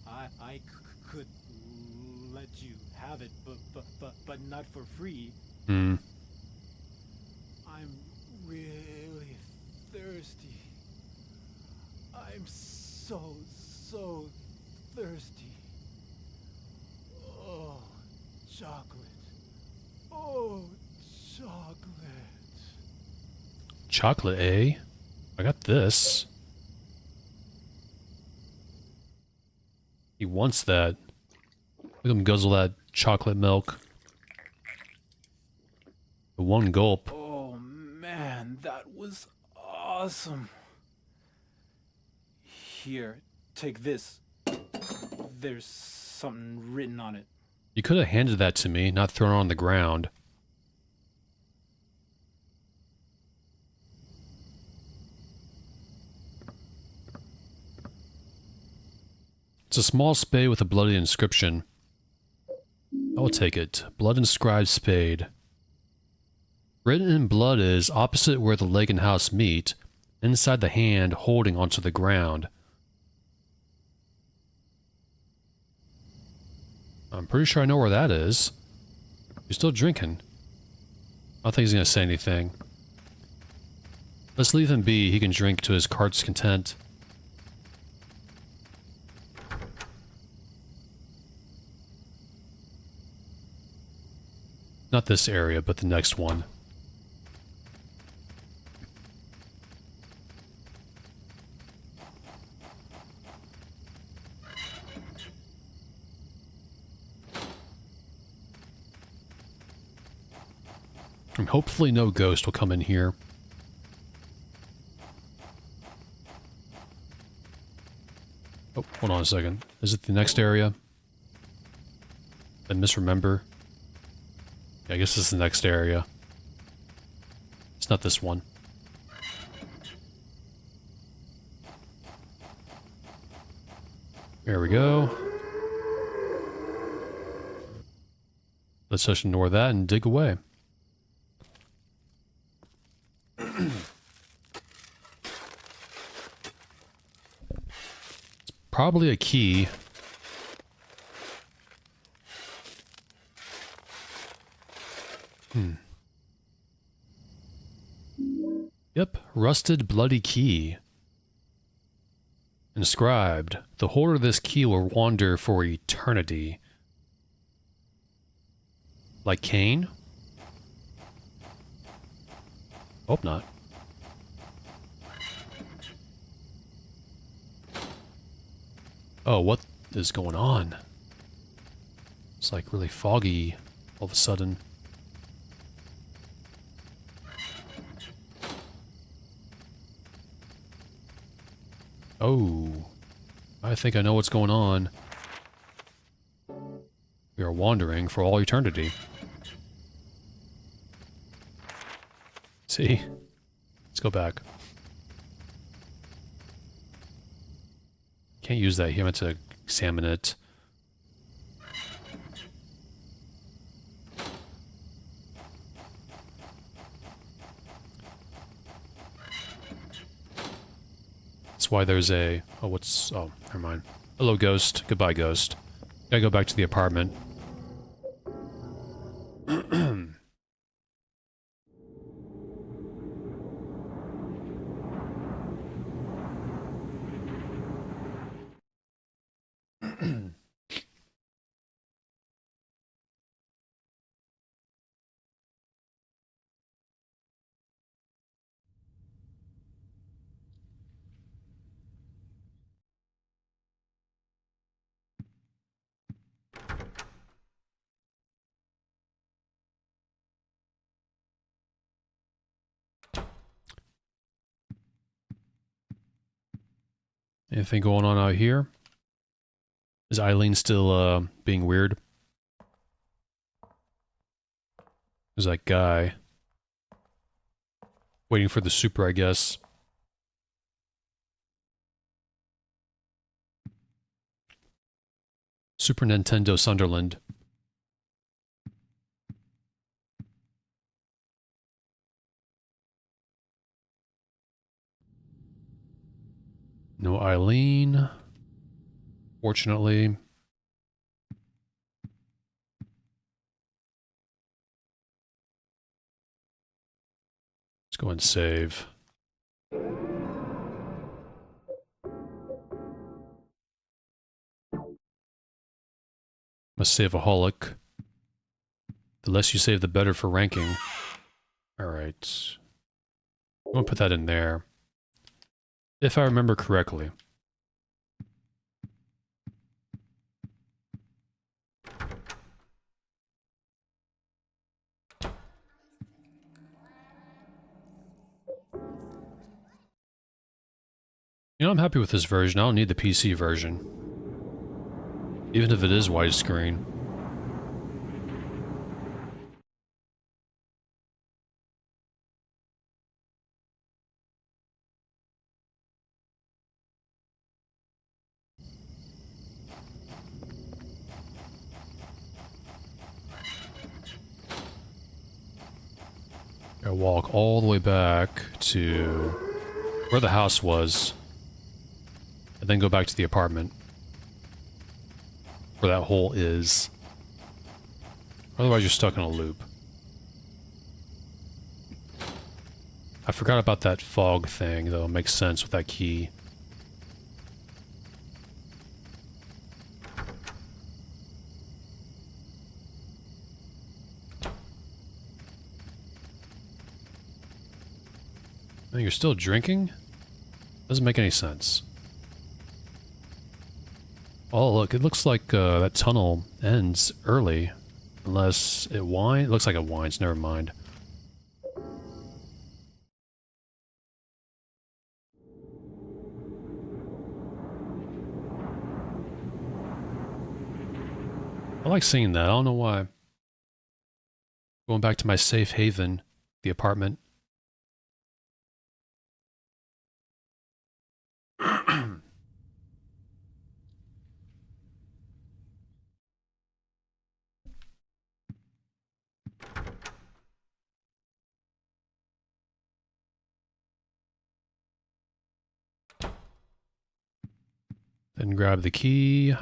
I could let you have it, but not for free. Hmm. I'm really thirsty. I'm so thirsty. Oh, chocolate. Oh, chocolate. Chocolate, eh? I got this. He wants that. Look at him guzzle that chocolate milk. The one gulp. Oh man, that was awesome. Here, take this. There's something written on it. You could have handed that to me, not thrown it on the ground. It's a small spade with a bloody inscription. I will take it. Blood inscribed spade. Written in blood is opposite where the leg and house meet, inside the hand holding onto the ground. I'm pretty sure I know where that is. You're still drinking. I don't think he's going to say anything. Let's leave him be. He can drink to his heart's content. Not this area, but the next one. And hopefully no ghost will come in here. Oh, hold on a second. Is it the next area? I misremember. Yeah, I guess this is the next area. It's not this one. There we go. Let's just ignore that and dig away. It's probably a key. Yep, rusted bloody key. Inscribed, the holder of this key will wander for eternity. Like Cain? Hope not. Oh, what is going on? It's like really foggy all of a sudden. Oh, I think I know what's going on. We are wandering for all eternity. See? Let's go back. Can't use that here. I meant to examine it. That's why there's a... Oh, what's... Oh, never mind. Hello, ghost. Goodbye, ghost. Gotta go back to the apartment. Anything going on out here? Is Eileen still, being weird? There's that guy. Waiting for the super, I guess. Super Nintendo Sunderland. No Eileen. Fortunately. Let's go and save. Must save a holic. The less you save, the better for ranking. Alright. I'm gonna put that in there. If I remember correctly. You know, I'm happy with this version. I don't need the PC version. Even if it is widescreen. I walk all the way back to where the house was, and then go back to the apartment where that hole is. Otherwise, you're stuck in a loop. I forgot about that fog thing, though. It makes sense with that key. And you're still drinking? Doesn't make any sense. Oh, look, it looks like that tunnel ends early. Unless it winds. It looks like it winds, never mind. I like seeing that. I don't know why. Going back to my safe haven, the apartment. Then grab the key.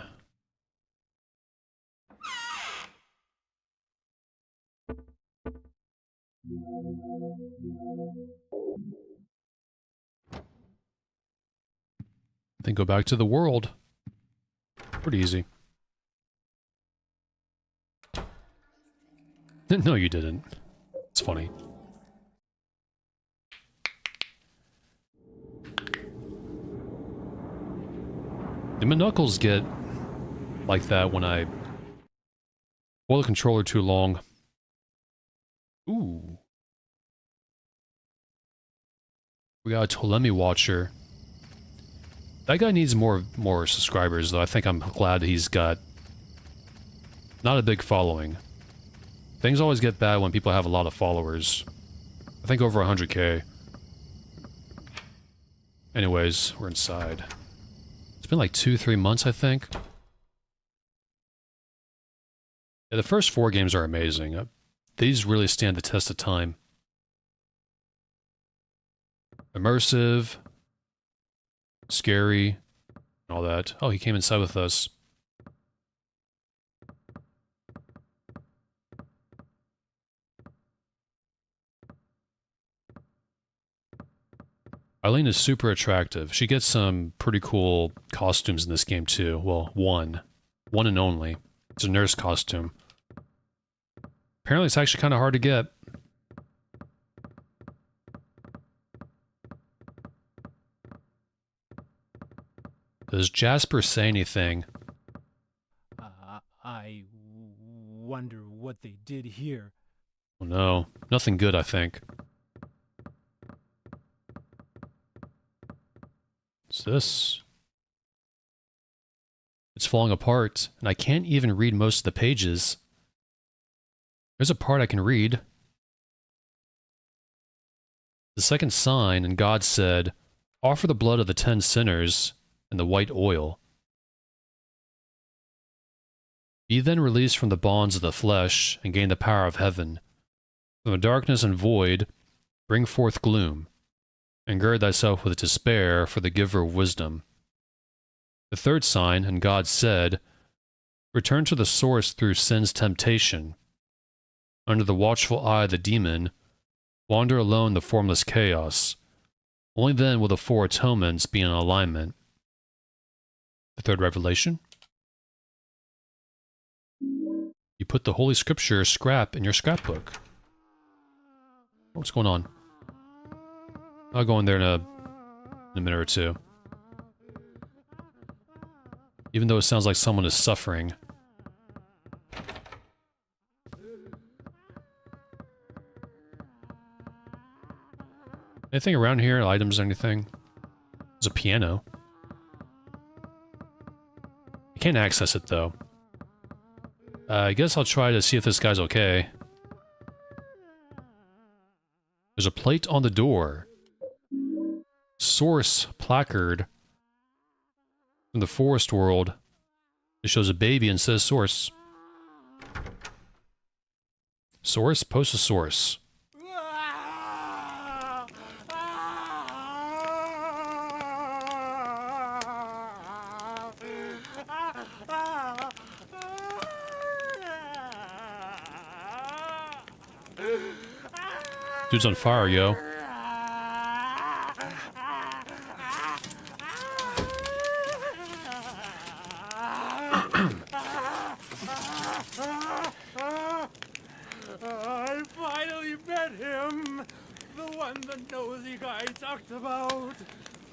Then go back to the world. Pretty easy. No, you didn't. It's funny. My knuckles get like that when I hold the controller too long. Ooh. We got a Ptolemy Watcher. That guy needs more subscribers, though. I think I'm glad he's got not a big following. Things always get bad when people have a lot of followers. I think over 100k. Anyways, we're inside. It's been like 2-3 months, I think. Yeah, the first 4 games are amazing. These really stand the test of time. Immersive, scary, and all that. Oh, he came inside with us. Eileen is super attractive. She gets some pretty cool costumes in this game too. Well, one and only. It's a nurse costume. Apparently it's actually kind of hard to get. Does Jasper say anything? I wonder what they did here. Oh no, nothing good, I think. What's this? It's falling apart, and I can't even read most of the pages. There's a part I can read. The second sign, and God said, "Offer the blood of the 10 sinners and the white oil. Be then released from the bonds of the flesh, and gain the power of heaven. From the darkness and void, bring forth gloom, and gird thyself with despair for the giver of wisdom." The third sign, and God said, "Return to the source through sin's temptation. Under the watchful eye of the demon, wander alone the formless chaos. Only then will the 4 atonements be in alignment." The third revelation. You put the Holy Scripture scrap in your scrapbook. What's going on? I'll go in there in a minute or two. Even though it sounds like someone is suffering. Anything around here? Items or anything? There's a piano. I can't access it though. I guess I'll try to see if this guy's okay. There's a plate on the door. Source placard from the forest world. It shows a baby and says source. Source? Post a source. Dude's on fire, yo. I finally met him! The one the nosy guy talked about!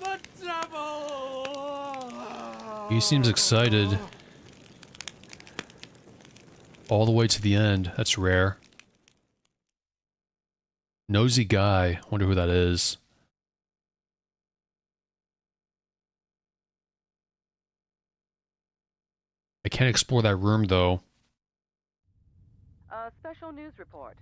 The devil! He seems excited. All the way to the end. That's rare. Nosy guy. Wonder who that is. I can't explore that room, though. A special news report.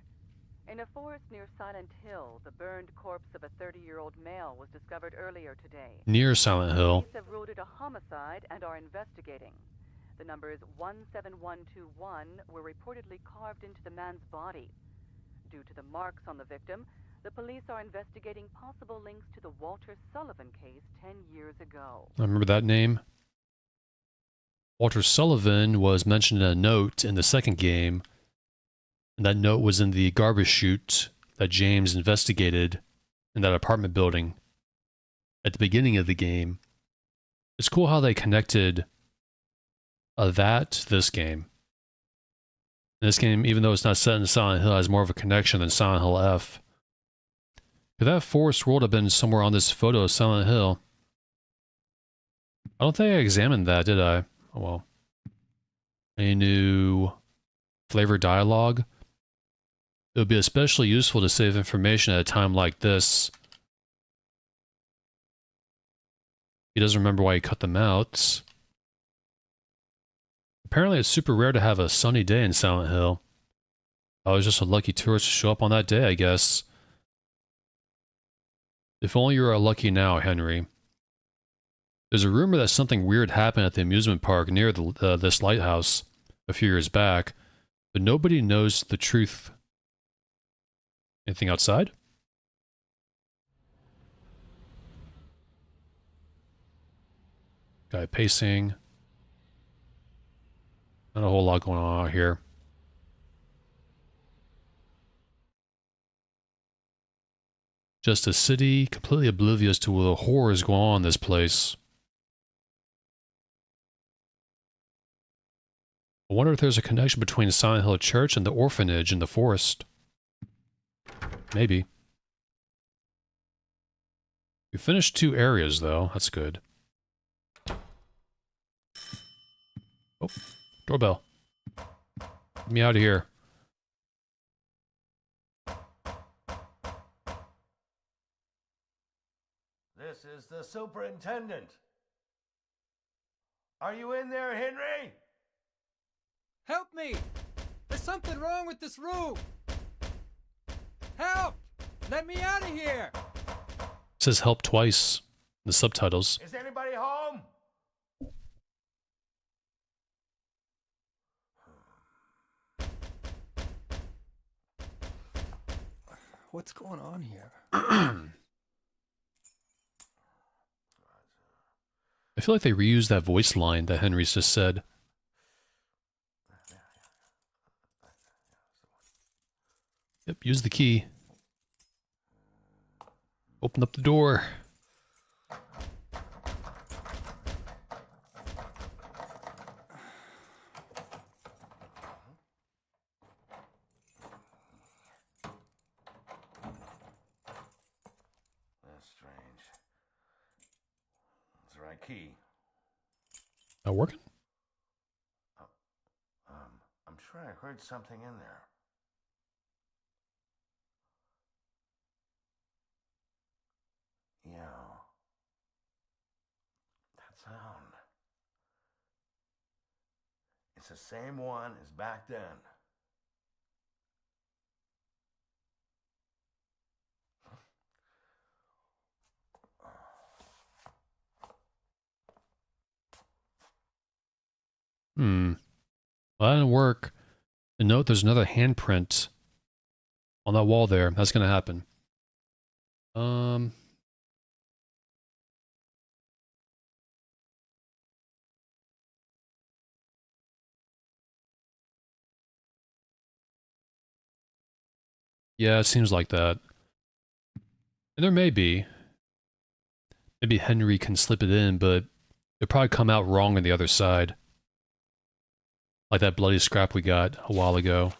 In a forest near Silent Hill, the burned corpse of a 30-year-old male was discovered earlier today. Near Silent Hill. Police have ruled it a homicide and are investigating. The numbers 17121 were reportedly carved into the man's body. Due to the marks on the victim, the police are investigating possible links to the Walter Sullivan case 10 years ago. I remember that name. Walter Sullivan was mentioned in a note in the second game, and that note was in the garbage chute that James investigated in that apartment building at the beginning of the game. It's cool how they connected that to this game. And this game, even though it's not set in Silent Hill, has more of a connection than Silent Hill F. Could that forest world have been somewhere on this photo of Silent Hill? I don't think I examined that, did I? Oh well. Any new flavor dialogue? It would be especially useful to save information at a time like this. He doesn't remember why he cut them out. Apparently it's super rare to have a sunny day in Silent Hill. I was just a lucky tourist to show up on that day, I guess. If only you were lucky now, Henry. There's a rumor that something weird happened at the amusement park near this lighthouse a few years back, but nobody knows the truth. Anything outside? Guy pacing. Not a whole lot going on out here. Just a city completely oblivious to the horrors going on in this place. I wonder if there's a connection between Silent Hill Church and the orphanage in the forest. Maybe. We finished 2 areas, though. That's good. Oh, doorbell. Get me out of here. This is the superintendent. Are you in there, Henry? Help me! There's something wrong with this room! Help! Let me out of here! It says help twice in the subtitles. Is anybody home? What's going on here? I feel like they reused that voice line that Henry's just said. Yep, use the key. Open up the door. That's strange. It's the right key. Not working? I'm sure I heard something in there. Yeah. That sound. It's the same one as back then. Well, that didn't work. And note there's another handprint on that wall there. That's gonna happen. Yeah, it seems like that. And there may be. Maybe Henry can slip it in, but it'll probably come out wrong on the other side. Like that bloody scrap we got a while ago.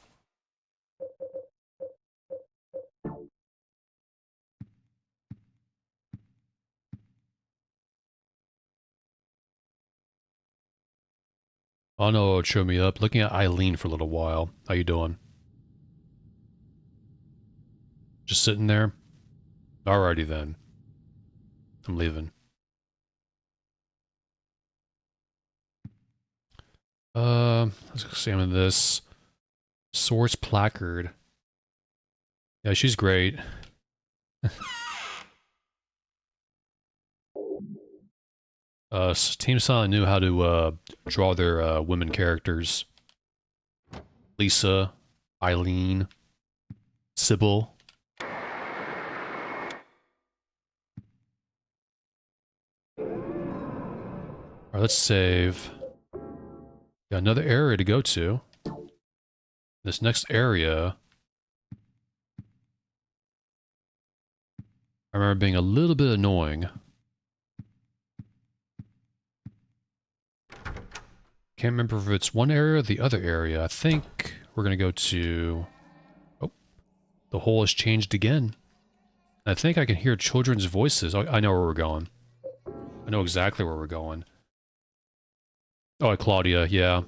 Oh no, it showed me up. Looking at Eileen for a little while. How you doing? Just sitting there? Alrighty then. I'm leaving. Let's examine this. Source placard. Yeah, she's great. Team Silent knew how to draw their women characters. Lisa, Eileen, Sybil. Alright, let's save. Got another area to go to. This next area, I remember being a little bit annoying. Can't remember if it's one area or the other area. I think we're gonna go to... Oh, the hole has changed again. I think I can hear children's voices. I know where we're going. I know exactly where we're going. Oh, Claudia, yeah.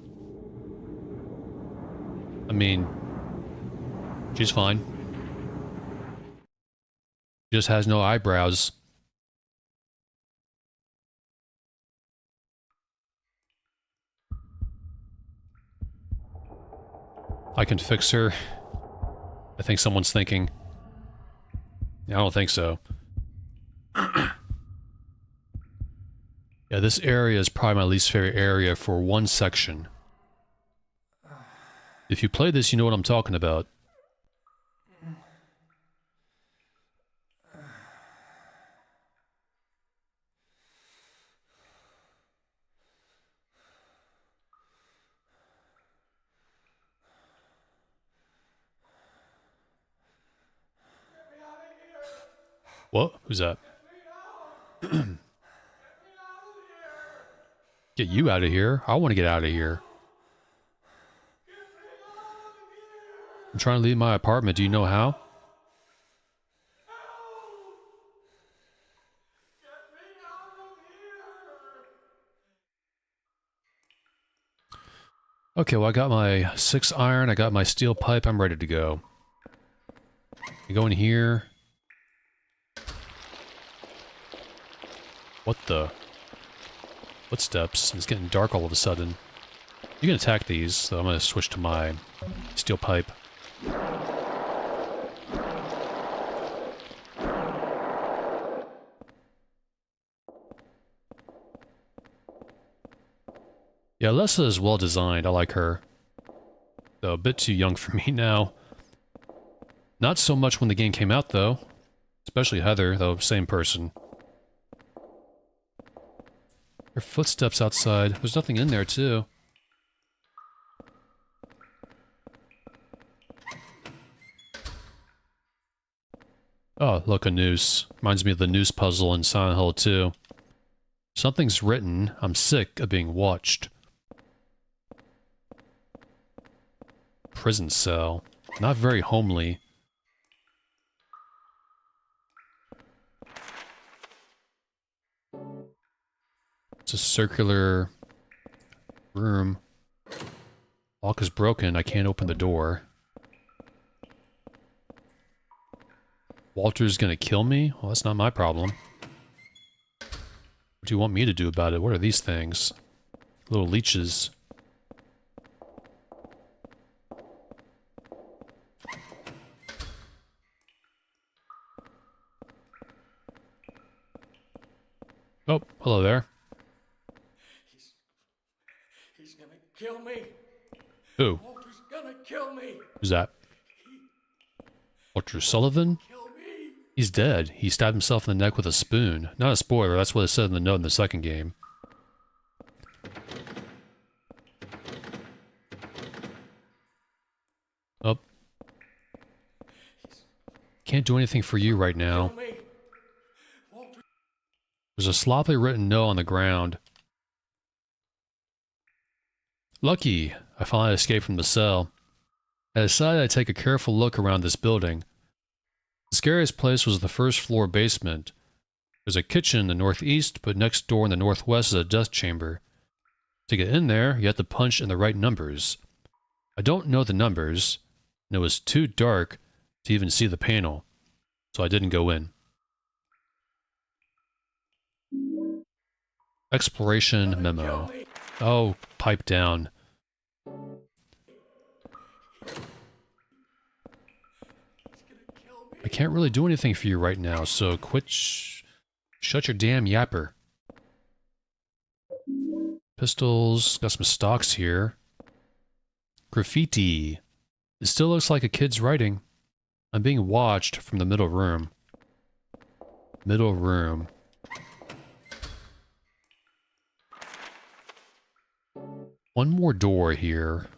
I mean, she's fine. She just has no eyebrows. I can fix her. I think someone's thinking. Yeah, I don't think so. Yeah, this area is probably my least favorite area for one section. If you play this, you know what I'm talking about. What? Who's that? Get you out of here? I want to get out of here. I'm trying to leave my apartment. Do you know how? Okay, well I got my 6 iron, I got my steel pipe, I'm ready to go. You go in here. What the? Footsteps. It's getting dark all of a sudden. You can attack these, so I'm gonna switch to my steel pipe. Yeah, Alessa is well designed. I like her. Though a bit too young for me now. Not so much when the game came out, though. Especially Heather, though same person. Her footsteps outside. There's nothing in there, too. Oh, look, a noose. Reminds me of the noose puzzle in Silent Hill 2. Something's written. I'm sick of being watched. Prison cell. Not very homely. It's a circular room. Lock is broken. I can't open the door. Walter's gonna kill me? Well, that's not my problem. What do you want me to do about it? What are these things? Little leeches. Oh, hello there. He's gonna kill me. Who? Walter's gonna kill me. Who's that? Walter Sullivan? He's dead. He stabbed himself in the neck with a spoon. Not a spoiler, that's what it said in the note in the second game. Oh. Can't do anything for you right now. There's a sloppily written note on the ground. Lucky, I finally escaped from the cell. I decided I'd take a careful look around this building. The scariest place was the first floor basement. There's a kitchen in the northeast, but next door in the northwest is a dust chamber. To get in there, you have to punch in the right numbers. I don't know the numbers, and it was too dark to even see the panel, so I didn't go in. Exploration memo. Oh, pipe down. I can't really do anything for you right now, so quit shut your damn yapper. Pistols, got some stocks here. Graffiti. It still looks like a kid's writing. I'm being watched from the middle room. Middle room. One more door here.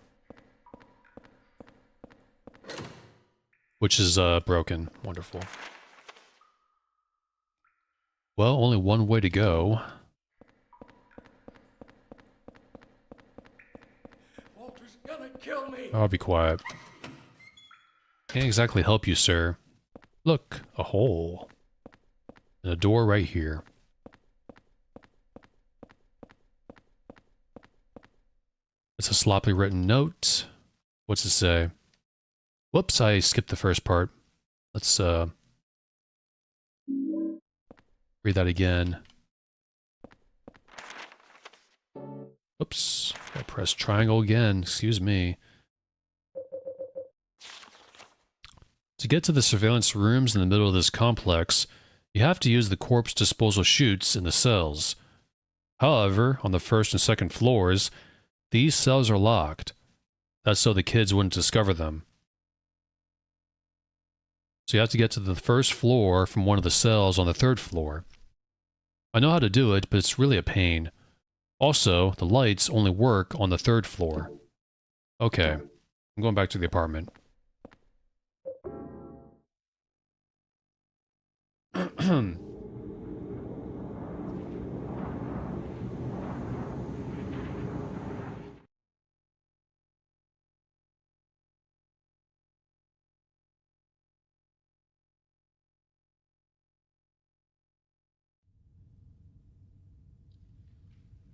Which is, broken. Wonderful. Well, only one way to go. Walter's gonna kill me. I'll be quiet. Can't exactly help you, sir. Look, a hole. And a door right here. It's a sloppily written note. What's it say? Whoops, I skipped the first part. Let's, read that again. Oops, I press triangle again, excuse me. To get to the surveillance rooms in the middle of this complex, you have to use the corpse disposal chutes in the cells. However, on the first and second floors, these cells are locked. That's so the kids wouldn't discover them. So you have to get to the first floor from one of the cells on the third floor. I know how to do it, but it's really a pain. Also, the lights only work on the third floor. Okay, I'm going back to the apartment.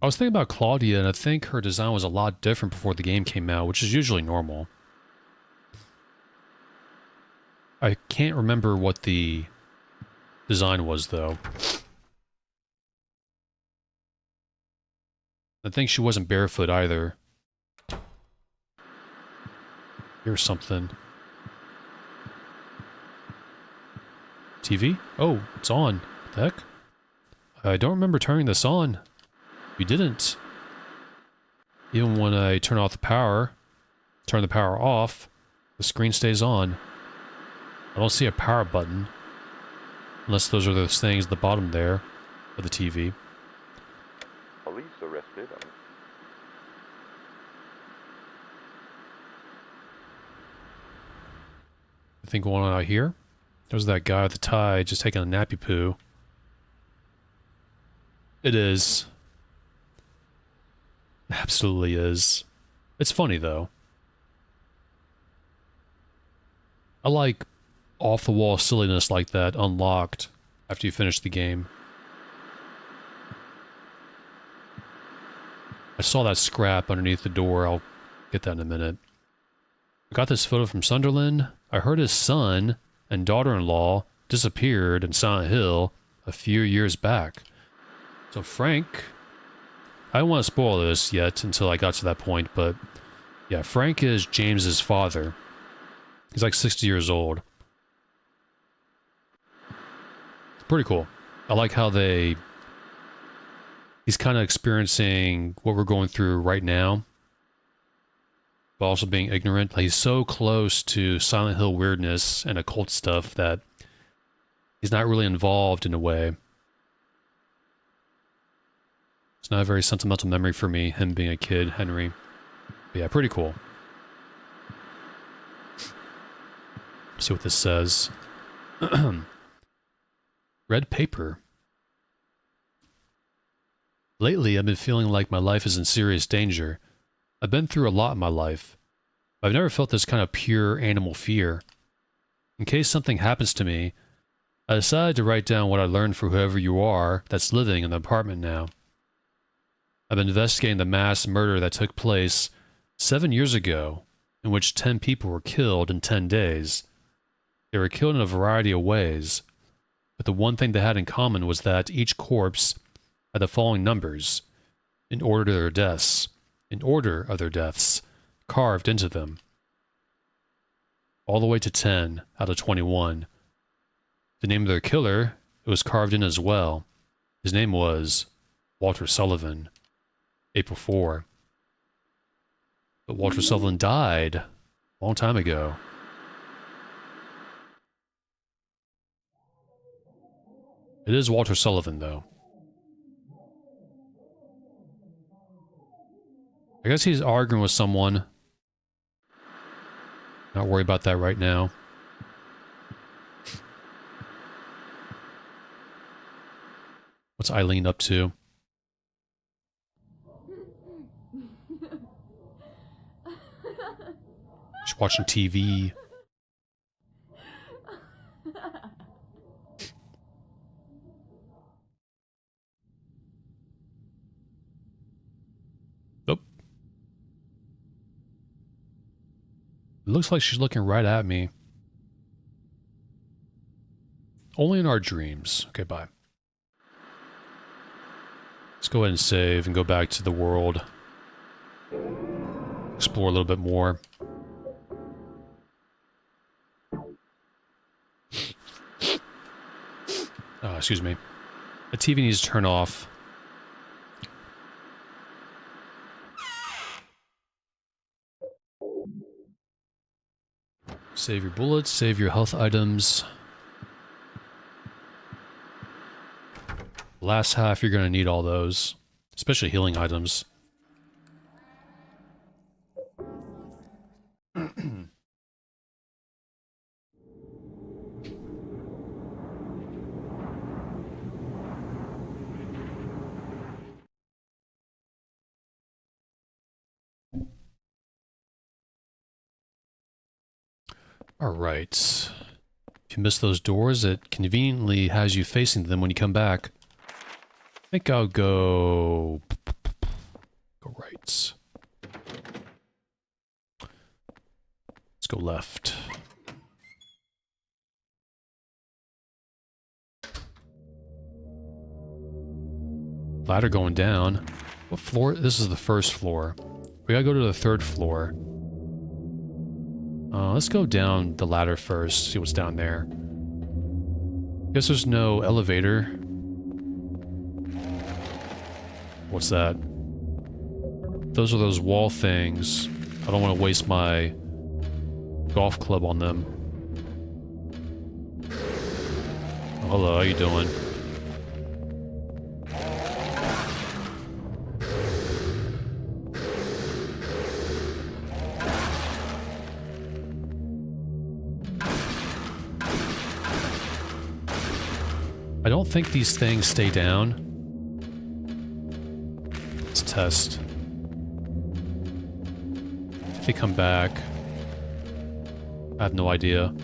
I was thinking about Claudia, and I think her design was a lot different before the game came out, which is usually normal. I can't remember what the design was, though. I think she wasn't barefoot either. Here's something. TV? Oh, it's on. What the heck? I don't remember turning this on. You didn't. Even when I turn off the power, turn the power off, the screen stays on. I don't see a power button. Unless those are those things at the bottom there of the TV. Police arrested him. Anything going on out here? There's that guy with the tie just taking a nappy poo. It is. Absolutely is. It's funny, though. I like off-the-wall silliness like that unlocked after you finish the game. I saw that scrap underneath the door. I'll get that in a minute. I got this photo from Sunderland. I heard his son and daughter-in-law disappeared in Silent Hill a few years back. So Frank... I don't want to spoil this yet until I got to that point, but yeah, Frank is James's father. He's like 60 years old. Pretty cool. I like how he's kind of experiencing what we're going through right now, but also being ignorant. Like, he's so close to Silent Hill weirdness and occult stuff that he's not really involved in a way. It's not a very sentimental memory for me, him being a kid, Henry. But yeah, pretty cool. Let's see what this says. Red paper. Lately, I've been feeling like my life is in serious danger. I've been through a lot in my life, but I've never felt this kind of pure animal fear. In case something happens to me, I decided to write down what I learned for whoever you are that's living in the apartment now. I've been investigating the mass murder that took place 7 years ago, in which 10 people were killed in 10 days. They were killed in a variety of ways, but the one thing they had in common was that each corpse had the following numbers, in order of their deaths, carved into them. All the way to 10 out of 21, the name of their killer, it was carved in as well. His name was Walter Sullivan, April 4. But Walter Sullivan died a long time ago. It is Walter Sullivan, though. I guess he's arguing with someone. Not worry about that right now. What's Eileen up to? She's watching TV. Nope. It looks like she's looking right at me. Only in our dreams. Okay, bye. Let's go ahead and save and go back to the world. Explore a little bit more. Excuse me. The TV needs to turn off. Save your bullets, save your health items. Last half, you're going to need all those, especially healing items. Alright. If you miss those doors, it conveniently has you facing them when you come back. I think I'll go right. Let's go left. Ladder going down. What floor? This is the first floor. We gotta go to the third floor. Let's go down the ladder first, see what's down there. Guess there's no elevator. What's that? Those are those wall things. I don't want to waste my golf club on them. Oh, hello, how you doing? I don't think these things stay down. Let's test. If they come back, I have no idea.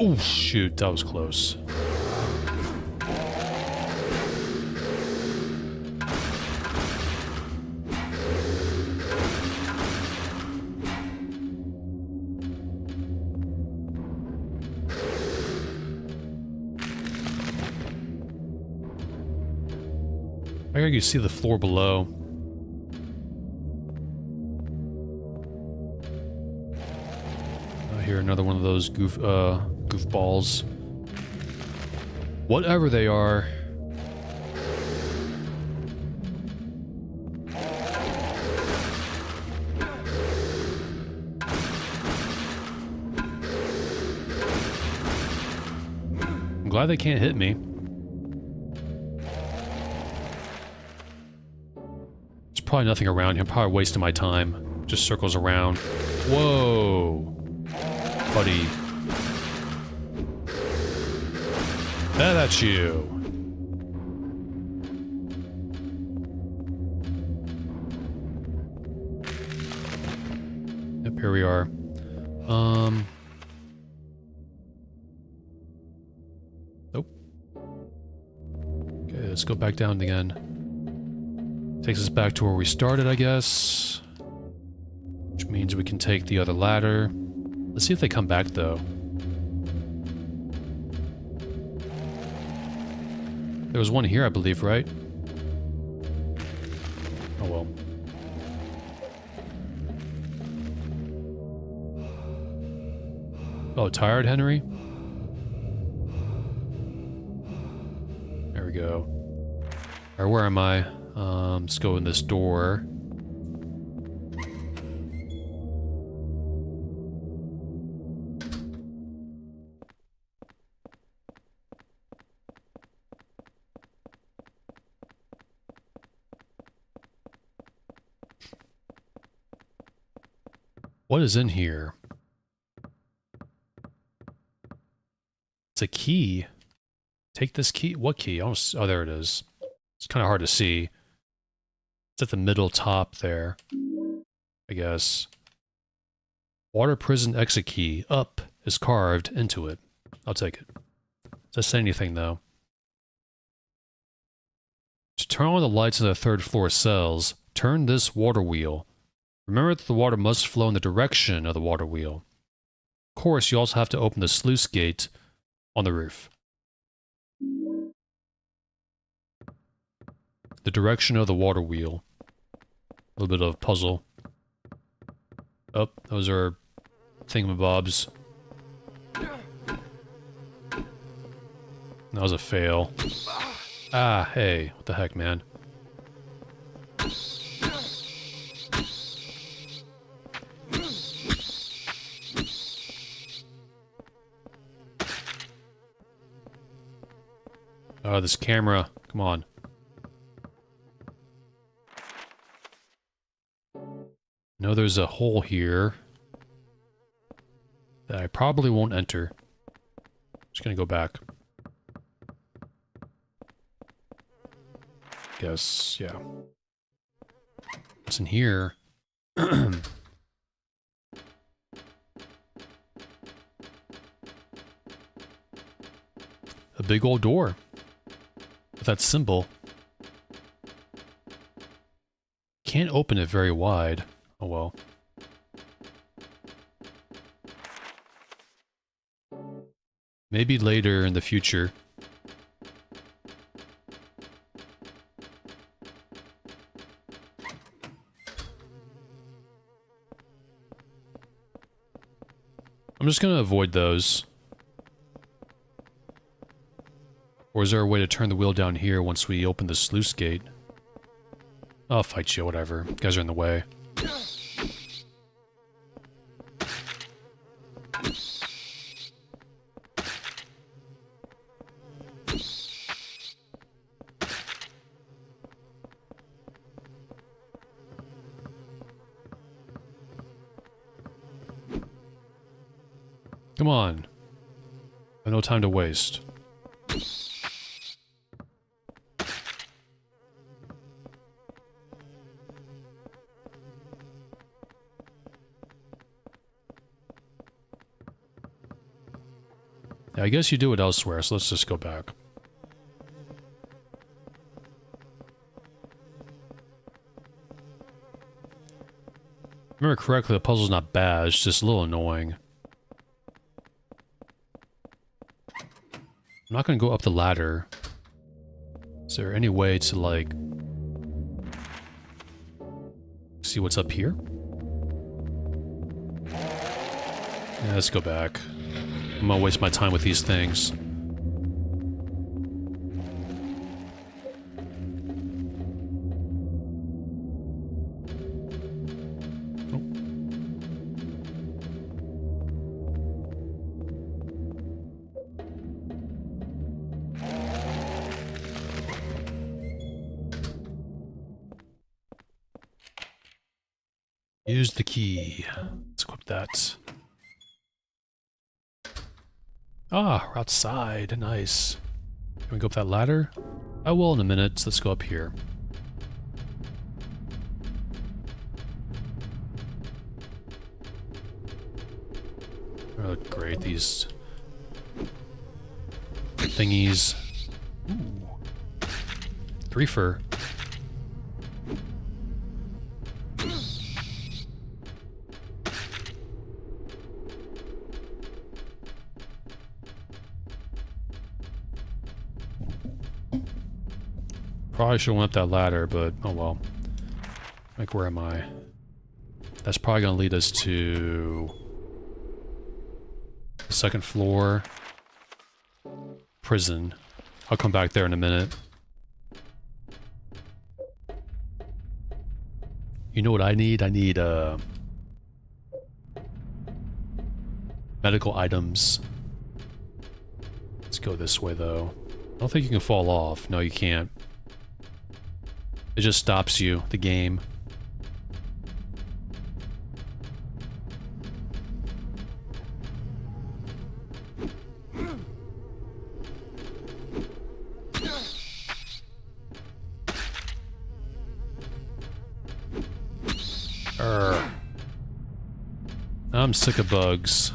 Oh shoot, that was close. I gotta see the floor below. I hear another one of those goofballs. Whatever they are. I'm glad they can't hit me. There's probably nothing around here. I'm probably wasting my time. Just circles around. Whoa. Buddy. That's you. Yep, here we are. Nope. Okay, let's go back down again. Takes us back to where we started, I guess. Which means we can take the other ladder. Let's see if they come back, though. There was one here, I believe, right? Oh well. Oh, tired, Henry? There we go. Alright, where am I? Let's go in this door. What is in here? It's a key. Take this key? What key? Oh, there it is. It's kind of hard to see. It's at the middle top there, I guess. Water prison exit key. Up is carved into it. I'll take it. Does that say anything, though? To turn on the lights in the third floor cells, turn this water wheel. Remember that the water must flow in the direction of the water wheel. Of course, you also have to open the sluice gate on the roof. The direction of the water wheel. A little bit of puzzle. Oh, those are thingamabobs. That was a fail. Ah, hey, what the heck, man? Oh, this camera. Come on. I know there's a hole here that I probably won't enter. Just gonna go back. Guess, yeah. What's in here? A big old door with that symbol. Can't open it very wide. Oh well. Maybe later in the future. I'm just gonna avoid those. Or is there a way to turn the wheel down here once we open the sluice gate? I'll fight you, whatever. You guys are in the way. Come on. I have no time to waste. Yeah, I guess you do it elsewhere, so let's just go back. If I remember correctly, the puzzle's not bad, it's just a little annoying. I'm not gonna go up the ladder. Is there any way to, like, see what's up here? Yeah, let's go back. I'm gonna waste my time with these things. Use the key. Let's equip that. Ah, we're outside. Nice. Can we go up that ladder? I will in a minute. So let's go up here. Oh, great. These thingies. Ooh. Threefer. Probably should have went up that ladder, but oh well. Like, where am I? That's probably gonna lead us to the second floor. Prison. I'll come back there in a minute. You know what I need? I need, medical items. Let's go this way, though. I don't think you can fall off. No, you can't. It just stops you, the game. I'm sick of bugs.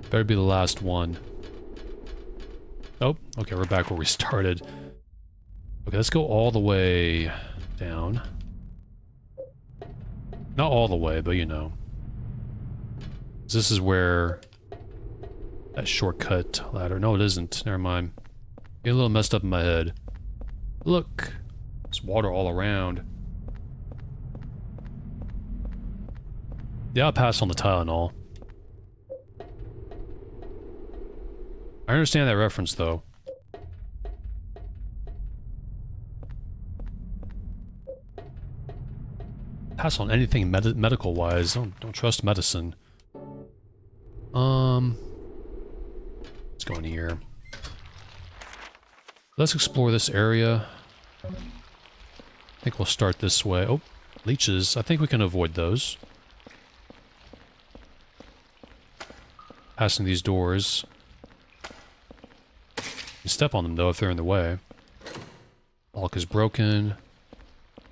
Better be the last one. Oh, okay, we're back where we started. Okay, let's go all the way down. Not all the way, but you know. This is where that shortcut ladder. No, it isn't. Never mind. Getting a little messed up in my head. Look, there's water all around. Yeah, I'll pass on the tile and all. I understand that reference, though. Pass on anything medical-wise. Don't trust medicine. Let's go in here. Let's explore this area. I think we'll start this way. Oh, leeches. I think we can avoid those. Passing these doors. You step on them, though, if they're in the way. Lock is broken. I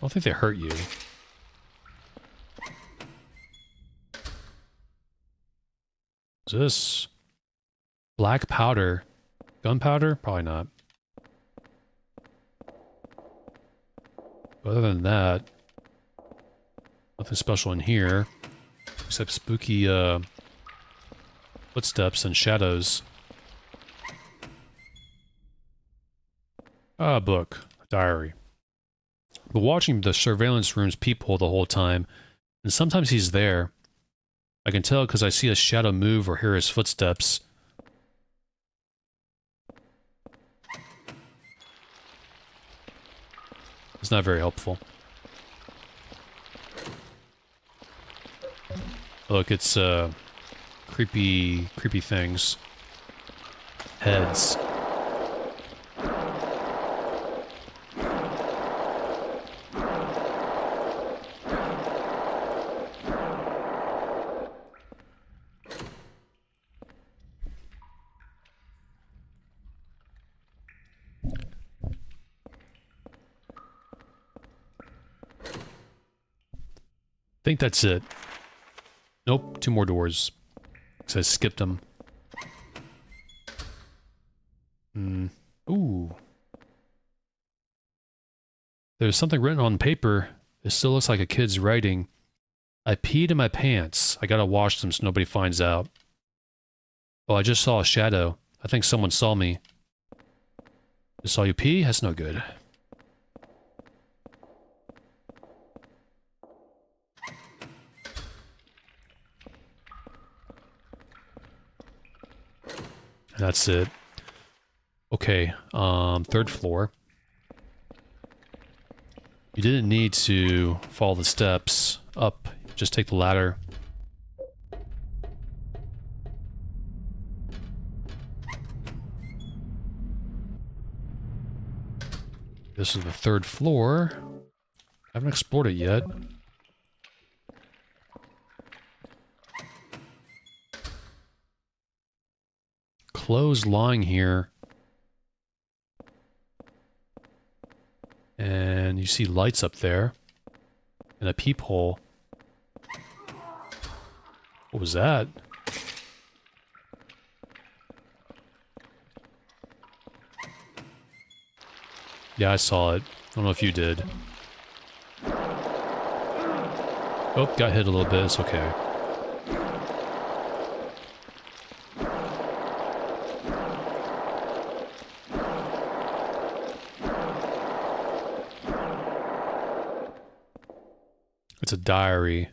don't think they hurt you. What's this? Black powder. Gunpowder? Probably not. Other than that, nothing special in here. Except spooky, footsteps and shadows. Ah, book. Diary. But watching the surveillance room's peephole the whole time, and sometimes he's there. I can tell because I see a shadow move or hear his footsteps. It's not very helpful. Look, it's, creepy things. Heads. I think that's it. Nope, 2 more doors. Because I skipped them. Ooh. There's something written on paper. It still looks like a kid's writing. I peed in my pants. I gotta wash them so nobody finds out. Oh, I just saw a shadow. I think someone saw me. Just saw you pee? That's no good. That's it. Okay, 3rd floor. You didn't need to follow the steps up. Just take the ladder. This is the 3rd floor. I haven't explored it yet. Clothes lying here. And you see lights up there. And a peephole. What was that? Yeah, I saw it. I don't know if you did. Oh, got hit a little bit. It's okay. It's a diary.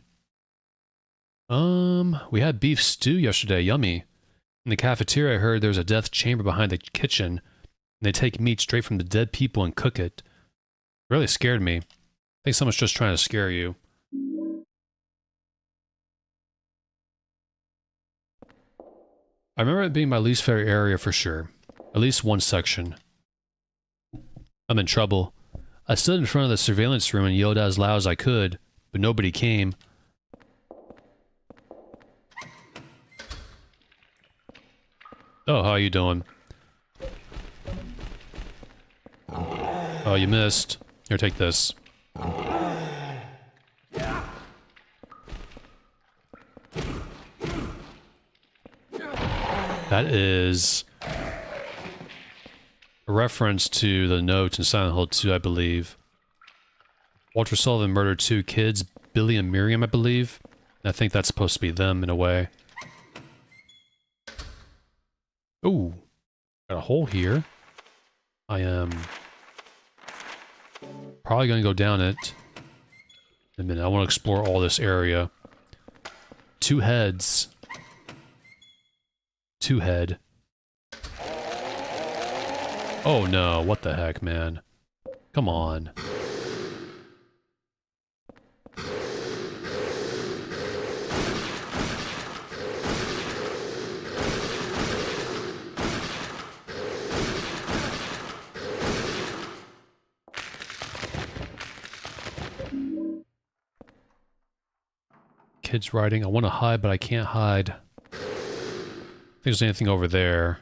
We had beef stew yesterday. Yummy. In the cafeteria, I heard there's a death chamber behind the kitchen, and they take meat straight from the dead people and cook it. It really scared me. I think someone's just trying to scare you. I remember it being my least favorite area for sure. At least one section. I'm in trouble. I stood in front of the surveillance room and yelled as loud as I could, but nobody came. Oh, how you doing? Oh, you missed. Here, take this. That is a reference to the note in Silent Hill 2, I believe. Walter Sullivan murdered 2 kids, Billy and Miriam, I believe. And I think that's supposed to be them in a way. Ooh, got a hole here. I am probably going to go down it in a minute. I want to explore all this area. 2 heads. 2 head. Oh no, what the heck, man. Come on. Kids riding. I want to hide, but I can't hide. I think there's anything over there.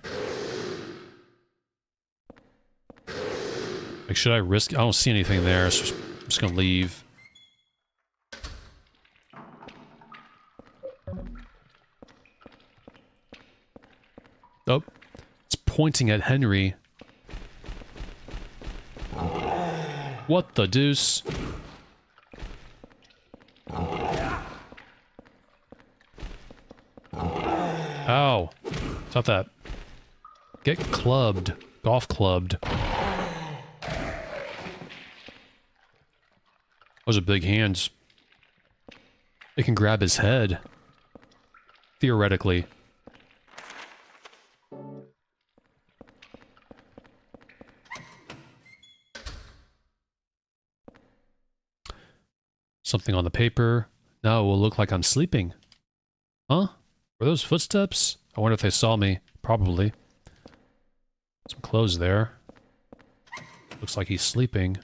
Like, should I risk? I don't see anything there, so I'm just gonna leave. Oh, it's pointing at Henry. What the deuce? Ow. Stop that. Get clubbed. Golf clubbed. Those are big hands. It can grab his head. Theoretically. Something on the paper. Now it will look like I'm sleeping. Huh? Were those footsteps? I wonder if they saw me. Probably. Some clothes there. Looks like he's sleeping.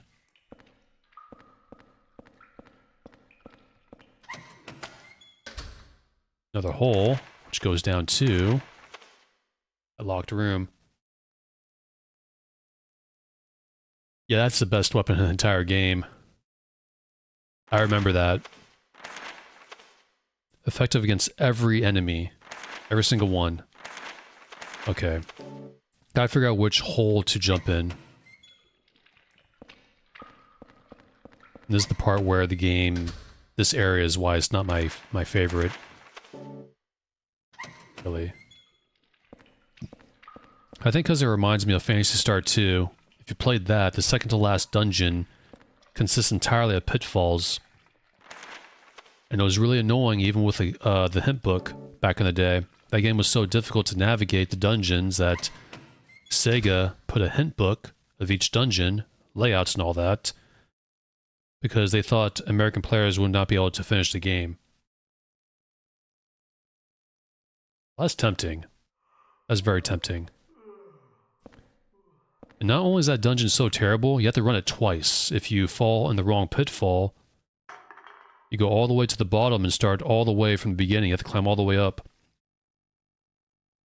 Another hole, which goes down to a locked room. Yeah, that's the best weapon in the entire game. I remember that. Effective against every enemy. Every single one. Okay. Gotta figure out which hole to jump in. And this is the part where the game... This area is why it's not my favorite. Really. I think because it reminds me of Phantasy Star 2. If you played that, the second to last dungeon consists entirely of pitfalls. And it was really annoying even with the hint book back in the day. That game was so difficult to navigate the dungeons that Sega put a hint book of each dungeon, layouts and all that, because they thought American players would not be able to finish the game. That's tempting. That's very tempting. And not only is that dungeon so terrible, you have to run it twice. If you fall in the wrong pitfall, you go all the way to the bottom and start all the way from the beginning. You have to climb all the way up.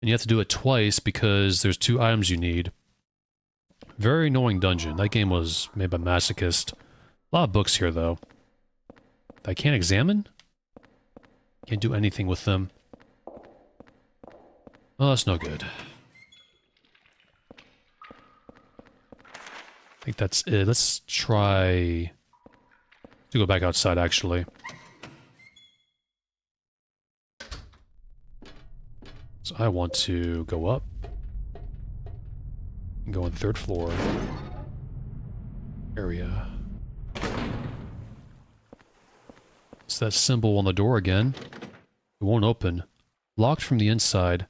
And you have to do it twice because there's 2 items you need. Very annoying dungeon. That game was made by Masochist. A lot of books here, though. I can't examine? Can't do anything with them. Oh, that's no good. I think that's it. Let's try to go back outside, actually. So I want to go up and go on the 3rd floor area. It's that symbol on the door again. It won't open. Locked from the inside.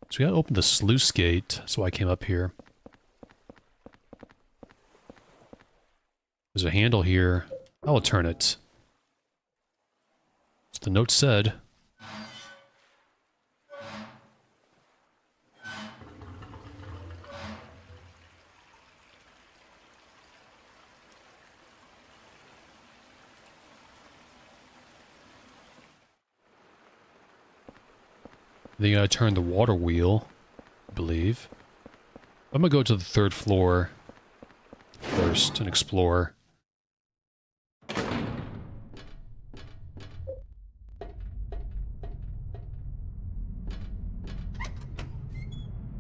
So we gotta open the sluice gate, so I came up here. There's a handle here. I will turn it. As the note said. Then you gotta turn the water wheel, I believe. I'm gonna go to the 3rd floor first and explore.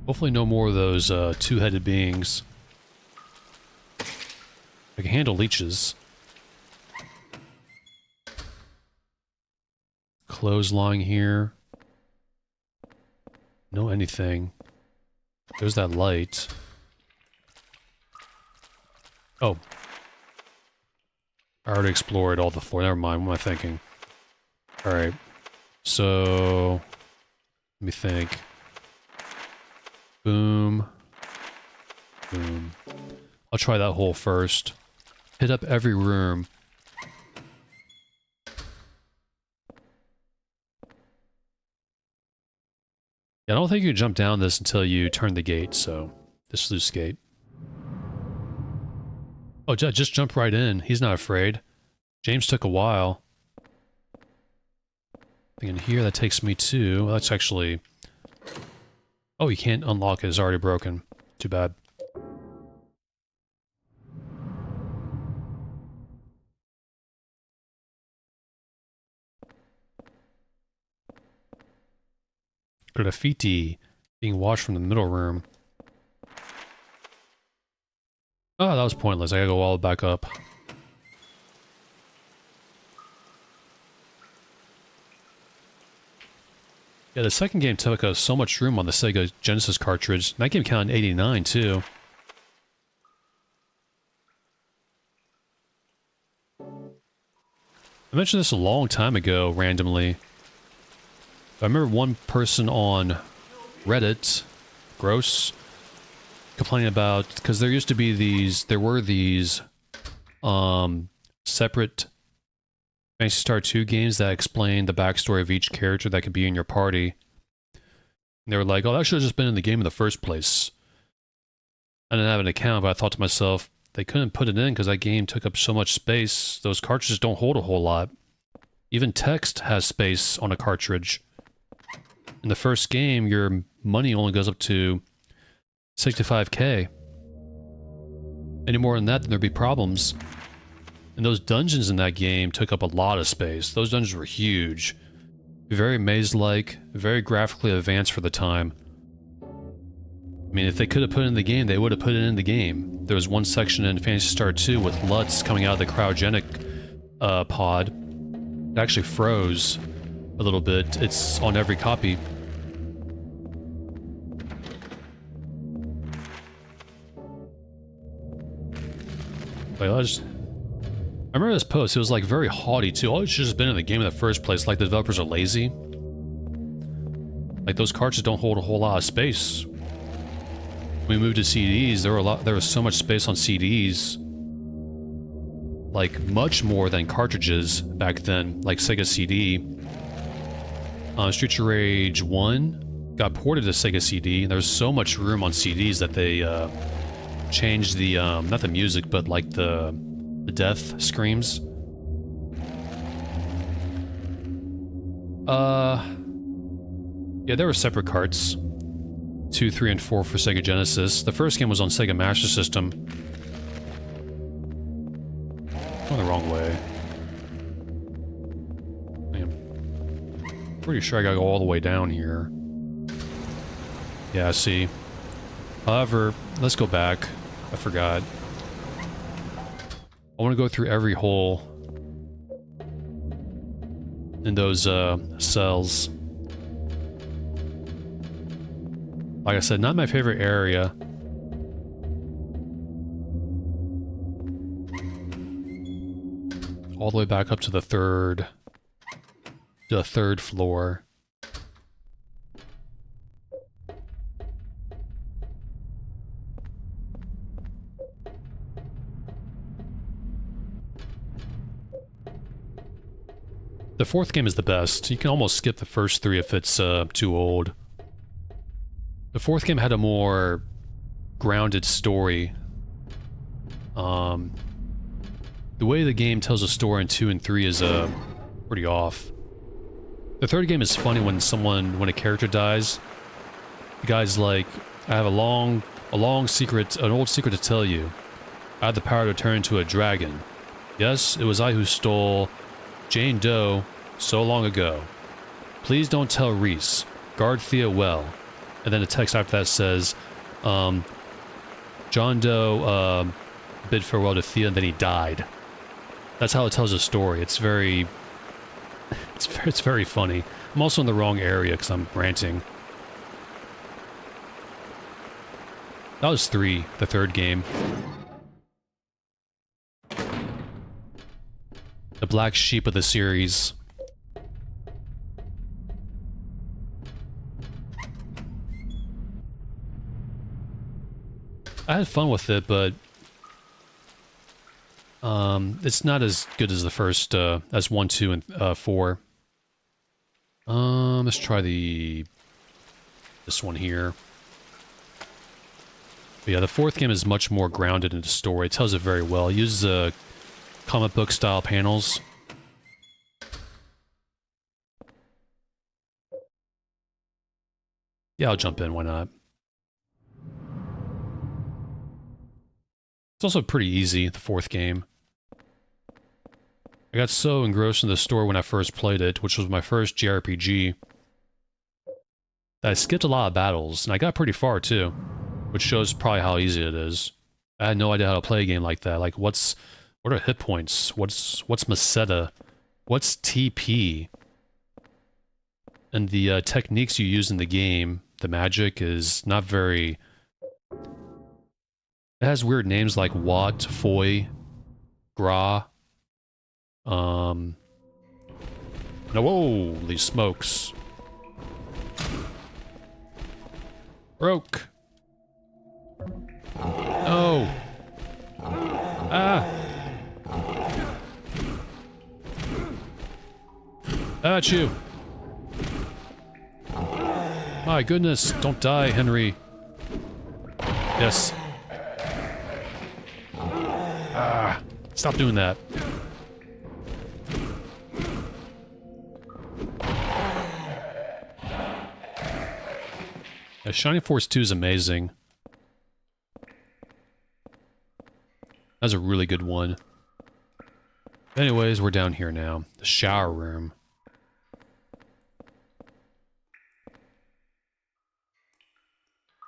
Hopefully no more of those two-headed beings. I can handle leeches. Clothesline here. No anything. There's that light. Oh. I already explored all the floor. Never mind. What am I thinking? Alright. So... let me think. Boom. Boom. I'll try that hole first. Hit up every room. Yeah, I don't think you can jump down this until you turn the gate, so... the sluice gate. Oh, just jump right in. He's not afraid. James took a while. In here, that takes me to... well, that's actually... oh, you can't unlock it. It's already broken. Too bad. Graffiti being watched from the middle room. Oh, that was pointless. I gotta go all back up. Yeah, the second game took up so much room on the Sega Genesis cartridge. That game came out in '89, too. I mentioned this a long time ago, randomly. I remember one person on Reddit, Gross, complaining about... because there used to be these... there were these... separate... Phantasy Star 2 games that explain the backstory of each character that could be in your party. And they were like, oh, that should have just been in the game in the first place. I didn't have an account, but I thought to myself, they couldn't put it in because that game took up so much space. Those cartridges don't hold a whole lot. Even text has space on a cartridge. In the first game, your money only goes up to 65k. Any more than that, then there'd be problems. And those dungeons in that game took up a lot of space. Those dungeons were huge. Very maze-like, very graphically advanced for the time. I mean, if they could have put it in the game, they would have put it in the game. There was one section in Phantasy Star 2 with Lutz coming out of the cryogenic pod. It actually froze a little bit. It's on every copy. Wait, I remember this post, it was like very haughty too. Oh, it should have just been in the game in the first place, like the developers are lazy. Like those cartridges don't hold a whole lot of space. When we moved to CDs, there was so much space on CDs. Like much more than cartridges back then, like Sega CD. Streets of Rage 1 got ported to Sega CD, and there was so much room on CDs that they changed the, not the music, but like the death screams. Yeah, there were separate carts. 2, 3, and 4 for Sega Genesis. The first game was on Sega Master System. Going the wrong way. I'm pretty sure I gotta go all the way down here. Yeah, see. However, let's go back. I forgot. I want to go through every hole in those cells. Like I said, not my favorite area. All the way back up to the third floor. The fourth game is the best. You can almost skip the first three if it's too old. The fourth game had a more grounded story. The way the game tells a story in 2 and 3 is pretty off. The third game is funny when a character dies. The guy's like, I have an old secret to tell you. I had the power to turn into a dragon. Yes, it was I who stole Jane Doe so long ago. Please don't tell Reese. Guard Thea well. And then the text after that says, John Doe bid farewell to Thea and then he died. That's how it tells a story. It's very funny. I'm also in the wrong area because I'm ranting. That was 3, the third game. The black sheep of the series. I had fun with it, but it's not as good as the first, as 1, 2, and 4. Let's try this one here. But yeah, the fourth game is much more grounded in the story. It tells it very well. It uses comic book style panels. Yeah, I'll jump in, why not? It's also pretty easy, the fourth game. I got so engrossed in the story when I first played it, which was my first JRPG, that I skipped a lot of battles, and I got pretty far too, which shows probably how easy it is. I had no idea how to play a game like that. Like, what are hit points? What's Meseta? What's TP? And the techniques you use in the game, the magic, is not very... It has weird names like Wat, Foy, Gra. No, holy smokes. Broke. Oh. Ah. At you. My goodness, don't die, Henry. Yes. Ah, stop doing that. Yeah, Shining Force 2 is amazing. That's a really good one. Anyways, we're down here now. The shower room.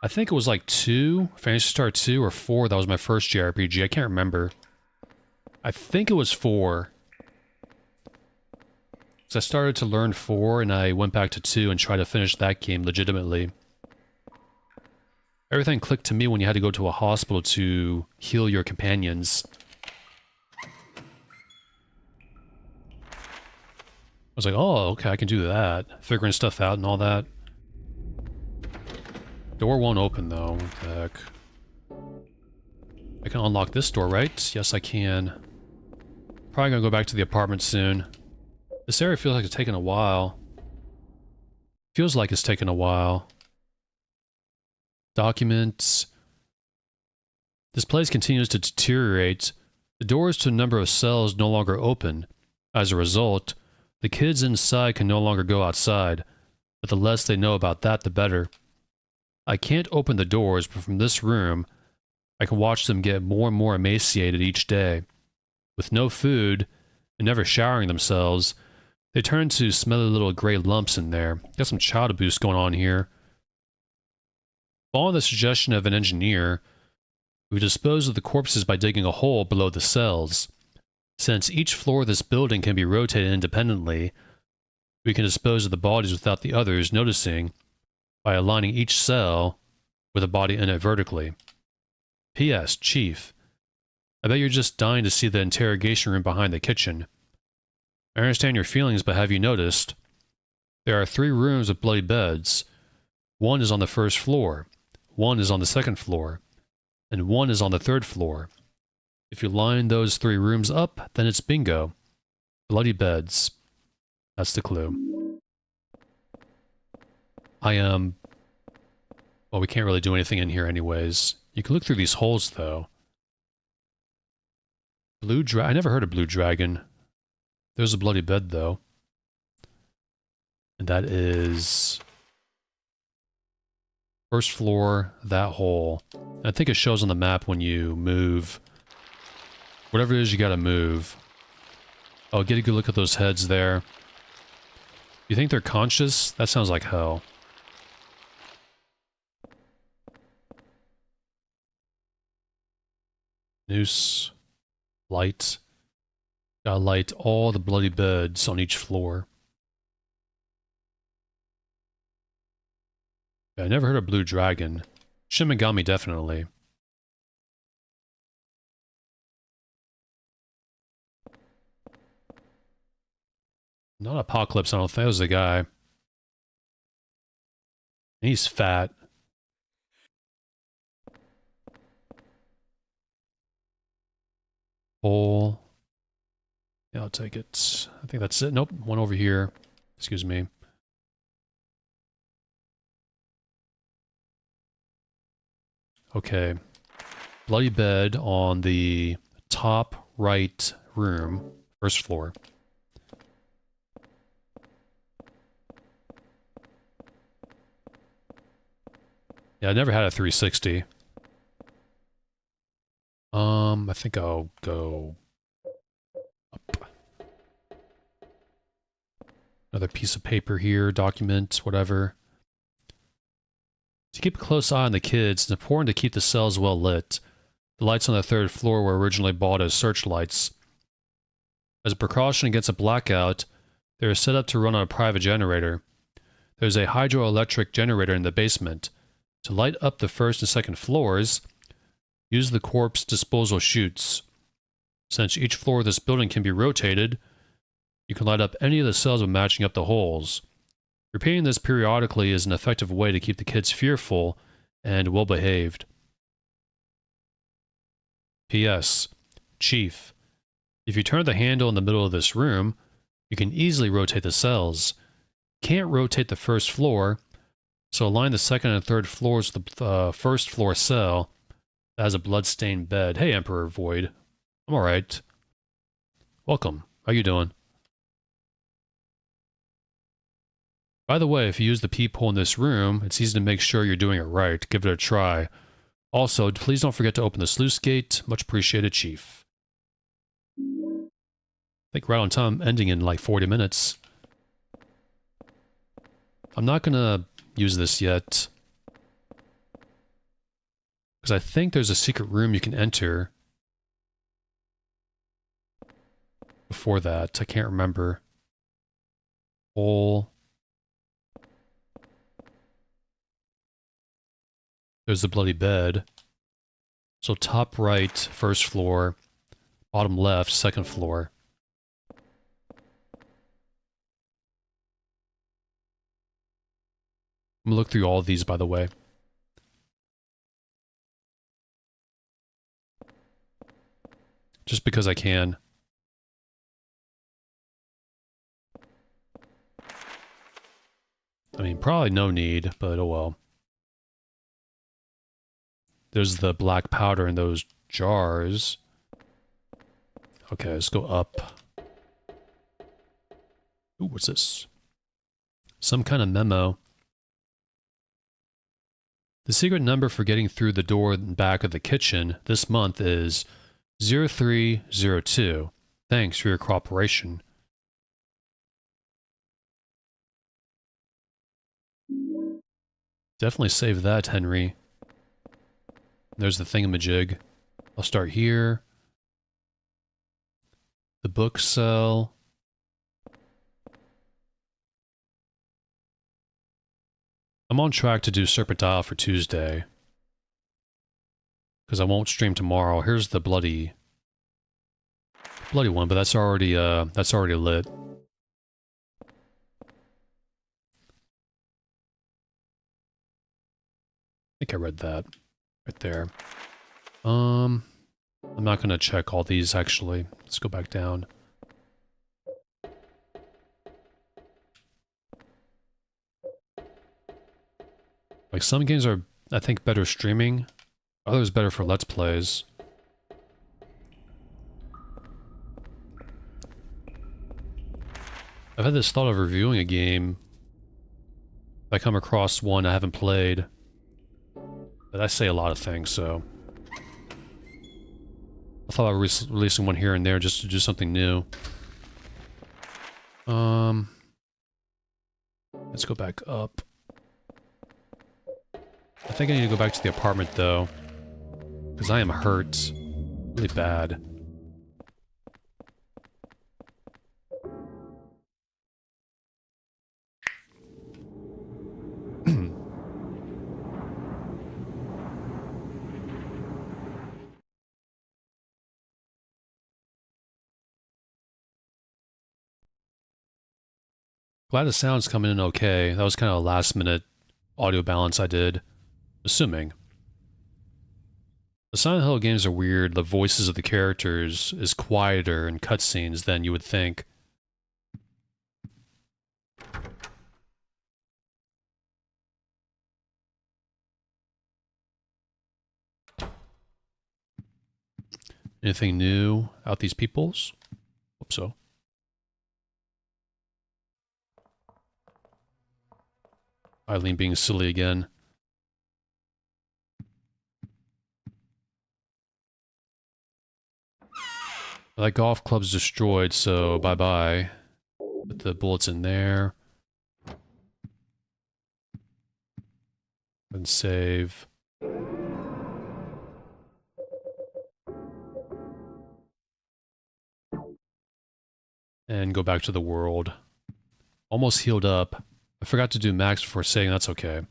I think it was like 2, Phantasy Star 2 or 4, that was my first JRPG, I can't remember. I think it was 4. So I started to learn 4 and I went back to 2 and tried to finish that game legitimately. Everything clicked to me when you had to go to a hospital to heal your companions. I was like, oh, okay, I can do that. Figuring stuff out and all that. Door won't open though. What the heck? I can unlock this door, right? Yes, I can. Probably gonna go back to the apartment soon. This area feels like it's taking a while. Feels like it's taking a while. Documents. This place continues to deteriorate. The doors to a number of cells no longer open. As a result, the kids inside can no longer go outside, but the less they know about that, the better. I can't open the doors, but from this room, I can watch them get more and more emaciated each day. With no food, and never showering themselves, they turn into smelly little gray lumps in there. Got some child abuse going on here. Following the suggestion of an engineer, we dispose of the corpses by digging a hole below the cells. Since each floor of this building can be rotated independently, we can dispose of the bodies without the others noticing by aligning each cell with a body in it vertically. P.S. Chief, I bet you're just dying to see the interrogation room behind the kitchen. I understand your feelings, but have you noticed? There are 3 rooms with bloody beds. One is on the first floor, one is on the second floor, and one is on the third floor. If you line those 3 rooms up, then it's bingo. Bloody beds. That's the clue. Well, we can't really do anything in here anyways. You can look through these holes, though. I never heard of Blue Dragon. There's a bloody bed, though. And that is... first floor, that hole. I think it shows on the map when you move. Whatever it is you gotta move. Oh, get a good look at those heads there. You think they're conscious? That sounds like hell. Noose. Light. Gotta light all the bloody beds on each floor. Yeah, I never heard of Blue Dragon. Shin Megami definitely. Not Apocalypse, I don't think. That was the guy. He's fat. Hole. Yeah, I'll take it. I think that's it. Nope, one over here. Excuse me. Okay. Bloody bed on the top right room, first floor. Yeah, I never had a 360. I think I'll go up. Another piece of paper here, document, whatever. To keep a close eye on the kids, it's important to keep the cells well lit. The lights on the third floor were originally bought as searchlights. As a precaution against a blackout, they are set up to run on a private generator. There's a hydroelectric generator in the basement. To light up the first and second floors, use the corpse disposal chutes. Since each floor of this building can be rotated, you can light up any of the cells by matching up the holes. Repeating this periodically is an effective way to keep the kids fearful and well-behaved. P.S. Chief, if you turn the handle in the middle of this room, you can easily rotate the cells. Can't rotate the first floor, so align the second and third floors with the first floor cell that has a blood-stained bed. Hey, Emperor Void. I'm alright. Welcome. How you doing? By the way, if you use the peephole in this room, it's easy to make sure you're doing it right. Give it a try. Also, please don't forget to open the sluice gate. Much appreciated, Chief. I think right on time, ending in like 40 minutes. I'm not gonna use this yet, because I think there's a secret room you can enter before that. I can't remember. Hole. There's the bloody bed. So top right, first floor. Bottom left, second floor. I'm gonna look through all of these, by the way. Just because I can. I mean, probably no need, but oh well. There's the black powder in those jars. Okay, let's go up. Ooh, what's this? Some kind of memo. The secret number for getting through the door and back of the kitchen this month is 0302. Thanks for your cooperation. Definitely save that, Henry. There's the thingamajig. I'll start here. The book cell. I'm on track to do Serpentile for Tuesday. Because I won't stream tomorrow. Here's the bloody one, but that's already lit. I think I read that right there. I'm not gonna check all these actually. Let's go back down. Like some games are, I think, better streaming. Others better for Let's Plays. I've had this thought of reviewing a game. If I come across one I haven't played. But I say a lot of things, so... I thought about releasing one here and there just to do something new. Let's go back up. I think I need to go back to the apartment, though. Because I am hurt. Really bad. Glad the sound's coming in okay. That was kind of a last minute audio balance I did. Assuming. The Silent Hill games are weird. The voices of the characters is quieter in cutscenes than you would think. Anything new out these peoples? Hope so. Eileen being silly again. That golf club's destroyed, so bye-bye. Put the bullets in there. And save. And go back to the world. Almost healed up. I forgot to do max before saying that's okay.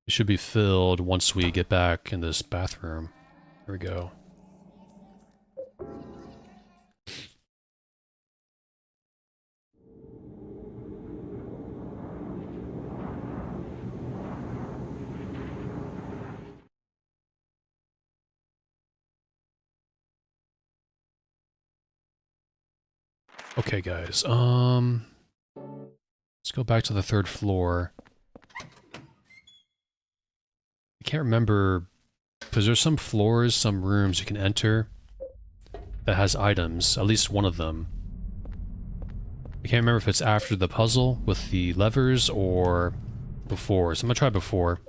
It should be filled once we get back in this bathroom. Here we go. Okay, guys, let's go back to the 3rd floor. I can't remember, because there's some floors, some rooms you can enter that has items, at least one of them. I can't remember if it's after the puzzle with the levers or before, so I'm gonna try before.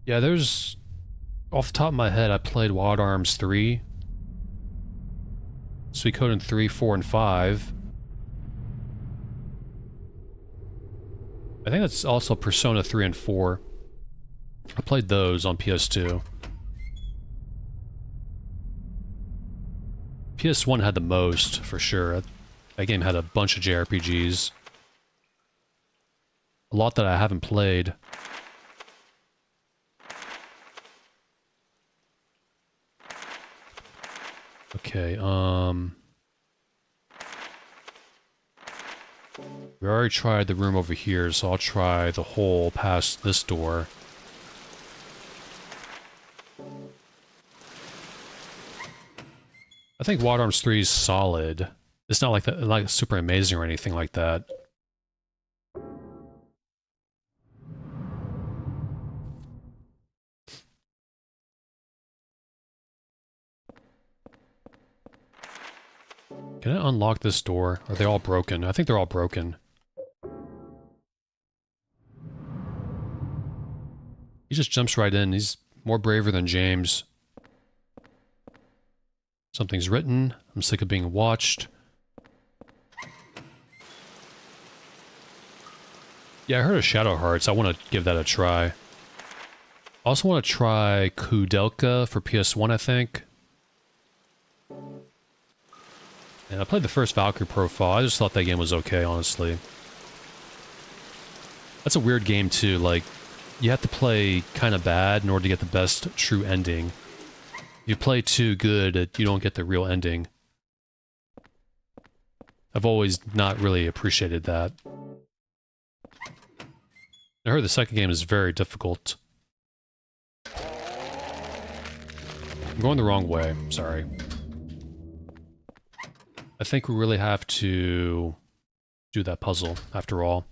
Yeah, there's... Off the top of my head, I played Wild Arms 3. Suikoden 3, 4, and 5. I think that's also Persona 3 and 4. I played those on PS2. PS1 had the most, for sure. That game had a bunch of JRPGs. A lot that I haven't played. Okay, we already tried the room over here, so I'll try the hole past this door. I think Wild Arms 3 is solid. It's not like that, like super amazing or anything like that. Can I unlock this door? Are they all broken? I think they're all broken. He just jumps right in. He's more braver than James. Something's written. I'm sick of being watched. Yeah, I heard of Shadow Hearts. I want to give that a try. I also want to try Kudelka for PS1, I think. And I played the first Valkyrie profile. I just thought that game was okay, honestly. That's a weird game, too. Like, you have to play kind of bad in order to get the best true ending. If you play too good, you don't get the real ending. I've always not really appreciated that. I heard the second game is very difficult. I'm going the wrong way, sorry. I think we really have to do that puzzle, after all.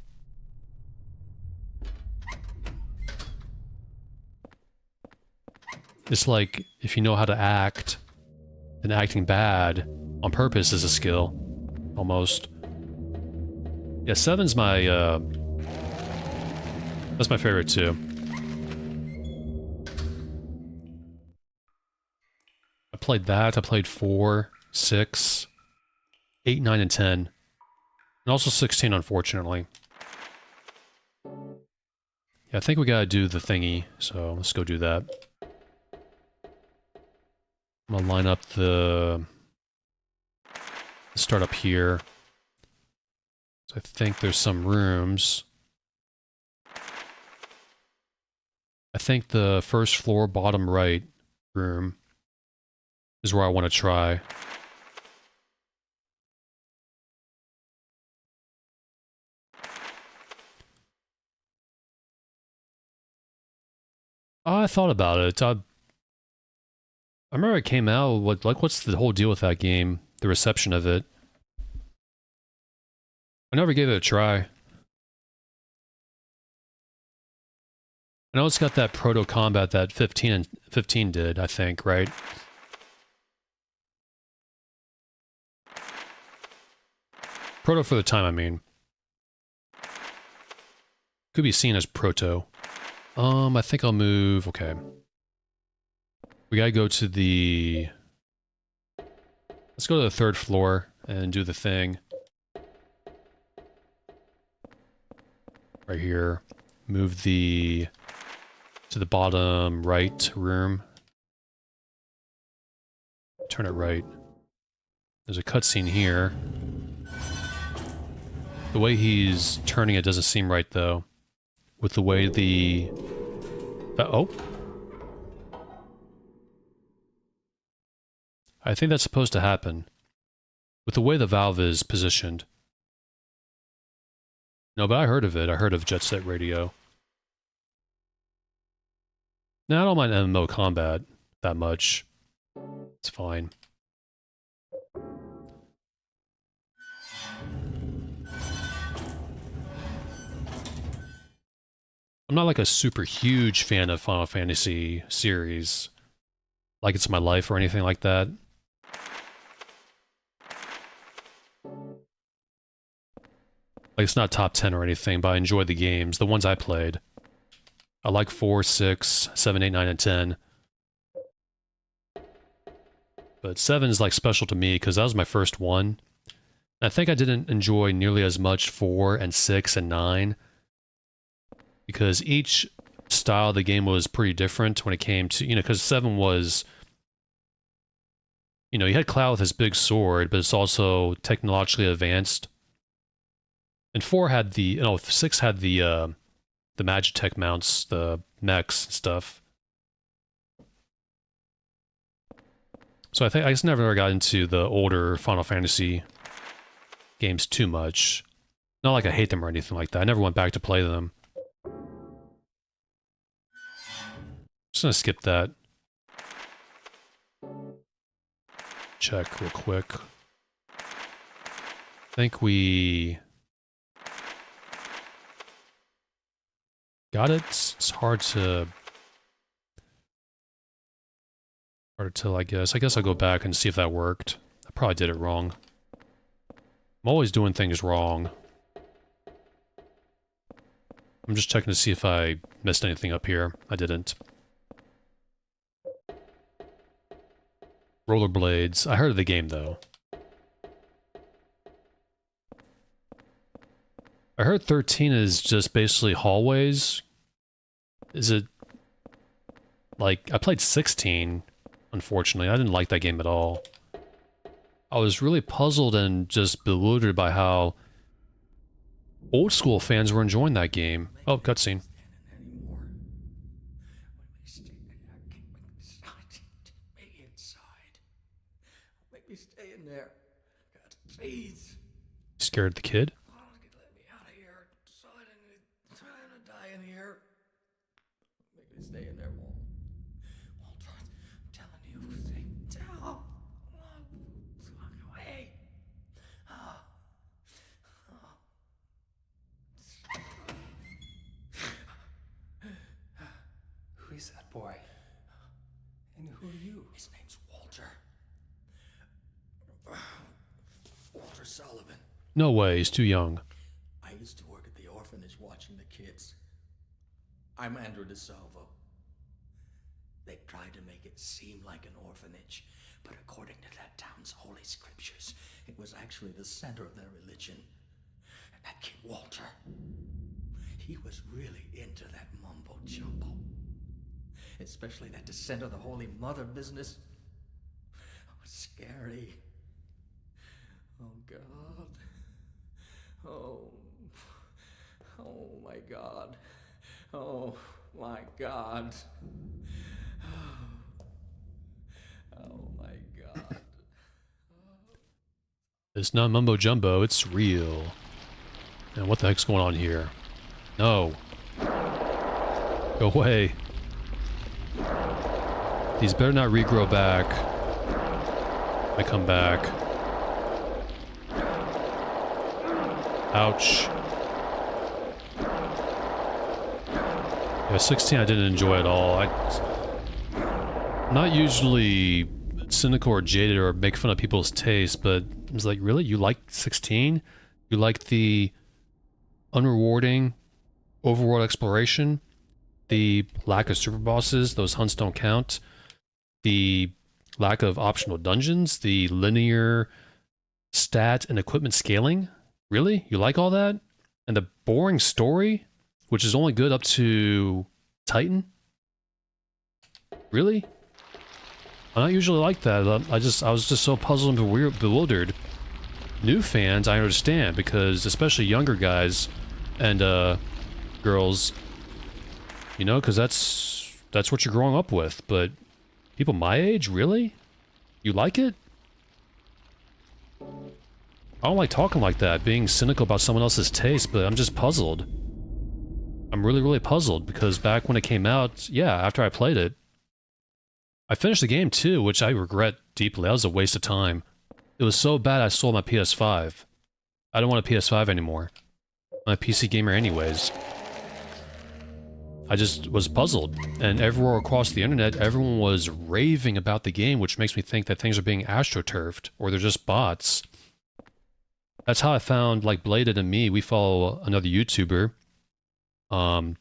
It's like, if you know how to act, then acting bad on purpose is a skill. Almost. Yeah, 7's my, that's my favorite too. I played that, I played 4, 6, 8, 9, and 10. And also 16, unfortunately. Yeah, I think we gotta do the thingy, so let's go do that. I'm gonna line up the... Start up here. So I think there's some rooms. I think the first floor, bottom right room is where I want to try. I thought about it. I remember it came out, what's the whole deal with that game? The reception of it. I never gave it a try. I know it's got that proto-combat that 15 did, I think, right? Proto for the time, I mean. Could be seen as proto. I think I'll move... Okay. We gotta go to the... Let's go to the 3rd floor and do the thing. Right here. Move the... to the bottom right room. Turn it right. There's a cutscene here. The way he's turning it doesn't seem right, though. With the way the... oh! I think that's supposed to happen. With the way the valve is positioned. No, but I heard of it. I heard of Jet Set Radio. Now, I don't mind MMO combat that much. It's fine. I'm not like a super huge fan of Final Fantasy series. Like it's my life or anything like that. Like it's not top 10 or anything, but I enjoy the games. The ones I played. I like 4, 6, 7, 8, 9, and 10. But 7 is like special to me because that was my first one. I think I didn't enjoy nearly as much 4 and 6 and 9. Because each style of the game was pretty different when it came to, you know, because 7 was, you know, you had Cloud with his big sword, but it's also technologically advanced. And 4 had the, no, 6 had the Magitech mounts, the mechs and stuff. So I think I just never got into the older Final Fantasy games too much. Not like I hate them or anything like that. I never went back to play them. Just gonna skip that. Check real quick. I think we... got it? It's hard to... hard to tell, I guess. I guess I'll go back and see if that worked. I probably did it wrong. I'm always doing things wrong. I'm just checking to see if I missed anything up here. I didn't. Rollerblades. I heard of the game, though. I heard 13 is just basically hallways. Is it... Like, I played 16, unfortunately. I didn't like that game at all. I was really puzzled and just bewildered by how old school fans were enjoying that game. Oh, cutscene. Make me stay in there. God, please. Scared the kid? Let me out of here. So I didn't die in here. Make me stay in there, Walter. Walter, I'm telling you, tell. Walk away. Who is that boy? And who are you? His name's Walter. Walter Sullivan. No way, he's too young. I used to work at the orphanage watching the kids. I'm Andrew DeSalvo. They tried to make it seem like an orphanage, but according to that town's holy scriptures, it was actually the center of their religion. And that kid Walter, he was really into that mumbo jumbo. Especially that descent of the Holy Mother business. It was scary. Oh, God. Oh my God. Oh my God. Oh my God. It's not mumbo jumbo, it's real. And what the heck's going on here? No. Go away. These better not regrow back. I come back. Ouch. Yeah, 16 I didn't enjoy at all. I'm not usually cynical or jaded or make fun of people's taste, but I was like, really? You like 16? You like the unrewarding overworld exploration? The lack of super bosses, those hunts don't count? The lack of optional dungeons? The linear stat and equipment scaling? Really? You like all that? And the boring story, which is only good up to Titan? Really? I'm not usually like that. I was just so puzzled and bewildered. New fans, I understand, because especially younger guys and girls, you know, because that's what you're growing up with. But people my age, really? You like it? I don't like talking like that, being cynical about someone else's taste, but I'm just puzzled. I'm really, really puzzled, because back when it came out, yeah, after I played it, I finished the game too, which I regret deeply. That was a waste of time. It was so bad I sold my PS5. I don't want a PS5 anymore. I'm a PC gamer anyways. I just was puzzled, and everywhere across the internet, everyone was raving about the game, which makes me think that things are being astroturfed, or they're just bots. That's how I found, like, Bladed and me, we follow another YouTuber, and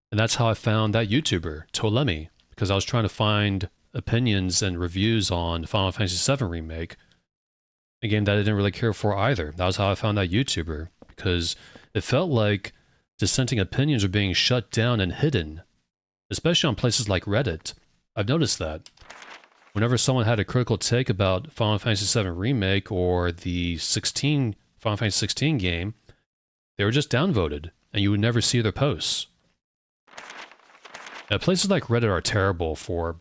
that's how I found that YouTuber, Tolemi, because I was trying to find opinions and reviews on Final Fantasy VII Remake, a game that I didn't really care for either. That was how I found that YouTuber, because it felt like dissenting opinions are being shut down and hidden, especially on places like Reddit. I've noticed that. Whenever someone had a critical take about Final Fantasy VII Remake or the Final Fantasy 16 game, they were just downvoted, and you would never see their posts. Now, places like Reddit are terrible for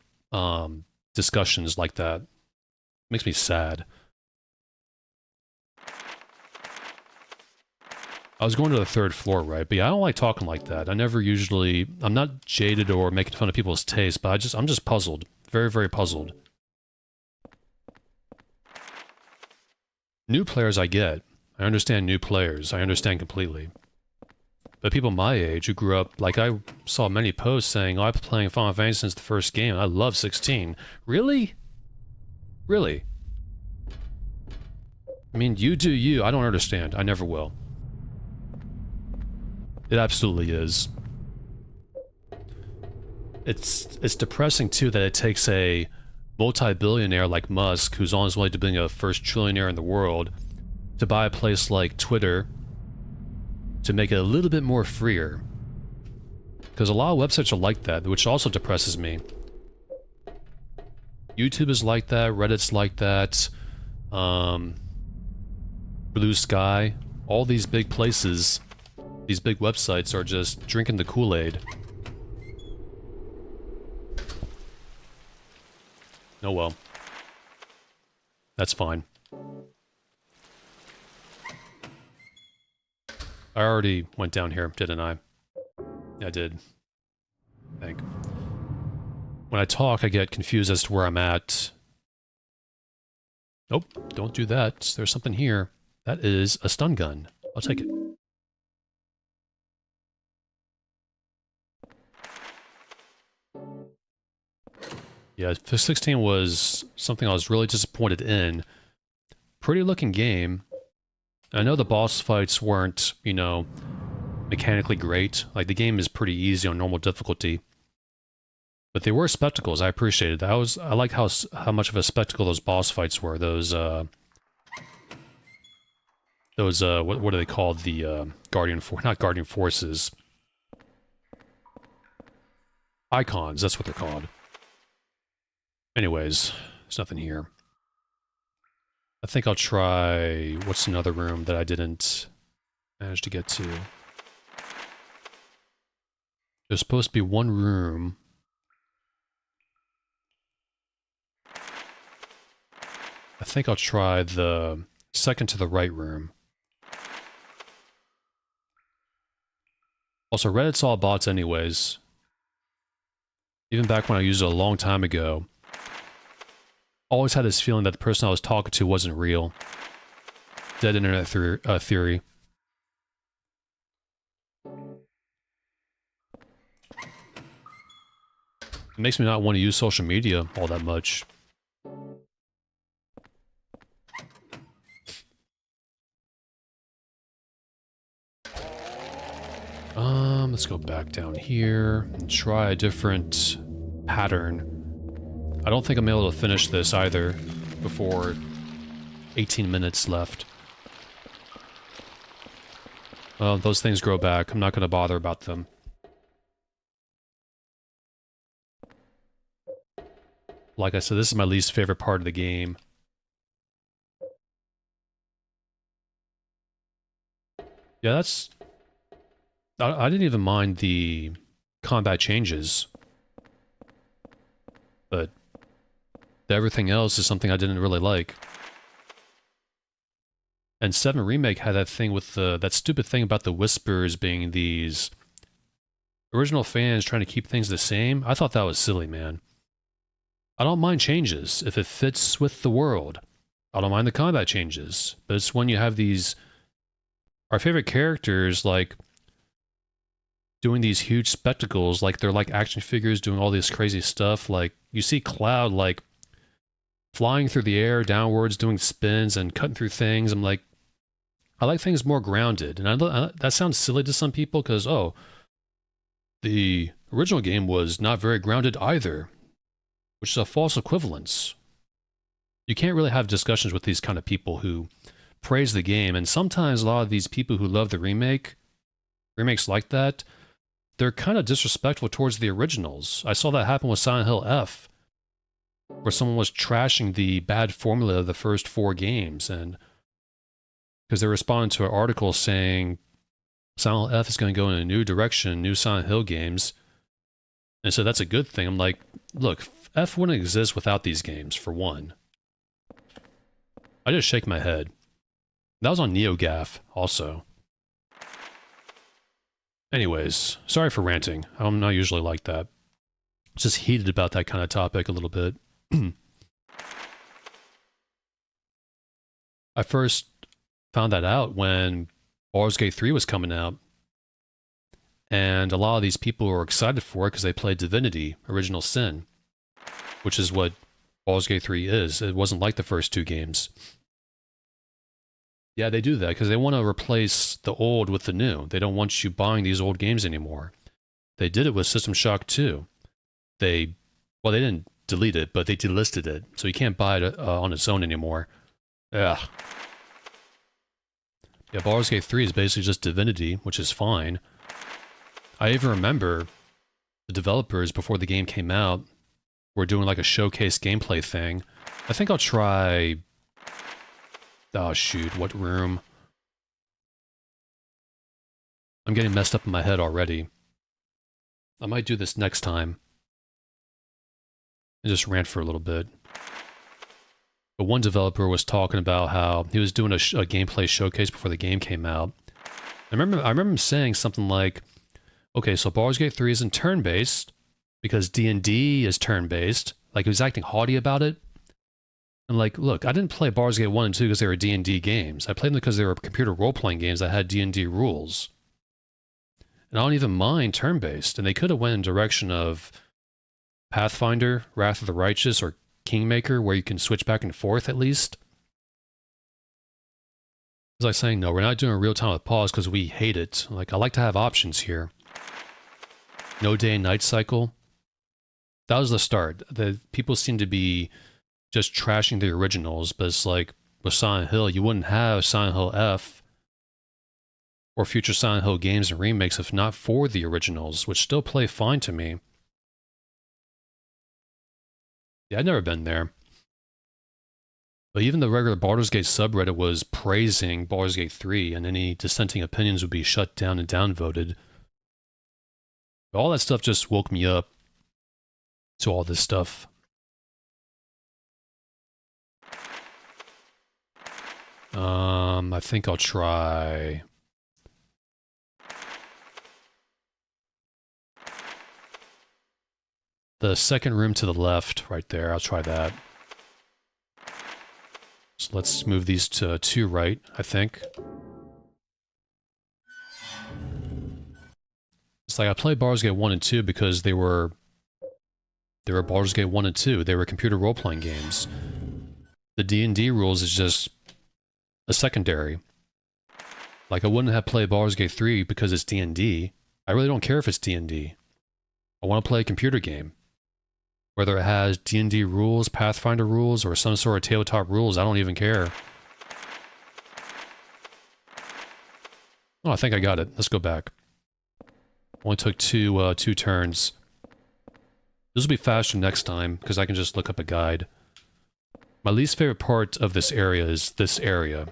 discussions like that. It makes me sad. I was going to the 3rd floor, right? But yeah, I don't like talking like that. I'm not jaded or making fun of people's taste, but I'm just puzzled. Very, very puzzled. New players I get. I understand new players. I understand completely. But people my age who grew up, like I saw many posts saying, oh, I've been playing Final Fantasy since the first game. I love 16. Really? Really? I mean, you do you. I don't understand. I never will. It absolutely is. It's depressing, too, that it takes a multi-billionaire like Musk, who's on his way to being a first trillionaire in the world, to buy a place like Twitter, to make it a little bit more freer. Because a lot of websites are like that, which also depresses me. YouTube is like that, Reddit's like that, Blue Sky, all these big places, these big websites are just drinking the Kool-Aid. Oh well. That's fine. I already went down here, didn't I? Yeah, I did. I think. When I talk, I get confused as to where I'm at. Nope, don't do that. There's something here. That is a stun gun. I'll take it. Yeah, 16 was something I was really disappointed in. Pretty looking game. I know the boss fights weren't, you know, mechanically great. Like, the game is pretty easy on normal difficulty. But they were spectacles. I appreciated that. I like how much of a spectacle those boss fights were. Those what are they called? The not Guardian Forces. Icons, that's what they're called. Anyways, there's nothing here. I think I'll try... What's another room that I didn't manage to get to? There's supposed to be one room. I think I'll try the second to the right room. Also, Reddit's all bots anyways. Even back when I used it a long time ago, always had this feeling that the person I was talking to wasn't real. Dead internet theory. It makes me not want to use social media all that much. Let's go back down here and try a different pattern. I don't think I'm able to finish this either before 18 minutes left. Well, those things grow back. I'm not going to bother about them. Like I said, this is my least favorite part of the game. Yeah, that's... I didn't even mind the combat changes. But everything else is something I didn't really like. And 7 Remake had that thing with that stupid thing about the whispers being these original fans trying to keep things the same. I thought that was silly, man. I don't mind changes if it fits with the world. I don't mind the combat changes. But it's when you have these... Our favorite characters, like... doing these huge spectacles, like they're like action figures doing all this crazy stuff. Like, you see Cloud, like, flying through the air downwards, doing spins and cutting through things. I'm like, I like things more grounded. And that sounds silly to some people because, oh, the original game was not very grounded either, which is a false equivalence. You can't really have discussions with these kind of people who praise the game. And sometimes a lot of these people who love the remakes like that, they're kind of disrespectful towards the originals. I saw that happen with Silent Hill F, where someone was trashing the bad formula of the first 4 games, and because they responded to an article saying Silent Hill F is going to go in a new direction, new Silent Hill games, and so that's a good thing. I'm like, look, F wouldn't exist without these games, for one. I just shake my head. That was on NeoGAF, also. Anyways, sorry for ranting. I'm not usually like that. Just heated about that kind of topic a little bit. I first found that out when Baldur's Gate 3 was coming out. And a lot of these people were excited for it because they played Divinity, Original Sin, which is what Baldur's Gate 3 is. It wasn't like the first 2 games. Yeah, they do that because they want to replace the old with the new. They don't want you buying these old games anymore. They did it with System Shock 2. They didn't delete it, but they delisted it, so you can't buy it on its own anymore. Ugh. Yeah, Baldur's Gate 3 is basically just Divinity, which is fine. I even remember the developers, before the game came out, were doing like a showcase gameplay thing. I think I'll try... Oh shoot, what room? I'm getting messed up in my head already. I might do this next time. I just rant for a little bit. But one developer was talking about how he was doing a gameplay showcase before the game came out. I remember him saying something like, okay, so Baldur's Gate 3 isn't turn-based, because D&D is turn-based. Like, he was acting haughty about it. And like, look, I didn't play Baldur's Gate 1 and 2 because they were D&D games. I played them because they were computer role-playing games that had D&D rules. And I don't even mind turn-based. And they could have went in direction of Pathfinder, Wrath of the Righteous, or Kingmaker, where you can switch back and forth at least. It's like saying, no, we're not doing real time with pause because we hate it. Like, I like to have options here. No day and night cycle. That was the start. The people seem to be just trashing the originals, but it's like with Silent Hill, you wouldn't have Silent Hill F or future Silent Hill games and remakes if not for the originals, which still play fine to me. Yeah, I'd never been there. But even the regular Baldur's Gate subreddit was praising Baldur's Gate 3, and any dissenting opinions would be shut down and downvoted. All that stuff just woke me up to all this stuff. I think I'll try... the second room to the left, right there. I'll try that. So let's move these to 2 right, I think. It's like I played Baldur's Gate 1 and 2 because they were Baldur's Gate 1 and 2. They were computer role-playing games. The D&D rules is just a secondary. Like, I wouldn't have played Baldur's Gate 3 because it's D&D. I really don't care if it's D&D. I want to play a computer game. Whether it has D&D rules, Pathfinder rules, or some sort of tabletop rules, I don't even care. Oh, I think I got it. Let's go back. Only took two turns. This will be faster next time, because I can just look up a guide. My least favorite part of this area is this area.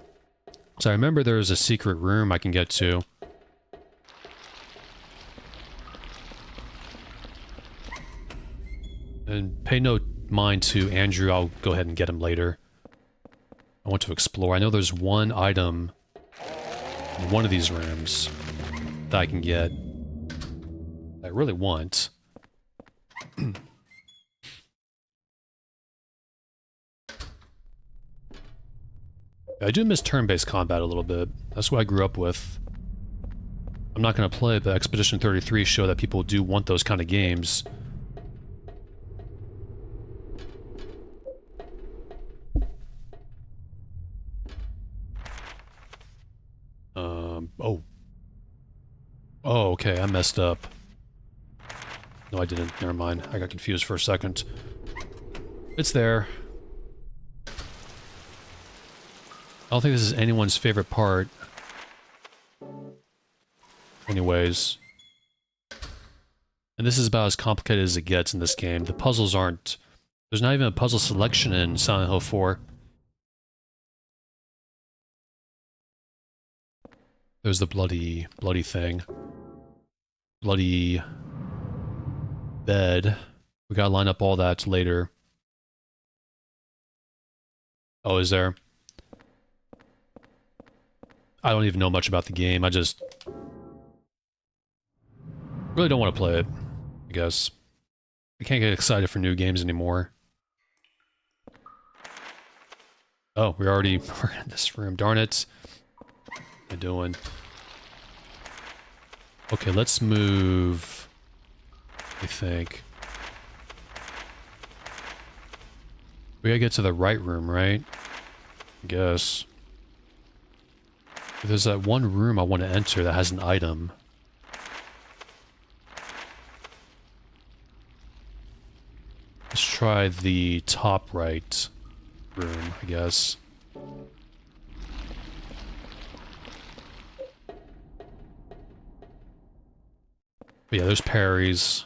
So I remember there's a secret room I can get to. And pay no mind to Andrew, I'll go ahead and get him later. I want to explore. I know there's one item in one of these rooms that I can get that I really want. I do miss turn-based combat a little bit. That's what I grew up with. I'm not going to play, but Expedition 33 show that people do want those kind of games. Oh, okay, I messed up. No, I didn't. Never mind. I got confused for a second. It's there. I don't think this is anyone's favorite part. Anyways. And this is about as complicated as it gets in this game. The puzzles aren't... There's not even a puzzle selection in Silent Hill 4. There's the bloody thing. Bloody bed. We gotta line up all that later. Oh, is there? I don't even know much about the game. I just really don't want to play it, I guess. I can't get excited for new games anymore. Oh, we're in this room. Darn it. What am I doing? Okay, let's move, I think. We gotta get to the right room, right? I guess. There's that one room I want to enter that has an item. Let's try the top right room, I guess. But yeah, there's parries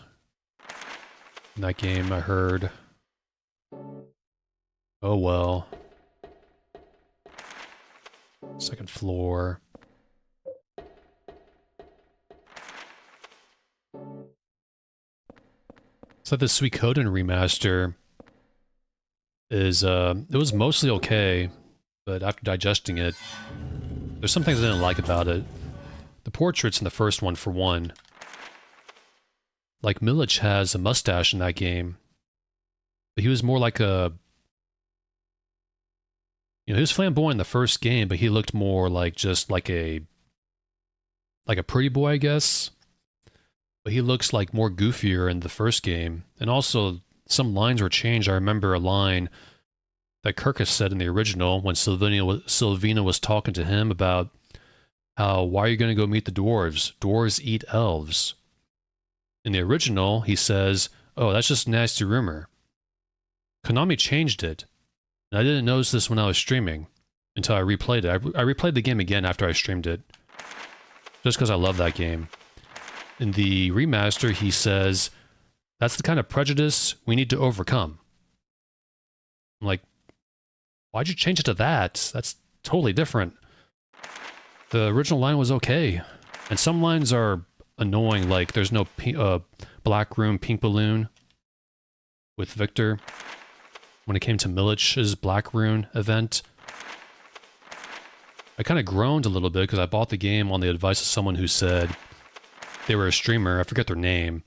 in that game, I heard. Oh well. Second floor. So the Suikoden remaster is, it was mostly okay, but after digesting it, there's some things I didn't like about it. The portraits in the first one, for one. Like, Milich has a mustache in that game, but he was more like a... You know, he was flamboyant in the first game, but he looked more like just like a pretty boy, I guess. But he looks like more goofier in the first game. And also, some lines were changed. I remember a line that Kirkus said in the original when Sylvina was talking to him about how, why are you going to go meet the dwarves? Dwarves eat elves. In the original, he says, oh, that's just a nasty rumor. Konami changed it. And I didn't notice this when I was streaming until I replayed it. I replayed the game again after I streamed it. Just because I love that game. In the remaster, he says, that's the kind of prejudice we need to overcome. I'm like, why'd you change it to that? That's totally different. The original line was okay. And some lines are annoying, like there's no Black Room Pink Balloon with Victor. When it came to Milich's Black Rune event, I kind of groaned a little bit because I bought the game on the advice of someone who said they were a streamer, I forget their name.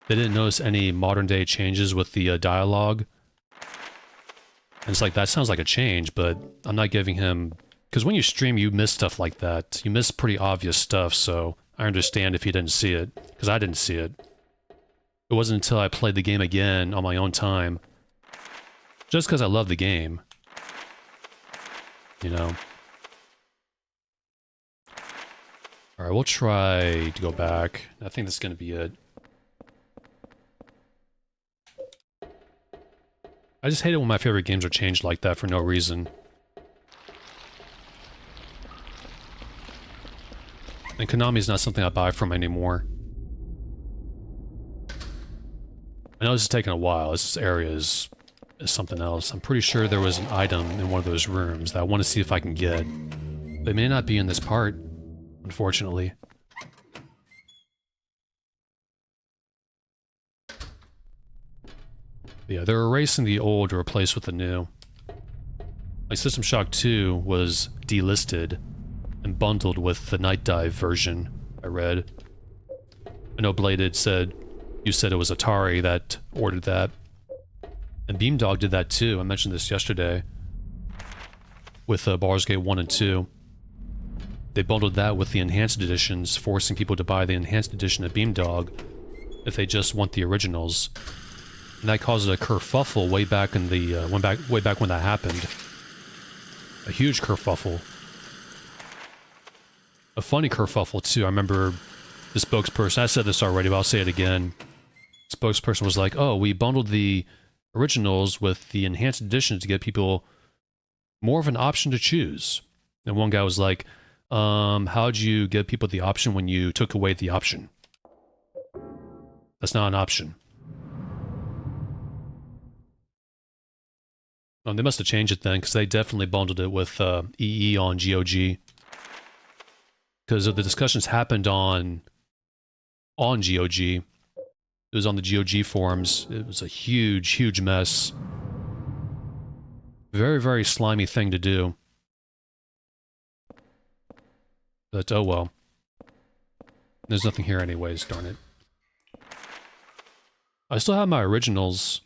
They didn't notice any modern day changes with the dialogue. And it's like, that sounds like a change, but I'm not giving him... Because when you stream, you miss stuff like that. You miss pretty obvious stuff, so I understand if he didn't see it, because I didn't see it. It wasn't until I played the game again on my own time, just because I love the game. You know? Alright, we'll try to go back. I think this is going to be it. I just hate it when my favorite games are changed like that for no reason. And Konami's not something I buy from anymore. I know this is taking a while. This area is something else. I'm pretty sure there was an item in one of those rooms that I want to see if I can get. But it may not be in this part, unfortunately. Yeah, they're erasing the old to replace with the new. Like System Shock 2 was delisted and bundled with the Night Dive version, I read. I know Bladed said, you said it was Atari that ordered that. And Beamdog did that too, I mentioned this yesterday. With Baldur's Gate 1 and 2. They bundled that with the Enhanced Editions, forcing people to buy the Enhanced Edition of Beamdog if they just want the originals. And that caused a kerfuffle way back in the way back when that happened. A huge kerfuffle. A funny kerfuffle too. I remember the spokesperson. I said this already, but I'll say it again. The spokesperson was like, "Oh, we bundled the originals with the enhanced edition to give people more of an option to choose." And one guy was like, "How'd you give people the option when you took away the option? That's not an option." They must have changed it then, because they definitely bundled it with EE on GOG. Because the discussions happened on GOG. It was on the GOG forums. It was a huge, huge mess. Very, very slimy thing to do. But, oh well. There's nothing here anyways, darn it. I still have my originals.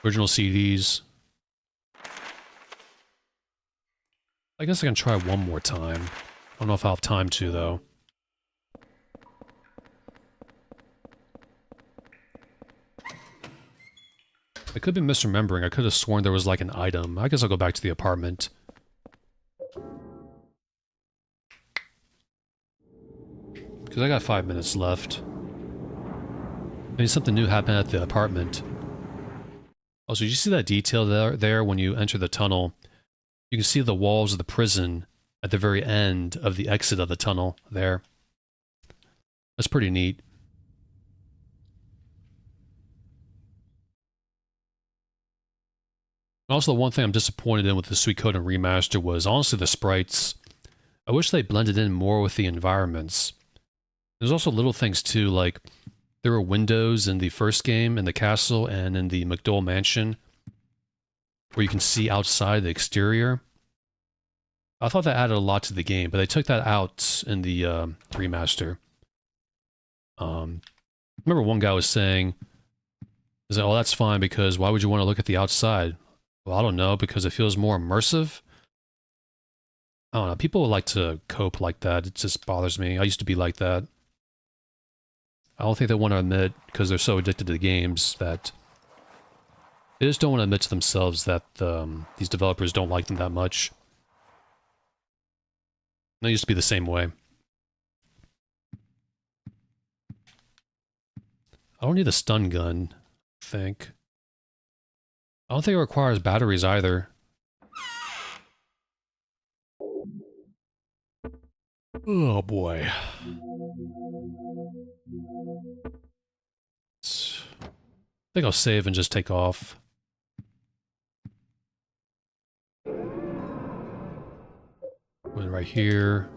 Original CDs. I guess I can try one more time. I don't know if I'll have time to, though. I could be misremembering. I could have sworn there was like an item. I guess I'll go back to the apartment. Because I got 5 minutes left. Maybe something new happened at the apartment. Also, did you see that detail there when you enter the tunnel? You can see the walls of the prison at the very end of the exit of the tunnel there. That's pretty neat. Also, the one thing I'm disappointed in with the Suikoden remaster was honestly the sprites. I wish they blended in more with the environments. There's also little things too, like there were windows in the first game in the castle and in the McDowell mansion where you can see outside the exterior. I thought that added a lot to the game, but they took that out in the remaster. Remember one guy was saying, "Oh, that's fine because why would you want to look at the outside?" Well, I don't know, because it feels more immersive. I don't know, people like to cope like that. It just bothers me. I used to be like that. I don't think they want to admit, because they're so addicted to the games, that they just don't want to admit to themselves that these developers don't like them that much. And I used to be the same way. I don't need a stun gun, I think. I don't think it requires batteries either. Oh boy. I think I'll save and just take off. Right here.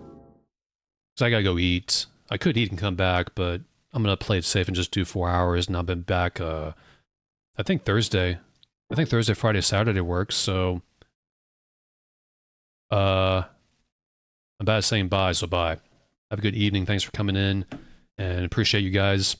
Because I gotta go eat. I could eat and come back, but I'm gonna play it safe and just do 4 hours, and I've been back, I think Thursday. I think Thursday, Friday, Saturday works, so... I'm bad at saying bye, so bye. Have a good evening, thanks for coming in, and appreciate you guys.